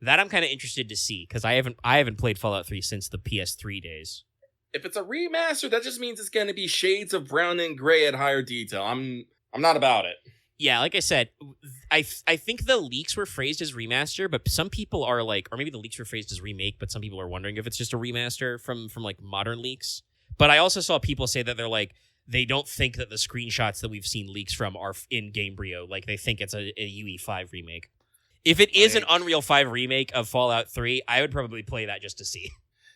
That I'm kind of interested to see, because I haven't played Fallout 3 since the PS3 days. If it's a remaster, that just means it's going to be shades of brown and gray at higher detail. I'm not about it. Yeah, like I said, I think the leaks were phrased as remaster, but some people are like, or maybe the leaks were phrased as remake, but some people are wondering if it's just a remaster from like modern leaks. But I also saw people say that they're like, they don't think that the screenshots that we've seen leaks from are in Gamebryo. Like, they think it's a UE5 remake. If it is an Unreal 5 remake of Fallout 3, I would probably play that just to see.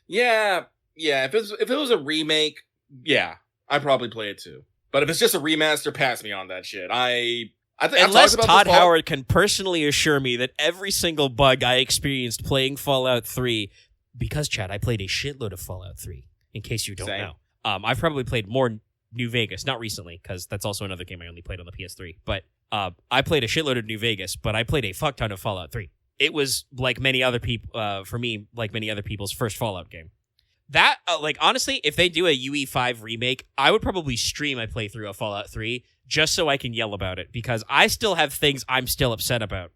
Yeah. If it was a remake, yeah, I'd probably play it too. But if it's just a remaster, pass me on that shit. Unless Todd Howard can personally assure me that every single bug I experienced playing Fallout 3, because, Chad, I played a shitload of Fallout 3, in case you don't know. I've probably played more New Vegas, not recently, because that's also another game I only played on the PS3. But I played a shitload of New Vegas, but I played a fuck ton of Fallout 3. It was, like many other people, for me, like many other people's first Fallout game. That, honestly, if they do a UE5 remake, I would probably stream my playthrough of Fallout 3 just so I can yell about it, because I still have things I'm still upset about.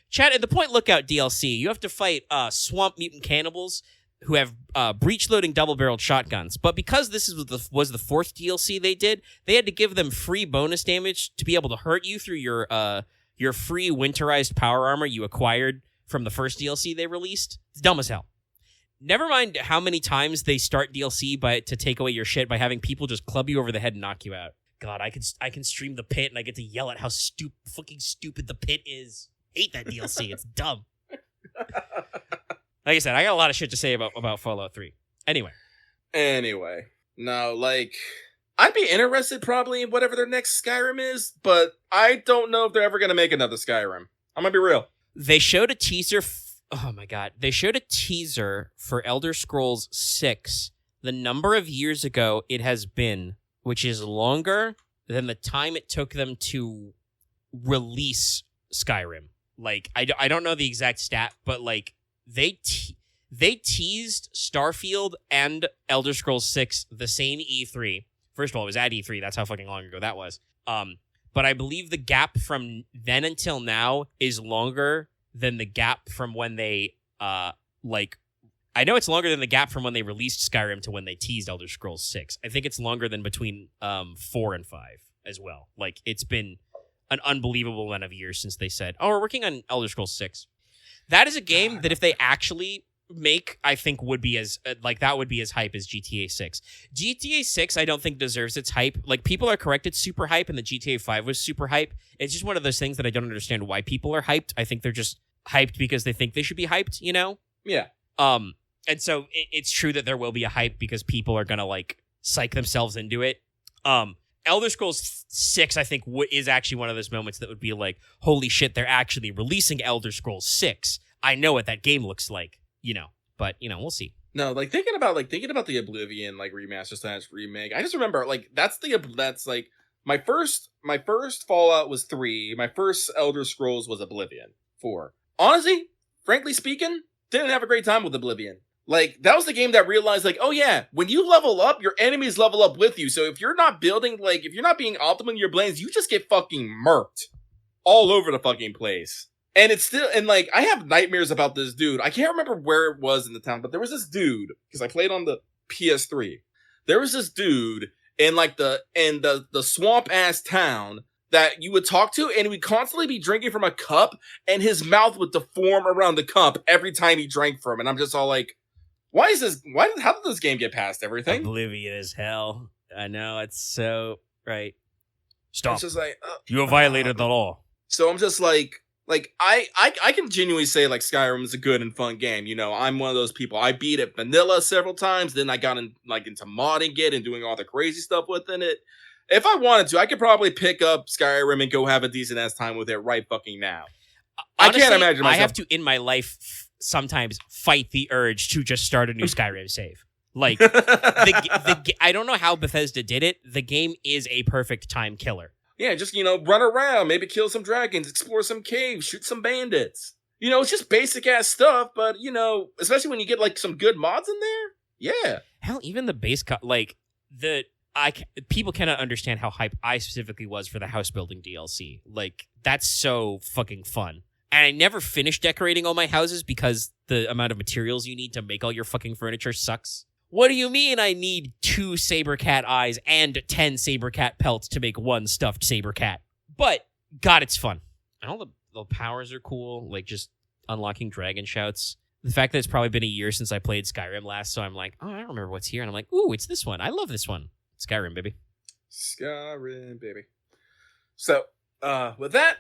Chad, in the Point Lookout DLC, you have to fight swamp mutant cannibals who have breech-loading double-barreled shotguns. But because this was the fourth DLC they did, they had to give them free bonus damage to be able to hurt you through your free winterized power armor you acquired from the first DLC they released. It's dumb as hell. Never mind how many times they start DLC to take away your shit by having people just club you over the head and knock you out. God, I can stream the pit and I get to yell at how fucking stupid the pit is. Hate that DLC. It's dumb. Like I said, I got a lot of shit to say about Fallout 3. Anyway, no, like, I'd be interested probably in whatever their next Skyrim is, but I don't know if they're ever gonna make another Skyrim. I'm gonna be real. They showed a teaser. Oh my god. They showed a teaser for Elder Scrolls 6 the number of years ago it has been, which is longer than the time it took them to release Skyrim. Like, I don't know the exact stat, but like they teased Starfield and Elder Scrolls 6 the same E3. First of all, it was at E3. That's how fucking long ago that was. But I believe the gap from then until now is longer than the gap from when they, I know it's longer than the gap from when they released Skyrim to when they teased Elder Scrolls 6. I think it's longer than between 4 and 5 as well. Like, it's been an unbelievable amount of years since they said, oh, we're working on Elder Scrolls 6. That is a game that if they actually make, I think would be as hype as GTA 6. GTA 6 I don't think deserves its hype. Like, people are correct, it's super hype, and the GTA 5 was super hype. It's just one of those things that I don't understand why people are hyped. I think they're just hyped because they think they should be hyped, you know? Yeah. And so it's true that there will be a hype because people are gonna like psych themselves into it. Elder Scrolls 6, I think, is actually one of those moments that would be like, holy shit, they're actually releasing Elder Scrolls 6. I know what that game looks like, you know. But, you know, we'll see. No, like thinking about the Oblivion like remaster / remake. I just remember like that's like my first Fallout was 3. My first Elder Scrolls was Oblivion 4. Honestly, frankly speaking, didn't have a great time with Oblivion. Like, that was the game that realized, like, oh yeah, when you level up, your enemies level up with you. So if you're not building, like, if you're not being optimal in your blades, you just get fucking murked all over the fucking place. And it's still, and like, I have nightmares about this dude. I can't remember where it was in the town, but there was this dude, because I played on the PS3. There was this dude in like the swamp ass town that you would talk to, and he would constantly be drinking from a cup, and his mouth would deform around the cup every time he drank from it. And I'm just all like, how did this game get past everything? Oblivion as hell. I know, it's so right. Stop. It's just like, you have violated the law. So I'm just like I can genuinely say like Skyrim is a good and fun game. You know, I'm one of those people. I beat it vanilla several times, then I got into modding it and doing all the crazy stuff within it. If I wanted to, I could probably pick up Skyrim and go have a decent ass time with it right fucking now. Honestly, I can't imagine myself. I have to in my life sometimes fight the urge to just start a new Skyrim save. Like, I don't know how Bethesda did it. The game is a perfect time killer. Yeah, just, you know, run around, maybe kill some dragons, explore some caves, shoot some bandits. You know, it's just basic ass stuff, but, you know, especially when you get like some good mods in there. Yeah. Hell, even the base people cannot understand how hype I specifically was for the house building DLC. Like, that's so fucking fun. And I never finished decorating all my houses because the amount of materials you need to make all your fucking furniture sucks. What do you mean I need 2 saber cat eyes and 10 saber cat pelts to make 1 stuffed saber cat? But, God, it's fun. And all the powers are cool, like just unlocking dragon shouts. The fact that it's probably been a year since I played Skyrim last, so I'm like, oh, I don't remember what's here. And I'm like, ooh, it's this one. I love this one. Skyrim, baby. Skyrim, baby. So, with that,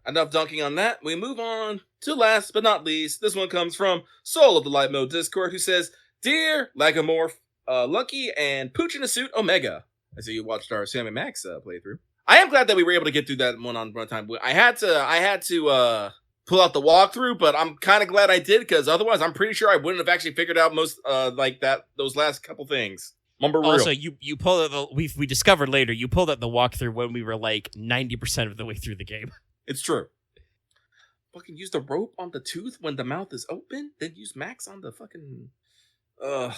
enough dunking on that. We move on to last but not least. This one comes from Soul of the Light Mode Discord, who says, Dear Lagomorph, Lucky, and Pooch in a Suit Omega. I see you watched our Sam and Max playthrough. I am glad that we were able to get through that one on runtime. I had to pull out the walkthrough, but I'm kind of glad I did, because otherwise I'm pretty sure I wouldn't have actually figured out most those last couple things. Also, you pulled out we discovered later you pulled out the walkthrough when we were like 90% of the way through the game. It's true. Fucking use the rope on the tooth when the mouth is open, then use Max on the fucking. Ugh.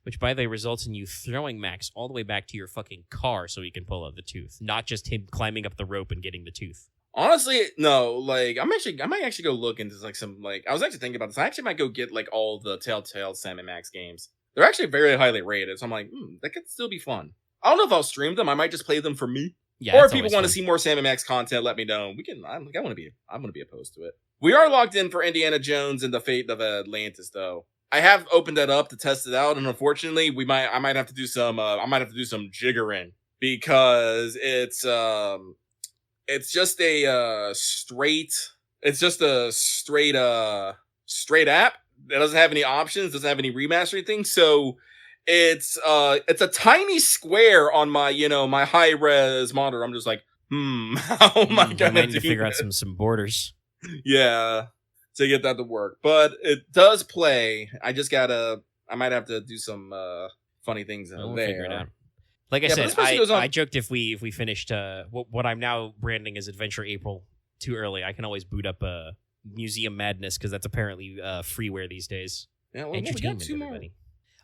Which, by the way, results in you throwing Max all the way back to your fucking car so he can pull out the tooth, not just him climbing up the rope and getting the tooth. Honestly, no. Like, I might actually go look into like some like. I was actually thinking about this. I actually might go get like all the Telltale Sam and Max games. They're actually very highly rated, so I'm like, that could still be fun. I don't know if I'll stream them. I might just play them for me. Yeah, or it's if people always want to fun. see more Sam and Max content, let me know. We can. I'm gonna be opposed to it. We are logged in for Indiana Jones and the Fate of Atlantis, though. I have opened that up to test it out, and unfortunately, I might have to do some jiggering because it's just a straight app that doesn't have any options, doesn't have any remastering things. So it's a tiny square on my my high res monitor. I'm just like, how am I gonna might need to figure out some borders. Yeah, to get that to work, but it does play. I might have to do some funny things We'll there. figure it out. Like I Yeah, said, but this person goes on- I joked if we finished what I'm now branding as Adventure April too early, I can always boot up Museum Madness because that's apparently freeware these days. Yeah, well, we got Entertainment, two more. everybody.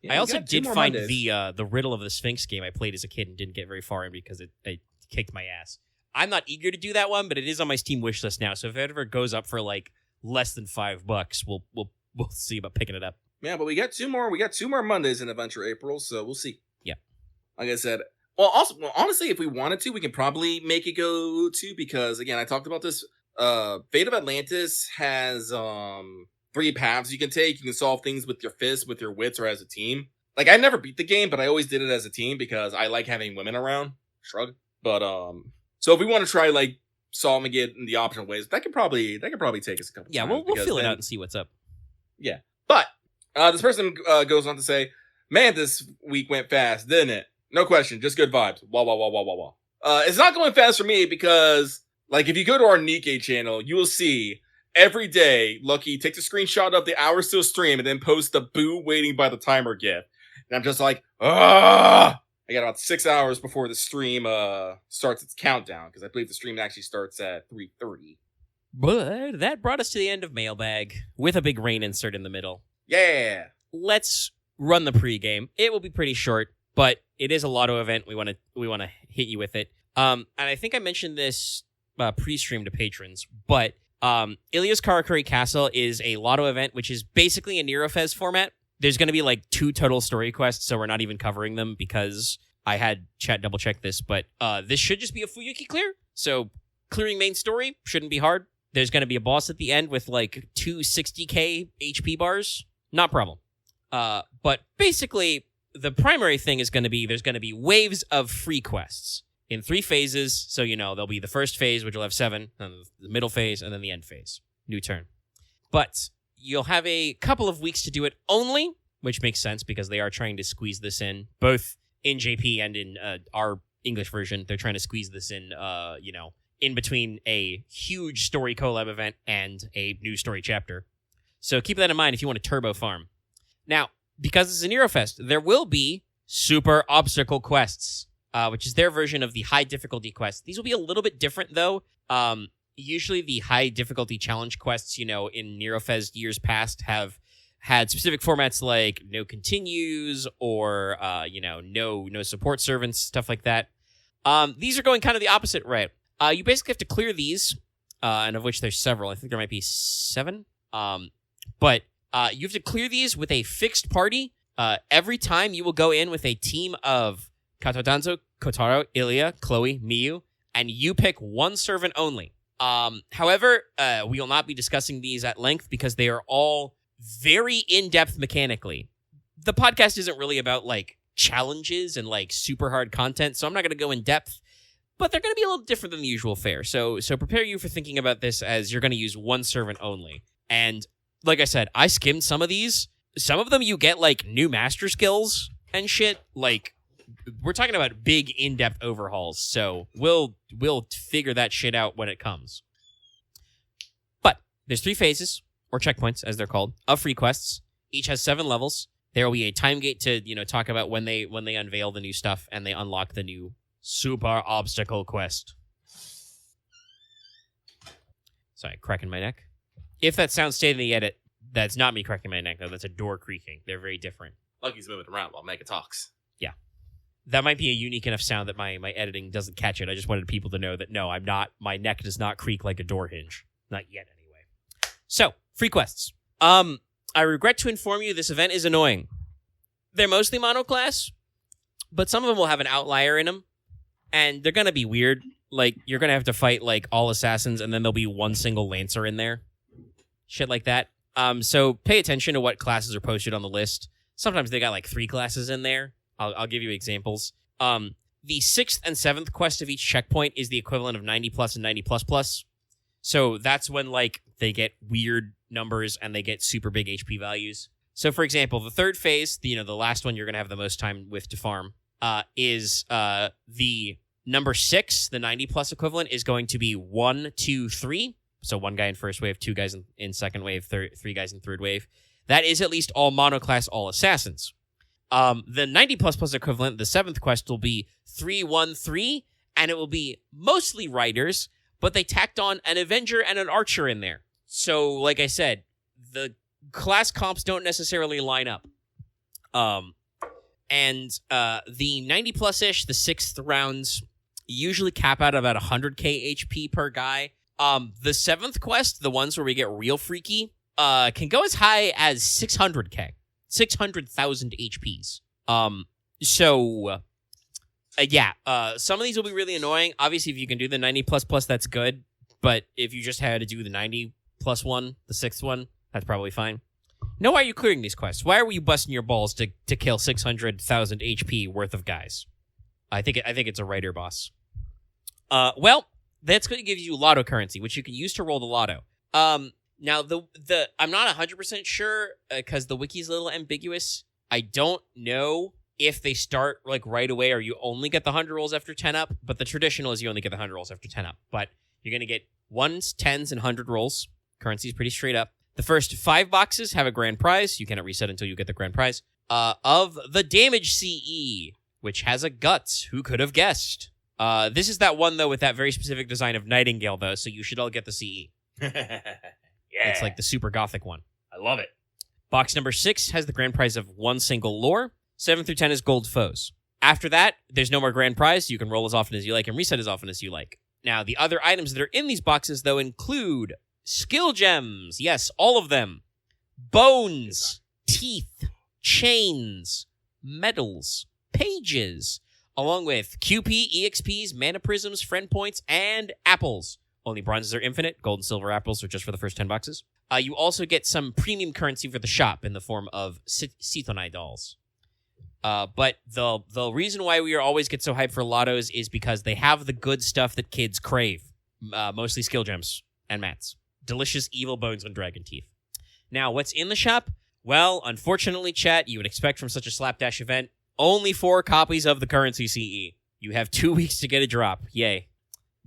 Yeah, I we also got two did more find Mondays. the Riddle of the Sphinx game I played as a kid and didn't get very far in because it kicked my ass. I'm not eager to do that one, but it is on my Steam wish list now. So if it ever goes up for like less than $5, we'll see about picking it up. Yeah, but we got two more. We got two more Mondays in Adventure April, so we'll see. Yeah. Like I said, honestly, if we wanted to, we can probably make it go to because again, I talked about this. Fate of Atlantis has 3 paths you can take. You can solve things with your fists, with your wits, or as a team. Like I never beat the game, but I always did it as a team because I like having women around. Shrug. But so if we want to try like solving it in the optional ways, that could probably take us a couple. Yeah, times we'll fill it then- out and see what's up. Yeah, but this person goes on to say, "Man, this week went fast, didn't it? No question, just good vibes. Wah wah wah wah wah wah. It's not going fast for me because, like, if you go to our Nikkei channel, you will see every day Lucky takes a screenshot of the hours to stream and then posts the boo waiting by the timer gif. And I'm just like, ah! I got about 6 hours before the stream starts its countdown because I believe the stream actually starts at 3:30. But that brought us to the end of Mailbag with a big rain insert in the middle. Yeah. Let's run the pregame. It will be pretty short, but it is a lotto event. We want to hit you with it. And I think I mentioned this pre-stream to patrons, but Ilia's Karakuri Castle is a lotto event, which is basically a Neurofez format. There's going to be like 2 total story quests, so we're not even covering them because I had chat double check this, but this should just be a Fuyuki clear. So clearing main story shouldn't be hard. There's going to be a boss at the end with like 2 60k HP bars. Not a problem. But basically, the primary thing is going to be there's going to be waves of free quests in 3 phases. So, there'll be the first phase, which will have 7, then the middle phase, and then the end phase. New turn. But you'll have a couple of weeks to do it only, which makes sense because they are trying to squeeze this in, both in JP and in our English version. They're trying to squeeze this in, in between a huge story collab event and a new story chapter. So keep that in mind if you want to turbo farm. Now, because it's a Neurofest, there will be super obstacle quests, which is their version of the high difficulty quests. These will be a little bit different, though. Usually the high difficulty challenge quests, in Neurofest years past have had specific formats like no continues or, no support servants, stuff like that. These are going kind of the opposite route. You basically have to clear these, and of which there's several. I think there might be 7. But you have to clear these with a fixed party. Every time you will go in with a team of Katodanzo, Kotaro, Ilia, Chloe, Miyu, and you pick one servant only. However, we will not be discussing these at length because they are all very in-depth mechanically. The podcast isn't really about, like, challenges and, like, super hard content, so I'm not going to go in depth, but they're going to be a little different than the usual fare. So prepare you for thinking about this as you're going to use one servant only. And like I said, I skimmed some of these. Some of them you get, like, new master skills and shit. Like, we're talking about big, in-depth overhauls, so we'll figure that shit out when it comes. But there's 3 phases, or checkpoints, as they're called, of free quests. Each has 7 levels. There will be a time gate to, talk about when they unveil the new stuff and they unlock the new super obstacle quest. Sorry, cracking my neck. If that sounds stayed in the edit, that's not me cracking my neck, though. That's a door creaking. They're very different. Lucky's moving around while Mega talks. That might be a unique enough sound that my editing doesn't catch it. I just wanted people to know that, no, I'm not. My neck does not creak like a door hinge. Not yet, anyway. So, free quests. I regret to inform you this event is annoying. They're mostly monoclass, but some of them will have an outlier in them, and they're going to be weird. Like, you're going to have to fight, like, all assassins, and then there'll be one single lancer in there. Shit like that. So pay attention to what classes are posted on the list. Sometimes they got, like, 3 classes in there. I'll give you examples. The 6th and 7th quest of each checkpoint is the equivalent of 90 plus and 90 plus plus. So that's when, like, they get weird numbers and they get super big HP values. So, for example, the 3rd phase, the last one you're going to have the most time with to farm, is the number 6, the 90 plus equivalent, is going to be 1, 2, 3. So 1 guy in first wave, 2 guys in second wave, 3 guys in third wave. That is at least all monoclass, all assassins. The 90 plus plus equivalent, the 7th quest, will be 3, 1, 3, and it will be mostly riders, but they tacked on an Avenger and an Archer in there. So, like I said, the class comps don't necessarily line up. And the 90 plus-ish, the 6th rounds, usually cap out about 100k HP per guy. The 7th quest, the ones where we get real freaky, can go as high as 600k. 600,000 HPs. Some of these will be really annoying. Obviously, if you can do the 90 plus plus, that's good. But if you just had to do the 90 plus one, the 6th one, that's probably fine. Now, why are you clearing these quests? Why are you busting your balls to kill 600,000 HP worth of guys? I think it's a writer boss. Well, that's going to give you lotto currency, which you can use to roll the lotto. Now, the I'm not 100% sure because the wiki's a little ambiguous. I don't know if they start like right away or you only get the 100 rolls after 10 up, but the traditional is you only get the 100 rolls after 10 up. But you're going to get 1s, 10s, and 100 rolls. Currency is pretty straight up. The first 5 boxes have a grand prize. You cannot reset until you get the grand prize. Of the damage CE, which has a guts. Who could have guessed? This is that one, though, with that very specific design of Nightingale, though, so you should all get the CE. Yeah. It's like the super gothic one. I love it. Box number 6 has the grand prize of 1 single lore. 7 through 10 is gold foes. After that, there's no more grand prize. You can roll as often as you like and reset as often as you like. Now, the other items that are in these boxes, though, include skill gems. Yes, all of them. Bones, teeth, chains, medals, pages, along with QP, EXPs, mana prisms, friend points, and apples. Only bronzes are infinite. Gold and silver apples are just for the first 10 boxes. You also get some premium currency for the shop in the form of Sitonai dolls. But the reason why we always get so hyped for lottos is because they have the good stuff that kids crave. Mostly skill gems and mats. Delicious evil bones and dragon teeth. Now, what's in the shop? Well, unfortunately, chat, you would expect from such a slapdash event, only 4 copies of the currency CE. You have 2 weeks to get a drop. Yay.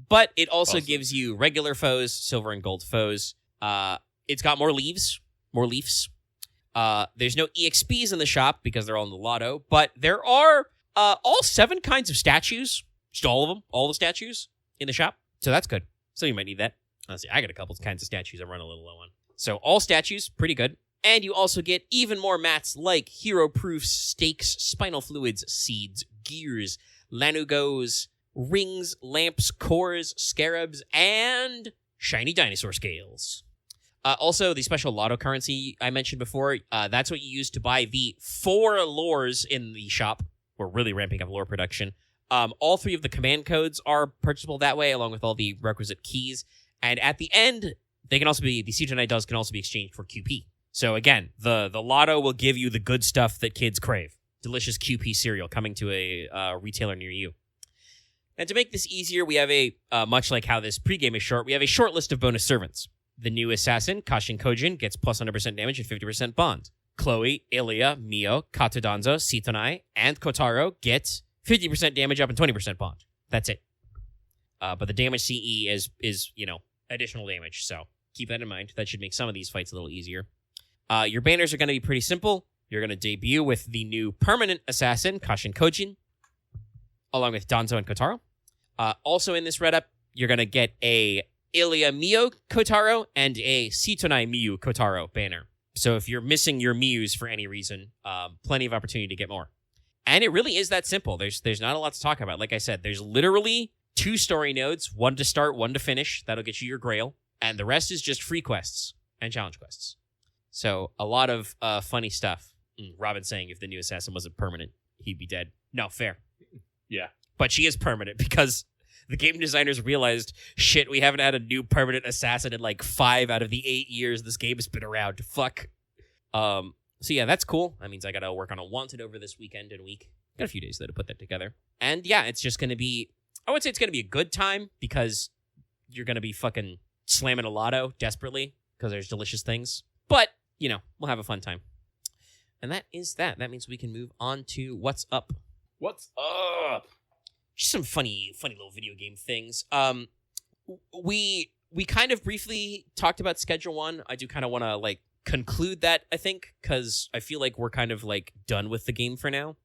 But it also gives you regular foes, silver and gold foes. It's got more leaves, more leafs. There's no EXPs in the shop because they're all in the lotto, but there are all 7 kinds of statues. Just all of them, all the statues in the shop. So that's good. So you might need that. Let's see, I got a couple kinds of statues I run a little low on. So all statues, pretty good. And you also get even more mats like hero proofs, stakes, spinal fluids, seeds, gears, lanugos, rings, lamps, cores, scarabs, and shiny dinosaur scales. Also, the special lotto currency I mentioned before, that's what you use to buy the 4 lores in the shop. We're really ramping up lore production. All 3 of the command codes are purchasable that way, along with all the requisite keys. And at the end, they can also be, the Seatonite dolls can also be exchanged for QP. So again, the lotto will give you the good stuff that kids crave. Delicious QP cereal coming to a retailer near you. And to make this easier, we have a, much like how this pregame is short, we have a short list of bonus servants. The new assassin, Kashin Kojin, gets plus 100% damage and 50% bond. Chloe, Ilia, Mio, Katadanzo, Sitonai, and Kotaro get 50% damage up and 20% bond. That's it. But the damage CE is additional damage, so keep that in mind. That should make some of these fights a little easier. Your banners are going to be pretty simple. You're going to debut with the new permanent assassin, Kashin Kojin, along with Danzo and Kotaro. Also in this read-up, you're going to get a Ilia Mio Kotaro and a Sitonai Miu Kotaro banner. So if you're missing your Mius for any reason, plenty of opportunity to get more. And it really is that simple. There's not a lot to talk about. Like I said, there's literally 2 story nodes, one to start, one to finish. That'll get you your grail. And the rest is just free quests and challenge quests. So a lot of funny stuff. Robin saying if the new assassin wasn't permanent, he'd be dead. No, fair. Yeah. But she is permanent because the game designers realized, shit, we haven't had a new permanent assassin in like 5 out of the 8 years this game has been around. Fuck. So yeah, that's cool. That means I gotta work on a wanted over this weekend and week. Got a few days though to put that together. And yeah, it's just gonna be, I would say it's gonna be a good time because you're gonna be fucking slamming a lotto desperately because there's delicious things. But, you know, we'll have a fun time. And that is that. That means we can move on to what's up. What's up? Just some funny little video game things. We kind of briefly talked about Schedule 1. I do kind of want to like conclude that, I think, because I feel like we're kind of like done with the game for now.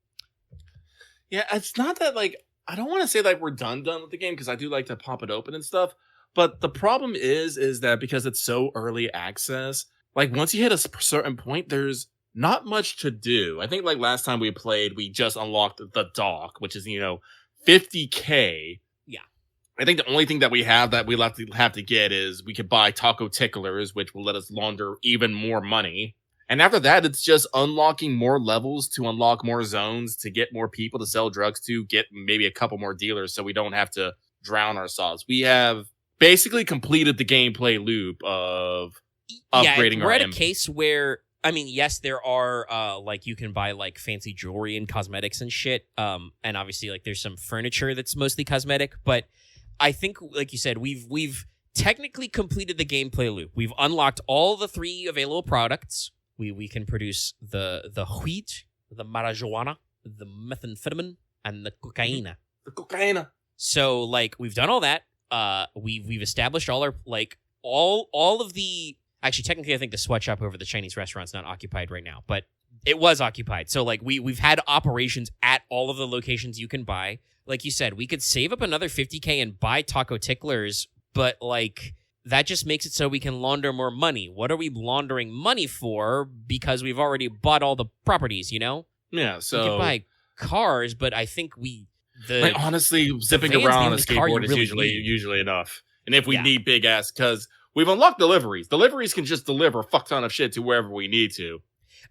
Yeah, it's not that like I don't want to say like we're done with the game because I do like to pop it open and stuff. But the problem is that because it's so early access, like once you hit a certain point, there's not much to do. I think like last time we played, we just unlocked the dock, which is, 50K. Yeah. I think the only thing that we have that we'll have to get is we could buy taco ticklers, which will let us launder even more money. And after that, it's just unlocking more levels to unlock more zones, to get more people to sell drugs to, get maybe a couple more dealers so we don't have to drown ourselves. We have basically completed the gameplay loop of upgrading our we're at a case where, I mean, yes, there are, like, you can buy, like, fancy jewelry and cosmetics and shit, and obviously, like, there's some furniture that's mostly cosmetic, but I think, like you said, we've technically completed the gameplay loop. We've unlocked all the 3 available products. We can produce the wheat, the marijuana, the methamphetamine, and the cocaine. The cocaine. So, like, we've done all that. We've established all our, like, all of the... Actually, technically, I think the sweatshop over the Chinese restaurant's not occupied right now, but it was occupied. So, like, we've had operations at all of the locations you can buy. Like you said, we could save up another 50K and buy taco ticklers, but, like, that just makes it so we can launder more money. What are we laundering money for? Because we've already bought all the properties, you know? Yeah, so... We could buy cars, but I think like, honestly, zipping around on a skateboard is usually enough. And if we need big ass, because... We've unlocked deliveries. Deliveries can just deliver a fuck ton of shit to wherever we need to.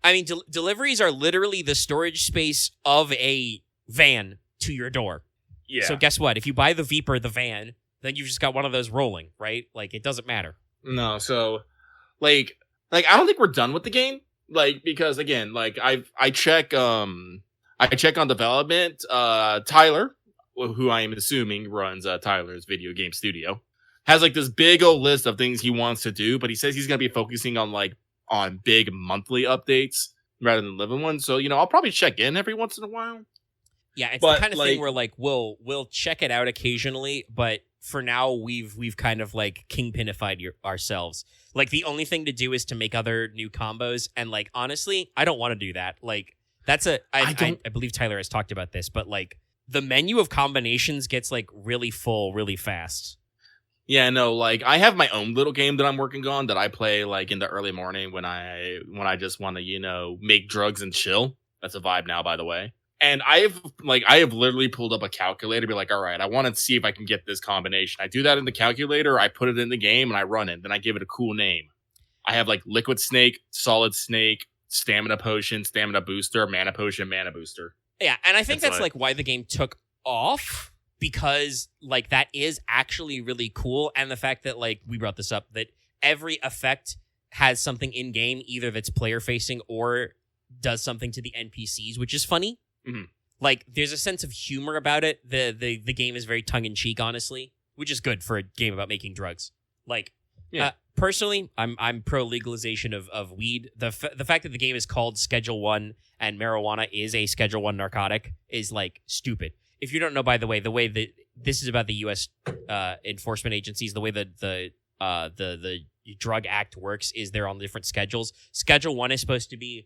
I mean, deliveries are literally the storage space of a van to your door. Yeah. So guess what? If you buy the Veep or the van, then you've just got one of those rolling, right? Like, it doesn't matter. No, so, like I don't think we're done with the game. Like, because, again, like, I check on development. Tyler, who I am assuming runs Tyler's video game studio, has like this big old list of things he wants to do, but he says he's going to be focusing on big monthly updates rather than living ones. So, I'll probably check in every once in a while. Yeah, it's the kind of thing where like we'll check it out occasionally, but for now we've kind of like kingpinified ourselves. Like the only thing to do is to make other new combos, and like honestly, I don't want to do that. Like that's I believe Tyler has talked about this, but like the menu of combinations gets like really full really fast. Yeah, no, like I have my own little game that I'm working on that I play like in the early morning when I just want to, make drugs and chill. That's a vibe now, by the way. And I have literally pulled up a calculator, be like, all right, I want to see if I can get this combination. I do that in the calculator, I put it in the game and I run it. Then I give it a cool name. I have like liquid snake, solid snake, stamina potion, stamina booster, mana potion, mana booster. Yeah, and I think that's like why the game took off. Because, like, that is actually really cool. And the fact that, like, we brought this up, that every effect has something in-game, either that's player-facing or does something to the NPCs, which is funny. Mm-hmm. Like, there's a sense of humor about it. The game is very tongue-in-cheek, honestly, which is good for a game about making drugs. Like, personally, I'm pro-legalization of weed. The fact that the game is called Schedule 1 and marijuana is a Schedule 1 narcotic is, like, stupid. If you don't know, by the way that this is about the U.S. Enforcement agencies, the way that the Drug Act works is they're on different schedules. Schedule 1 is supposed to be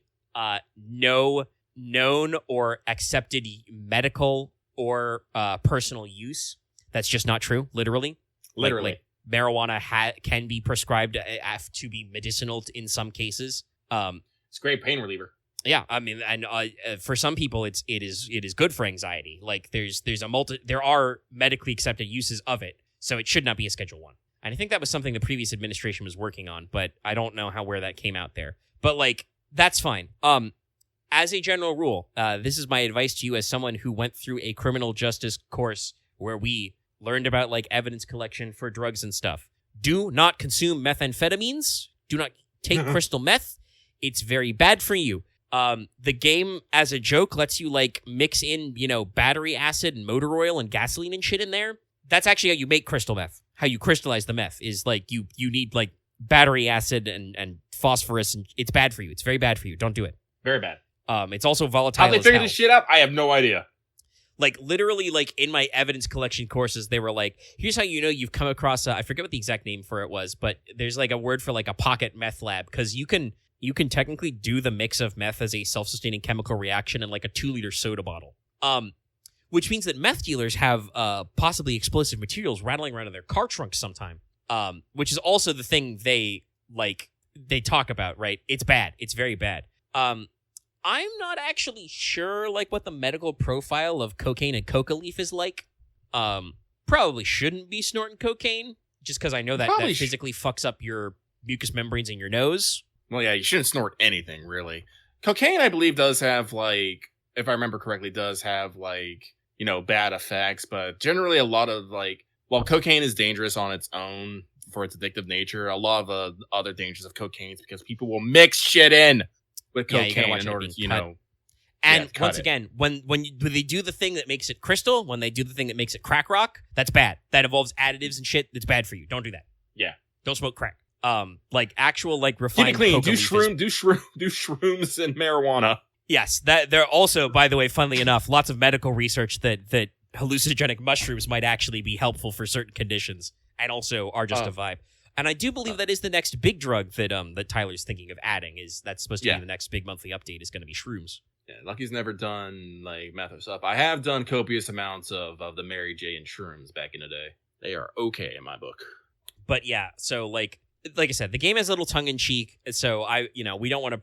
no known or accepted medical or personal use. That's just not true, literally. Like marijuana can be prescribed to be medicinal in some cases. It's a great pain reliever. Yeah, I mean, and for some people, it is good for anxiety. Like there are medically accepted uses of it, so it should not be a Schedule 1. And I think that was something the previous administration was working on, but I don't know where that came out there. But like, that's fine. As a general rule, this is my advice to you as someone who went through a criminal justice course where we learned about like evidence collection for drugs and stuff. Do not consume methamphetamines. Do not take crystal meth. It's very bad for you. The game, as a joke, lets you like mix in, battery acid and motor oil and gasoline and shit in there. That's actually how you make crystal meth. How you crystallize the meth is like you need like battery acid and phosphorus, and it's bad for you. It's very bad for you. Don't do it. Very bad. It's also volatile. How they figure this shit out? I have no idea. Like literally, like in my evidence collection courses, they were like, "Here's how you know you've come across I forget what the exact name for it was, but there's like a word for like a pocket meth lab because you can technically do the mix of meth as a self-sustaining chemical reaction in like a 2-liter soda bottle. Which means that meth dealers have possibly explosive materials rattling around in their car trunks sometime. Which is also the thing they talk about, right? It's bad. It's very bad. I'm not actually sure like what the medical profile of cocaine and coca leaf is like. Probably shouldn't be snorting cocaine just because I know that physically fucks up your mucous membranes in your nose. Well, yeah, you shouldn't snort anything, really. Cocaine, I believe, does have, like, if I remember correctly, does have, like, bad effects, but generally a lot of, like, while cocaine is dangerous on its own for its addictive nature, a lot of the other dangers of cocaine is because people will mix shit in with cocaine in order to, And once again, when they do the thing that makes it crystal, when they do the thing that makes it crack rock, that's bad. That involves additives and shit. That's bad for you. Don't do that. Yeah. Don't smoke crack. Like actual like refined. Keep it clean. Do shrooms and marijuana. Yes, that there are also, by the way, funnily enough, lots of medical research that hallucinogenic mushrooms might actually be helpful for certain conditions, and also are just a vibe. And I do believe that is the next big drug that Tyler's thinking of adding. That's supposed to be the next big monthly update is going to be shrooms. Yeah, Lucky's never done like meth or stuff. I have done copious amounts of the Mary J and shrooms back in the day. They are okay in my book. But yeah, so like I said, the game has a little tongue-in-cheek, so we don't want to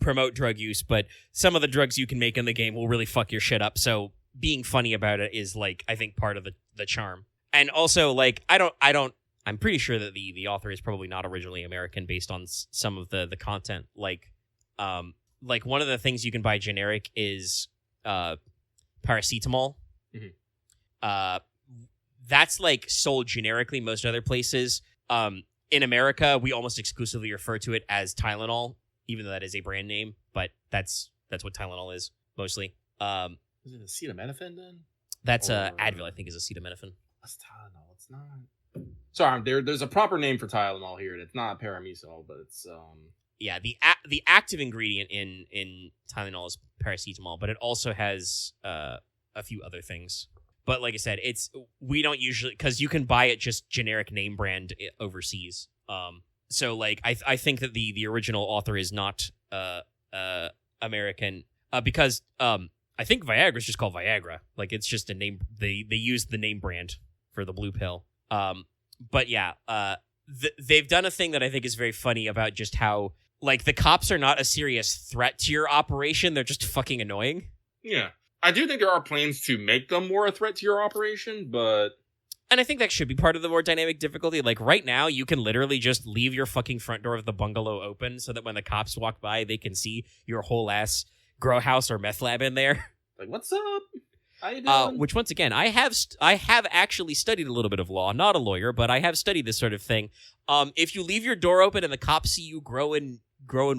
promote drug use, but some of the drugs you can make in the game will really fuck your shit up, so being funny about it is, like, I think part of the charm. And also, like, I'm pretty sure that the author is probably not originally American based on some of the content. Like one of the things you can buy generic is paracetamol. Mm-hmm. That's, like, sold generically most other places. In America, we almost exclusively refer to it as Tylenol, even though that is a brand name, but that's what Tylenol is, mostly. Is it acetaminophen, then? That's Advil, I think, is acetaminophen. That's Tylenol. It's not... Sorry, there's a proper name for Tylenol here, and it's not paramesol, but it's... Yeah, the active ingredient in Tylenol is paracetamol, but it also has a few other things. But like I said, we don't usually, because you can buy it just generic name brand overseas. So like I think that the original author is not American because I think Viagra is just called Viagra. Like it's just a name. They used the name brand for the blue pill. But yeah, they've done a thing that I think is very funny about just how like the cops are not a serious threat to your operation. They're just fucking annoying. Yeah. I do think there are plans to make them more a threat to your operation, but... And I think that should be part of the more dynamic difficulty. Like, right now, you can literally just leave your fucking front door of the bungalow open so that when the cops walk by, they can see your whole-ass grow house or meth lab in there. Like, what's up? How you doing? Which, once again, I have actually studied a little bit of law. Not a lawyer, but I have studied this sort of thing. If you leave your door open and the cops see you growing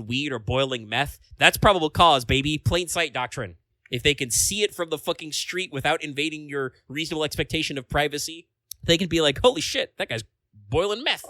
weed or boiling meth, that's probable cause, baby. Plain sight doctrine. If they can see it from the fucking street without invading your reasonable expectation of privacy, they can be like, holy shit, that guy's boiling meth.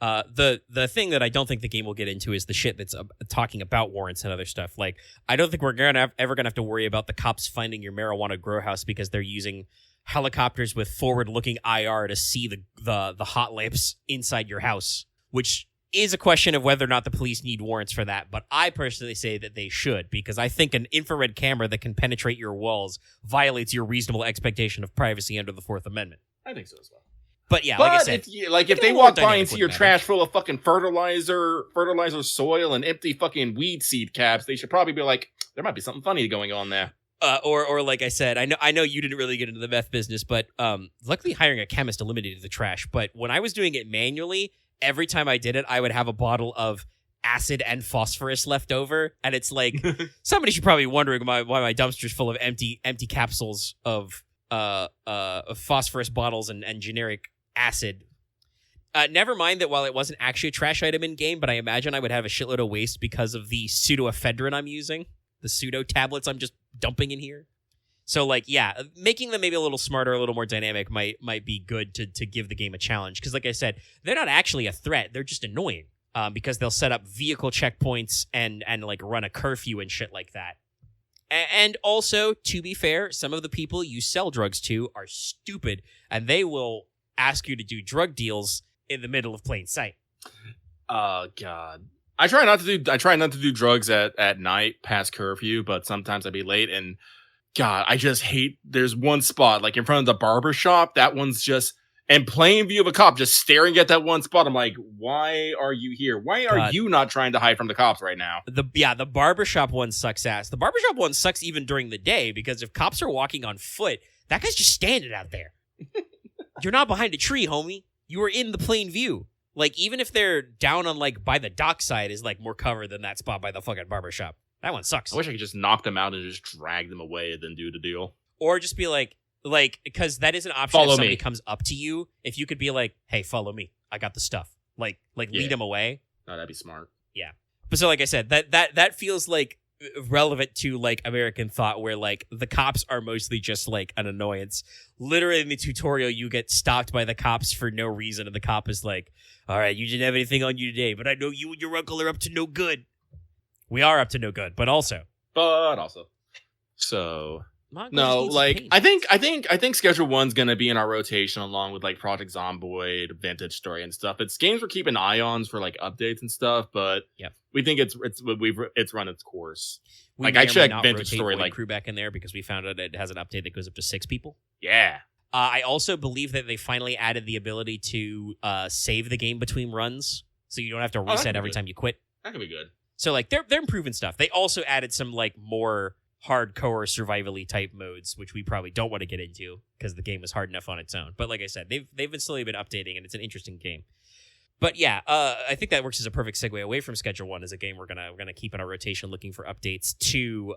The thing that I don't think the game will get into is the shit that's talking about warrants and other stuff. Like, I don't think we're ever gonna have to worry about the cops finding your marijuana grow house because they're using helicopters with forward-looking IR to see the hot lamps inside your house, which is a question of whether or not the police need warrants for that, but I personally say that they should, because I think an infrared camera that can penetrate your walls violates your reasonable expectation of privacy under the Fourth Amendment. I think so as well. But yeah, But like I said, if they more walk by dynamic and see would your matter. trash full of fucking fertilizer soil, and empty fucking weed seed caps, they should probably be like, there might be something funny going on there. Or like I said, I know you didn't really get into the meth business, but luckily hiring a chemist eliminated the trash. But when I was doing it manually, every time I did it, I would have a bottle of acid and phosphorus left over, and it's like somebody should probably be wondering why my dumpster's full of empty capsules of phosphorus bottles and generic acid. Never mind that while it wasn't actually a trash item in game, but I imagine I would have a shitload of waste because of the pseudoephedrine I'm using, the pseudo tablets I'm just dumping in here. So like, yeah, making them maybe a little smarter, a little more dynamic might be good to give the game a challenge. Because like I said, they're not actually a threat; they're just annoying. Because they'll set up vehicle checkpoints and like run a curfew and shit like that. And also, to be fair, some of the people you sell drugs to are stupid, and they will ask you to do drug deals in the middle of plain sight. Oh God. I try not to do drugs at night past curfew, but sometimes I'd be late, and God, I just hate, there's one spot, like in front of the barber shop, that one's just in plain view of a cop just staring at that one spot. I'm like, why are you here? Why are you not trying to hide from the cops right now? The barbershop one sucks ass. The barbershop one sucks even during the day, because if cops are walking on foot, that guy's just standing out there. You're not behind a tree, homie. You are in the plain view. Like, even if they're down on, like, by the dockside is, like, more cover than that spot by the fucking barbershop. That one sucks. I wish I could just knock them out and just drag them away and then do the deal. Or just be like, because that is an option. Follow if somebody me. comes up to you, if you could be like, hey, follow me. I got the stuff. Like lead them away. No, that'd be smart. Yeah. But so, like I said, that feels like relevant to like American thought, where like the cops are mostly just like an annoyance. Literally in the tutorial, you get stopped by the cops for no reason, and the cop is like, all right, you didn't have anything on you today, but I know you and your uncle are up to no good. We are up to no good, but also. So Mongo no, just like needs paint. I think Schedule 1's gonna be in our rotation along with like Project Zomboid, Vintage Story, and stuff. It's games we're keeping eye on for like updates and stuff, but Yep. we think it's run its course. We like may I or may checked not Vintage rotate Story Void like crew back in there because we found out it has an update that goes up to 6 people. yeah. I also believe that they finally added the ability to save the game between runs, so you don't have to that'd reset be every good. time you quit. That could be good. So like they're improving stuff. They also added some like more hardcore survivally type modes, which we probably don't want to get into because the game was hard enough on its own. But like I said, they've been slowly been updating, and it's an interesting game. But yeah, I think that works as a perfect segue away from Schedule 1 as a game we're gonna keep in our rotation, looking for updates to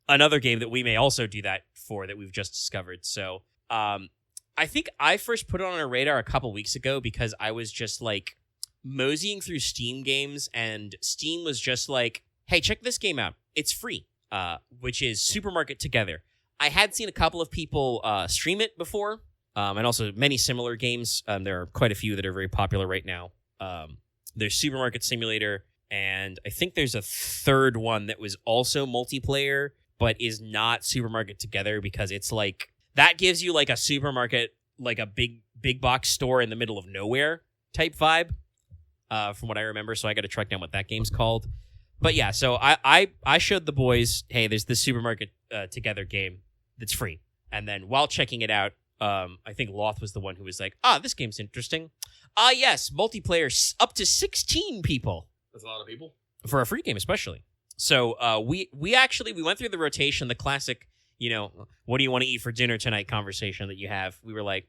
another game that we may also do that for, that we've just discovered. So I think I first put it on our radar a couple weeks ago because I was just like moseying through Steam games, and Steam was just like, hey, check this game out. It's free, which is Supermarket Together. I had seen a couple of people stream it before, and also many similar games. There are quite a few that are very popular right now. There's Supermarket Simulator, and I think there's a third one that was also multiplayer, but is not Supermarket Together, because it's like, that gives you like a supermarket, like a big box store in the middle of nowhere type vibe, from what I remember. So I got to track down what that game's called. But yeah, so I showed the boys, hey, there's this Supermarket Together game that's free. And then while checking it out, I think Loth was the one who was like, this game's interesting. Yes, multiplayer up to 16 people. That's a lot of people. For a free game, especially. So we went through the rotation, the classic, what do you want to eat for dinner tonight conversation that you have. We were like,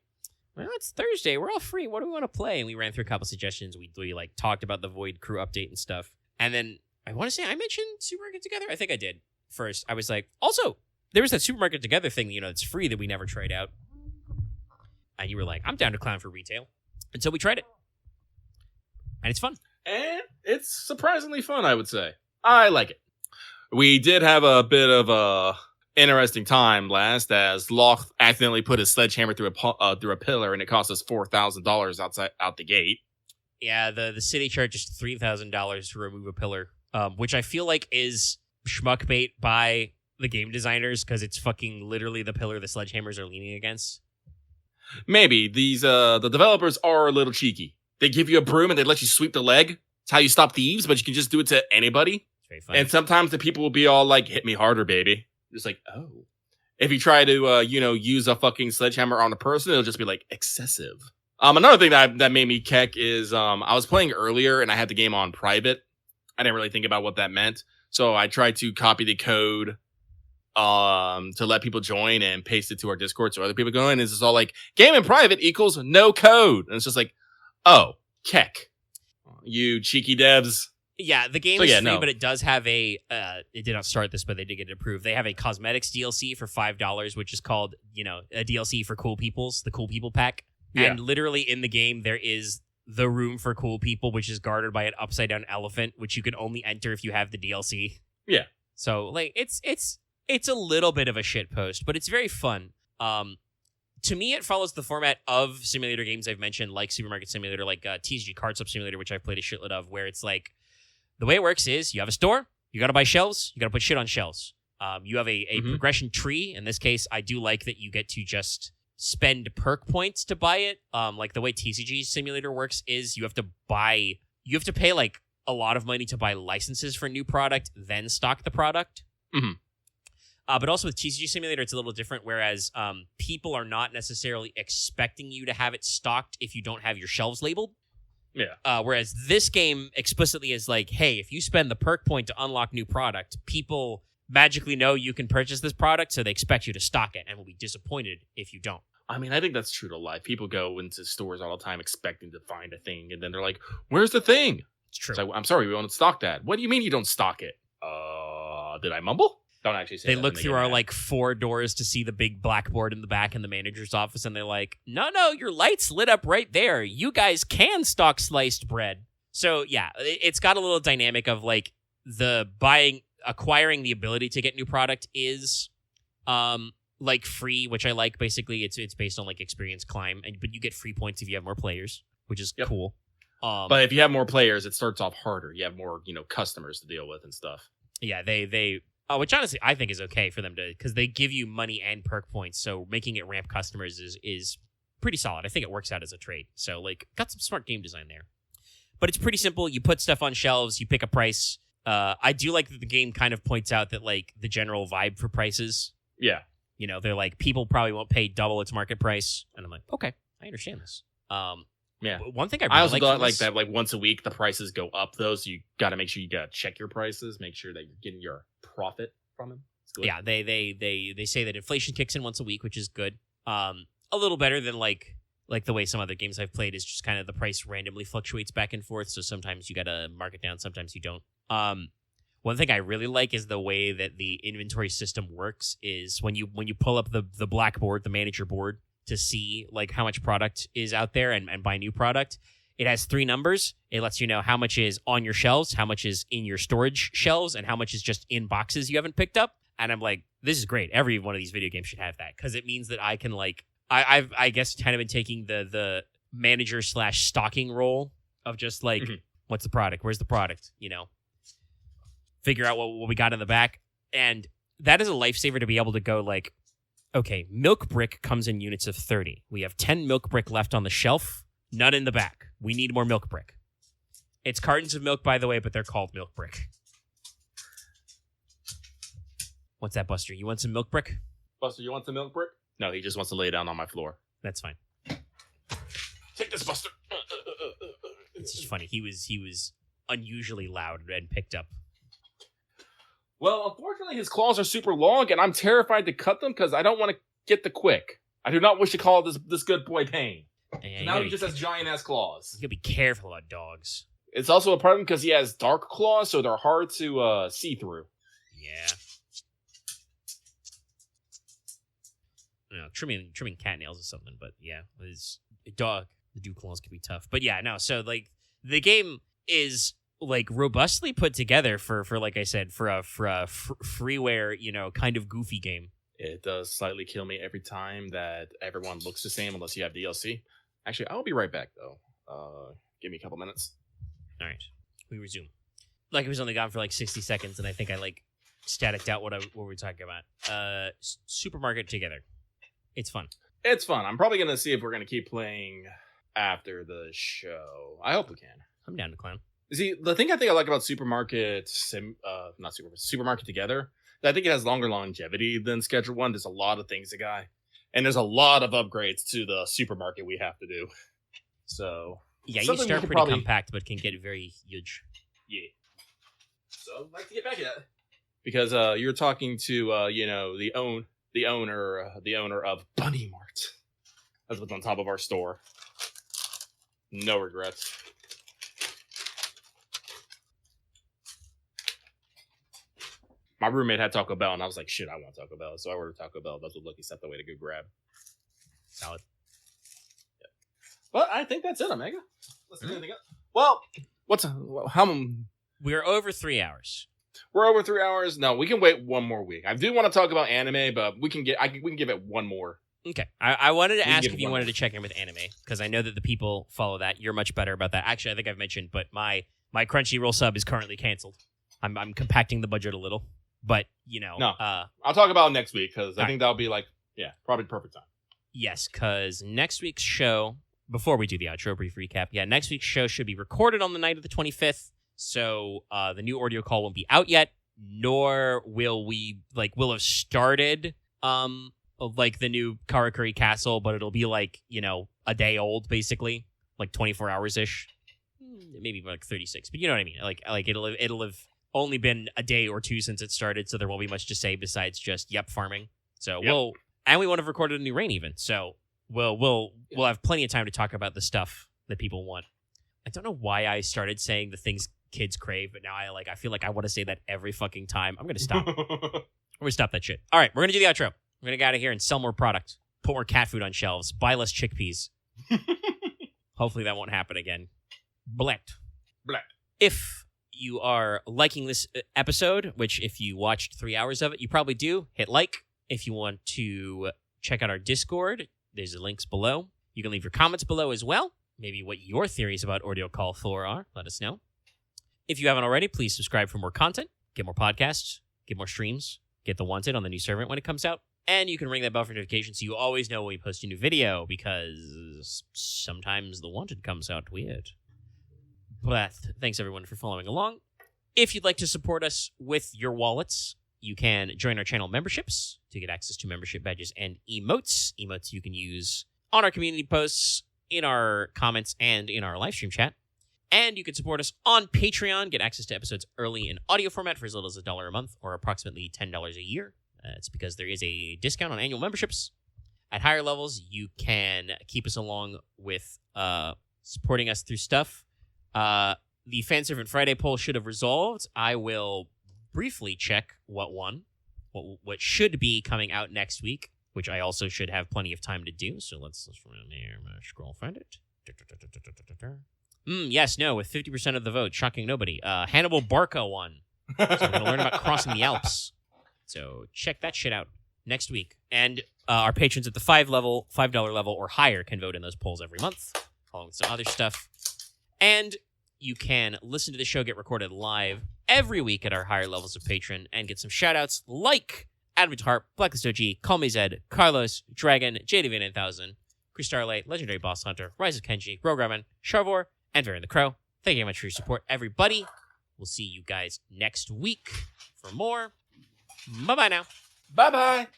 well, it's Thursday. We're all free. What do we want to play? And we ran through a couple suggestions. We like talked about the Void crew update and stuff. And then I want to say I mentioned Supermarket Together. I think I did first. I was like, also, there was that Supermarket Together thing, that's free that we never tried out. And you were like, I'm down to clown for retail. And so we tried it. And it's fun. And it's surprisingly fun, I would say. I like it. We did have a bit of a interesting time last, as Loth accidentally put his sledgehammer through a pillar, and it cost us $4,000 out the gate. Yeah, the city charges $3,000 to remove a pillar, which I feel like is schmuck bait by the game designers, because it's fucking literally the pillar the sledgehammers are leaning against. Maybe the developers are a little cheeky. They give you a broom and they let you sweep the leg. It's how you stop thieves, but you can just do it to anybody. It's very funny. And sometimes the people will be all like, hit me harder, baby. Just like, oh. If you try to, use a fucking sledgehammer on a person, it'll just be like, excessive. Another thing that made me keck is I was playing earlier and I had the game on private. I didn't really think about what that meant, so I tried to copy the code to let people join and paste it to our Discord so other people go in. It's just all like game in private equals no code, and it's just like, oh, keck, you cheeky devs. Yeah, the game is free, but it does have a. It did not start this, but they did get it approved. They have a cosmetics DLC for $5, which is called, a DLC for Cool Peoples, the Cool People pack. Yeah. And literally in the game, there is the room for cool people, which is guarded by an upside down elephant, which you can only enter if you have the DLC. Yeah. So like it's a little bit of a shit post, but it's very fun. To me, it follows the format of simulator games I've mentioned, like Supermarket Simulator, like TCG Card Swap Simulator, which I've played a shitload of, where it's like the way it works is you have a store, you got to buy shelves, you got to put shit on shelves. You have a progression tree. In this case, I do like that you get to just spend perk points to buy it. Like the way TCG Simulator works is you have to pay like a lot of money to buy licenses for a new product, then stock the product. Mm-hmm. But also with TCG Simulator, it's a little different, whereas people are not necessarily expecting you to have it stocked if you don't have your shelves labeled. Yeah. Whereas this game explicitly is like, hey, if you spend the perk point to unlock new product, people magically know you can purchase this product, so they expect you to stock it and will be disappointed if you don't. I mean, I think that's true to life. People go into stores all the time expecting to find a thing, and then they're like, where's the thing? It's true. So, I'm sorry, we don't stock that. What do you mean you don't stock it? Did I mumble? Don't actually say they that. Look through our like 4 doors to see the big blackboard in the back in the manager's office, and they're like, no, your light's lit up right there. You guys can stock sliced bread. So yeah, it's got a little dynamic of like acquiring the ability to get new product is like free, which I like. Basically, it's based on like experience climb, but you get free points if you have more players, which is cool. But if you have more players, it starts off harder. You have more, customers to deal with and stuff. Yeah, they which honestly I think is okay for them to, because they give you money and perk points, so making it ramp customers is pretty solid. I think it works out as a trade. So like, got some smart game design there. But it's pretty simple. You put stuff on shelves, you pick a price. I do like that the game kind of points out that like the general vibe for prices. Yeah. They're like, people probably won't pay double its market price. And I'm like, okay, I understand this. Yeah. One thing I also thought like that, like once a week, the prices go up though. So you got to make sure you got to check your prices, make sure that you're getting your profit from them. Yeah. They say that inflation kicks in once a week, which is good. A little better than like the way some other games I've played is just kind of the price randomly fluctuates back and forth. So sometimes you got to mark it down. Sometimes you don't. One thing I really like is the way that the inventory system works is when you pull up the blackboard, the manager board, to see like how much product is out there and buy new product. It has 3 numbers. It lets you know how much is on your shelves, how much is in your storage shelves, and how much is just in boxes you haven't picked up. And I'm like, this is great. Every one of these video games should have that, because it means that I can like, I've I guess kind of been taking the manager / stocking role of just like, what's the product? Where's the product? Figure out what we got in the back. And that is a lifesaver to be able to go like, okay, milk brick comes in units of 30. We have 10 milk brick left on the shelf, none in the back. We need more milk brick. It's cartons of milk, by the way, but they're called milk brick. What's that, Buster? You want some milk brick? Buster, you want some milk brick? No, he just wants to lay down on my floor. That's fine. Take this, Buster. It's just funny. He was unusually loud and picked up. Well, unfortunately, his claws are super long, and I'm terrified to cut them because I don't want to get the quick. I do not wish to call this good boy pain. Yeah, so now he just has giant-ass claws. You gotta be careful about dogs. It's also a problem because he has dark claws, so they're hard to see through. Yeah. Trimming cat nails is something, but yeah, his dog, the dew claws can be tough. But yeah, no, so like the game is like robustly put together for like I said, for a freeware, kind of goofy game. It does slightly kill me every time that everyone looks the same unless you have DLC. Actually, I'll be right back though. Give me a couple minutes. All right, we resume. Like it was only gone for like 60 seconds, and I think I like staticked out what we were talking about. Supermarket together. It's fun. It's fun. I'm probably gonna see if we're gonna keep playing after the show. I hope we can. I'm down to clown. See, the thing I think I like about Supermarket Together, I think it has longer longevity than Schedule 1. There's a lot of things and there's a lot of upgrades to the supermarket we have to do. So Yeah, you something we start could pretty probably- compact, but can get very huge. Yeah. So I'd like to get back to that because you're talking to the owner of Bunny Mart. That's what's on top of our store. No regrets. My roommate had Taco Bell, and I was like, shit, I want Taco Bell. So I ordered Taco Bell. That's what Lucky stepped away to go grab. Solid. Yeah. But I think that's it, Omega. Let's do anything else. Well, how We're over 3 hours. we're over 3 hours. No, we can wait one more week. I do want to talk about anime, but we can give it one more. Okay. I wanted to We can ask give if you one wanted more. to check in with anime, because I know that the people follow that. You're much better about that. Actually, I think I've mentioned, but my Crunchyroll sub is currently canceled. I'm compacting the budget a little. But, No. I'll talk about it next week because I All think that'll be probably perfect time. yes, because next week's show, before we do the outro, brief recap, next week's show should be recorded on the night of the 25th, so the new Ordeal Call won't be out yet, nor will we, we'll have started, the new Karakuri Castle, but it'll be, a day old, basically, 24 hours-ish, maybe 36, but you know what I mean, it'll have only been a day or two since it started, so there won't be much to say besides just farming. So Yep. we won't have recorded a new Rain even. So we'll have plenty of time to talk about the stuff that people want. I don't know why I started saying the things kids crave, but now I feel like I want to say that every fucking time. I'm gonna stop. I'm gonna stop that shit. All right, we're gonna do the outro. We're gonna get out of here and sell more product, put more cat food on shelves, buy less chickpeas. Hopefully that won't happen again. Blacked. If you are liking this episode, which if you watched 3 hours of it, you probably do, hit like. If you want to check out our Discord, there's the links below. You can leave your comments below as well. Maybe what your theories about Ordeal Call 4 are. Let us know. If you haven't already, please subscribe for more content, get more podcasts, get more streams, get the Wanted on the new servant when it comes out. And you can ring that bell for notifications so you always know when we post a new video, because sometimes the Wanted comes out weird. But thanks everyone for following along. If you'd like to support us with your wallets, you can join our channel memberships to get access to membership badges and emotes. Emotes you can use on our community posts, in our comments, and in our live stream chat. And you can support us on Patreon, get access to episodes early in audio format for as little as $1 a month or approximately $10 a year. It's because there is a discount on annual memberships. At higher levels, you can keep us along with supporting us through stuff. The Fanservant Friday poll should have resolved. I will briefly check what what should be coming out next week, which I also should have plenty of time to do. So let's run here, scroll, find it. Yes, no, with 50% of the vote, shocking nobody. Hannibal Barca won. So we're going to learn about crossing the Alps. So check that shit out next week. And our patrons at the $5 level or higher can vote in those polls every month, along with some other stuff. And you can listen to the show get recorded live every week at our higher levels of patron and get some shout-outs like Advent Harp, Blacklist OG, Call Me Zed, Carlos, Dragon, JDV9000, Chris Starlight, Legendary Boss Hunter, Rise of Kenji, Rograman, Sharvor, and Varian the Crow. Thank you very much for your support, everybody. We'll see you guys next week for more. Bye-bye now. Bye-bye.